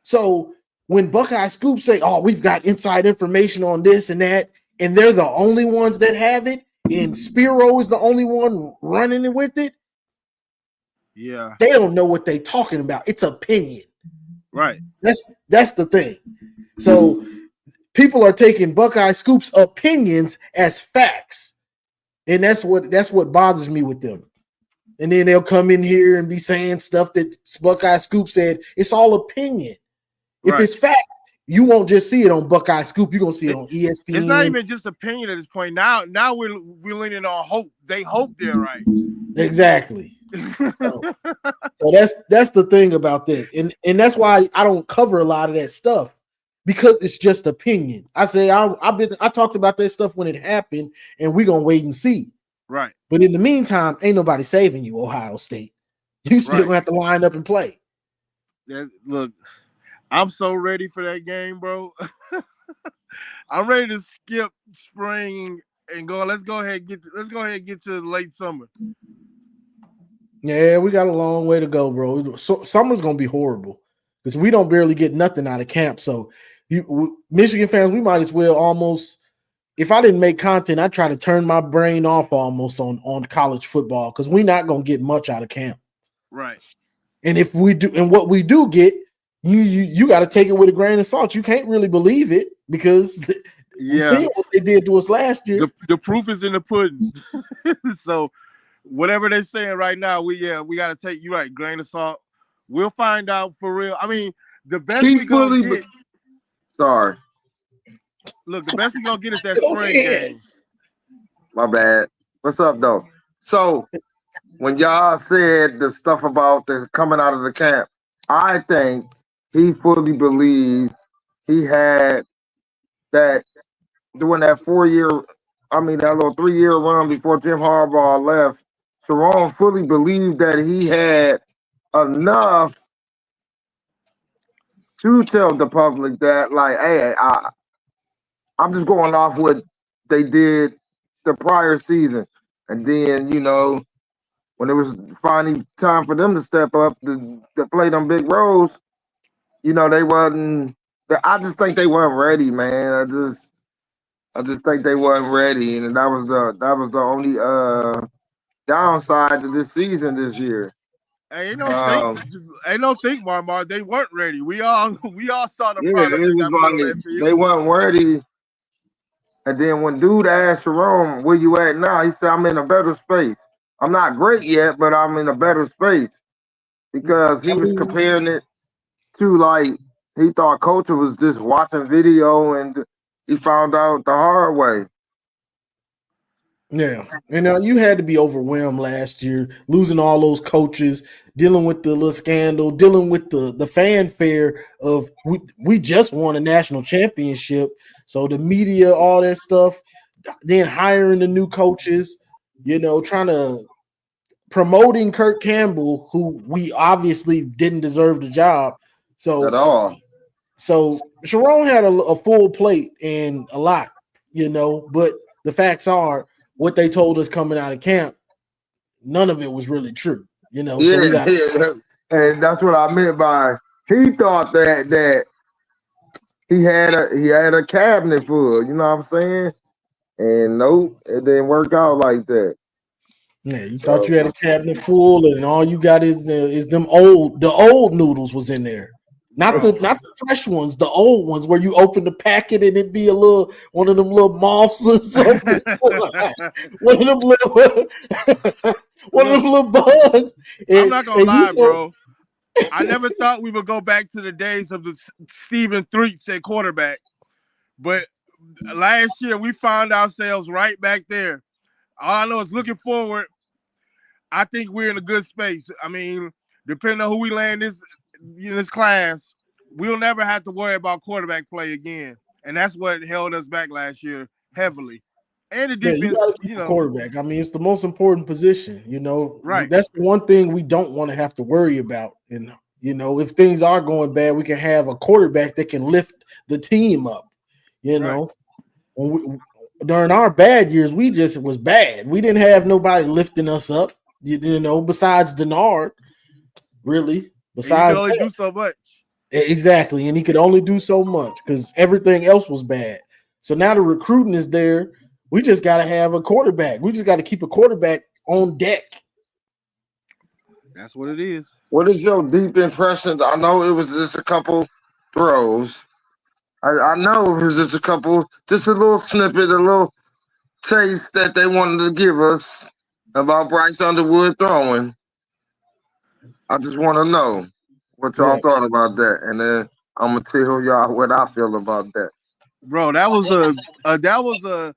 So when Buckeye Scoop say, oh, we've got inside information on this and that, and they're the only ones that have it, and Spiro is the only one running it with it, yeah, they don't know what they're talking about. It's opinion. Right. That's the thing. So people are taking Buckeye Scoop's opinions as facts. And that's what bothers me with them. And then they'll come in here and be saying stuff that Buckeye Scoop said. It's all opinion. If it's fact, you won't just see it on Buckeye Scoop. You're gonna see it on ESPN. It's not even just opinion at this point. Now we're leaning on hope. They hope they're right. Exactly. So that's the thing about that. And that's why I don't cover a lot of that stuff because it's just opinion. I say I talked about that stuff when it happened, and we're gonna wait and see. Right. But in the meantime, ain't nobody saving you, Ohio State. You still gonna have to line up and play. Look, I'm so ready for that game, bro. I'm ready to skip spring and go. Let's go ahead and get to late summer. Yeah, we got a long way to go, bro. So summer's gonna be horrible because we don't barely get nothing out of camp. So Michigan fans, we might as well almost. If I didn't make content, I'd try to turn my brain off almost on college football because we're not gonna get much out of camp. Right. And if we do, and what we do get, you got to take it with a grain of salt. You can't really believe it because we see what they did to us last year. The proof is in the pudding. So whatever they're saying right now, we got to take you right, grain of salt. We'll find out for real. I mean, the best we gonna get. Sorry. Look, the best we gonna get is that spring game. My bad. What's up, though? So when y'all said the stuff about the coming out of the camp, I think he fully believed he had that during that 4-year, that little 3-year run before Jim Harbaugh left. Sharon fully believed that he had enough to tell the public that, like, hey, I'm just going off what they did the prior season. And then, when it was finally time for them to step up to play them big roles, they wasn't. I just think they weren't ready, man. I just think they wasn't ready, and that was the only downside to this season this year. Hey, ain't no think, Mar. They weren't ready. We all saw the product. They weren't ready, And then when dude asked Jerome, where you at now? He said, I'm in a better space. I'm not great yet, but I'm in a better space because he I was mean, comparing it to like he thought Culture was just watching video and he found out the hard way. yeah, and you had to be overwhelmed last year, losing all those coaches, dealing with the little scandal, dealing with the fanfare of we just won a national championship, so the media, all that stuff, then hiring the new coaches, trying to promoting Kirk Campbell, who we obviously didn't deserve the job. At So, all. Sharon had a full plate and a lot, but the facts are what they told us coming out of camp, none of it was really true, so we Yeah, got yeah. And that's what I meant by he thought that he had a cabinet full, you know what I'm saying? And nope, it didn't work out like that. yeah, you thought So you had a cabinet full and all you got is them old noodles was in there. Not the Bro. not the fresh ones, the old ones where you open the packet and it be a little one of them little moths or something. one of them little one of Look, them little bugs. I'm And, not gonna and you lie, so bro. I never thought we would go back to the days of the Stephen Threets at quarterback, but last year we found ourselves right back there. All I know is looking forward, I think we're in a good space. I mean, depending on who we land in this class, we'll never have to worry about quarterback play again. And that's what held us back last year heavily. And the yeah, you defense, got to keep a quarterback. I mean, it's the most important position. right. That's the one thing we don't want to have to worry about. And if things are going bad, we can have a quarterback that can lift the team up. Right. During our bad years, we just was bad. We didn't have nobody lifting us up. Besides Denard, really. And you can Besides only that, do so much. exactly, and he could only do so much because everything else was bad. So now the recruiting is there. We just got to have a quarterback. We just got to keep a quarterback on deck. That's what it is. what is your deep impression? I know it was just a couple throws. I know it was just a little snippet, a little taste that they wanted to give us about Bryce Underwood throwing. I just want to know what y'all Yeah. thought about that, and then I'm gonna tell y'all what I feel about that. Bro, that was a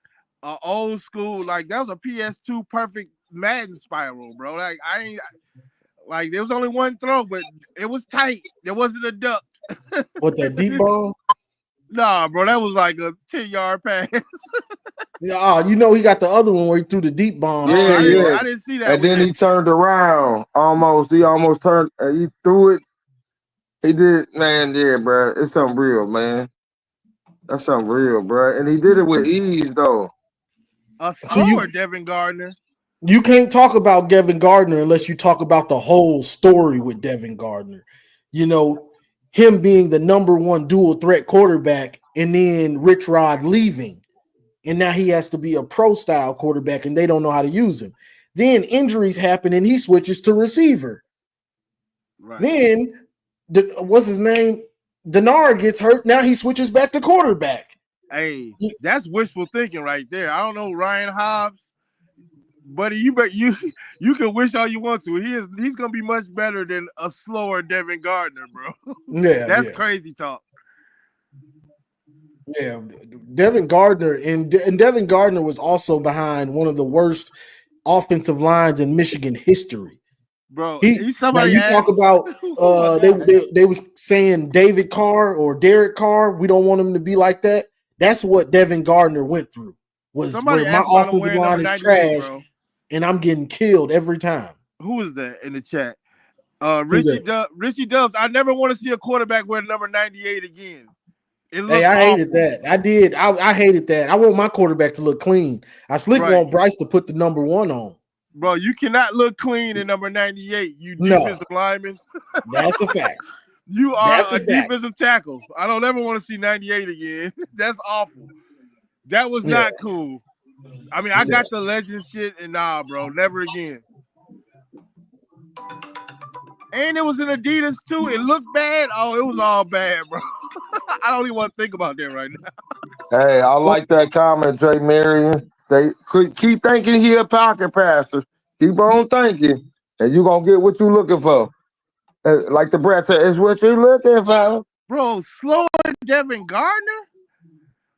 old school, like that was a PS2 perfect Madden spiral, bro. Like I ain't like there was only one throw, but it was tight. There wasn't a duck. What, that deep ball? Nah, bro, that was like a 10-yard pass. Yeah, he got the other one where he threw the deep bomb. Yeah, yeah. I didn't see that. And then he turned around almost. He almost turned. He threw it. He did, man. Yeah, bro. It's unreal, man. That's unreal, bro. And he did it with ease, though. A So slower Devin Gardner. you can't talk about Devin Gardner unless you talk about the whole story with Devin Gardner. Him being the number one dual threat quarterback and then Rich Rod leaving. And now he has to be a pro style quarterback and they don't know how to use him. Then injuries happen and he switches to receiver. Right. Then what's his name? Denard gets hurt. Now he switches back to quarterback. Hey, that's wishful thinking right there. I don't know Ryan Hobbs, buddy. You can wish all you want to. He's gonna be much better than a slower Devin Gardner, bro. Yeah, That's crazy talk. Yeah, Devin Gardner and Devin Gardner was also behind one of the worst offensive lines in Michigan history. Bro, Now you talk about they was saying David Carr or Derek Carr. We don't want him to be like that. That's what Devin Gardner went through. Was somebody where my asked about him offensive wearing line number is 98, trash, bro. and I'm getting killed every time. Who is that in the chat? Who's that? Richie Dubs. I never want to see a quarterback wear number 98 again. It looks Hey, I hated awful. that. I did. I hated that. I want my quarterback to look clean. I slick Right. want Bryce to put the number 1 on. Bro, you cannot look clean in number 98, you No. defensive lineman. That's a fact. You are That's a a fact. defensive tackle. I don't ever want to see 98 again. That's awful. That was not cool. I mean, I got the legend shit, and nah, bro, never again. And it was an Adidas too. It looked bad. Oh, it was all bad, bro. I don't even want to think about that right now. Hey, I like that comment, Jay Marion. They could keep thinking he a pocket passer. Keep on thinking, and you gonna get what you looking for. Like the brat said, it's what you looking for. Bro, slower than Devin Gardner?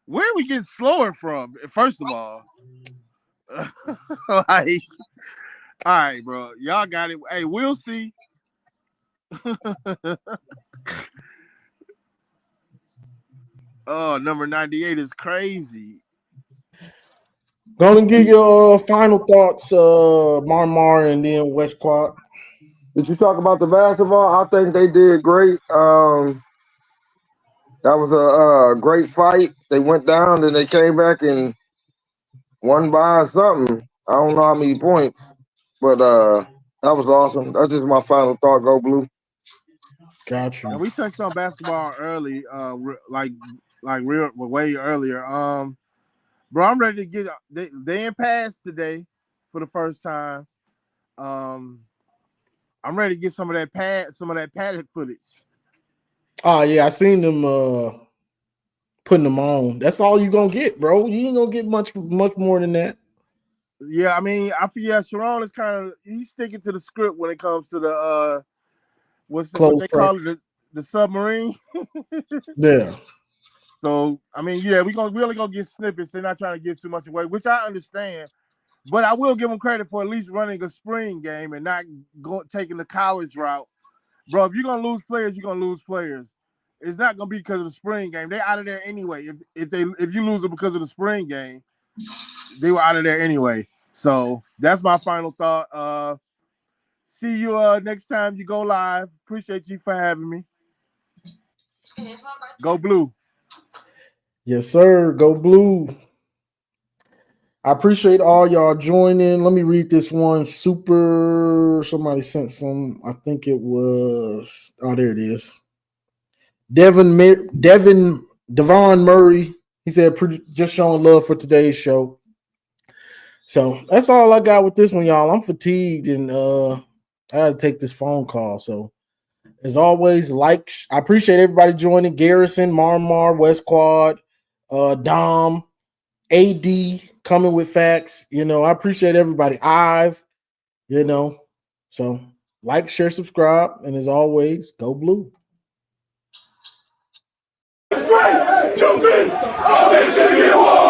Where we get slower from? First of all, like, all right, bro, y'all got it. Hey, we'll see. Oh, number 98 is crazy. Gonna give your final thoughts, Marmar and then West Quad. Did you talk about the basketball? I think they did great. That was a great fight. They went down, then they came back and won by something. I don't know how many points, but that was awesome. That's just my final thought. Go Blue. Got And you. we touched on basketball early, like real way earlier. Bro, I'm ready to get. They in pass today for the first time. I'm ready to get some of that padded footage. Oh yeah, I seen them putting them on. That's all you gonna get, bro. You ain't gonna get much more than that. Yeah, I mean, I feel Sharon is he's sticking to the script when it comes to the what Close they press. call it, the submarine. Yeah. So I mean, yeah, we only gonna get snippets. They're not trying to give too much away, which I understand. But I will give them credit for at least running a spring game and not taking the college route. Bro, if you're gonna lose players, you're gonna lose players. It's not gonna be because of the spring game. They're out of there anyway. If you lose them because of the spring game, they were out of there anyway. So that's my final thought. See you next time you go live. Appreciate you for having me. Go Blue. Yes, sir. Go Blue. I appreciate all y'all joining. Let me read this one. Somebody sent some. I think it was. Oh, there it is. Devon Murray. He said, just showing love for today's show. So that's all I got with this one, y'all. I'm fatigued and I had to take this phone call. So as always, I appreciate everybody joining. Garrison, Marmar, West Quad, Dom, AD coming with facts. I appreciate everybody. So like, share, subscribe, and as always, go Blue. It's great to be a nation in war.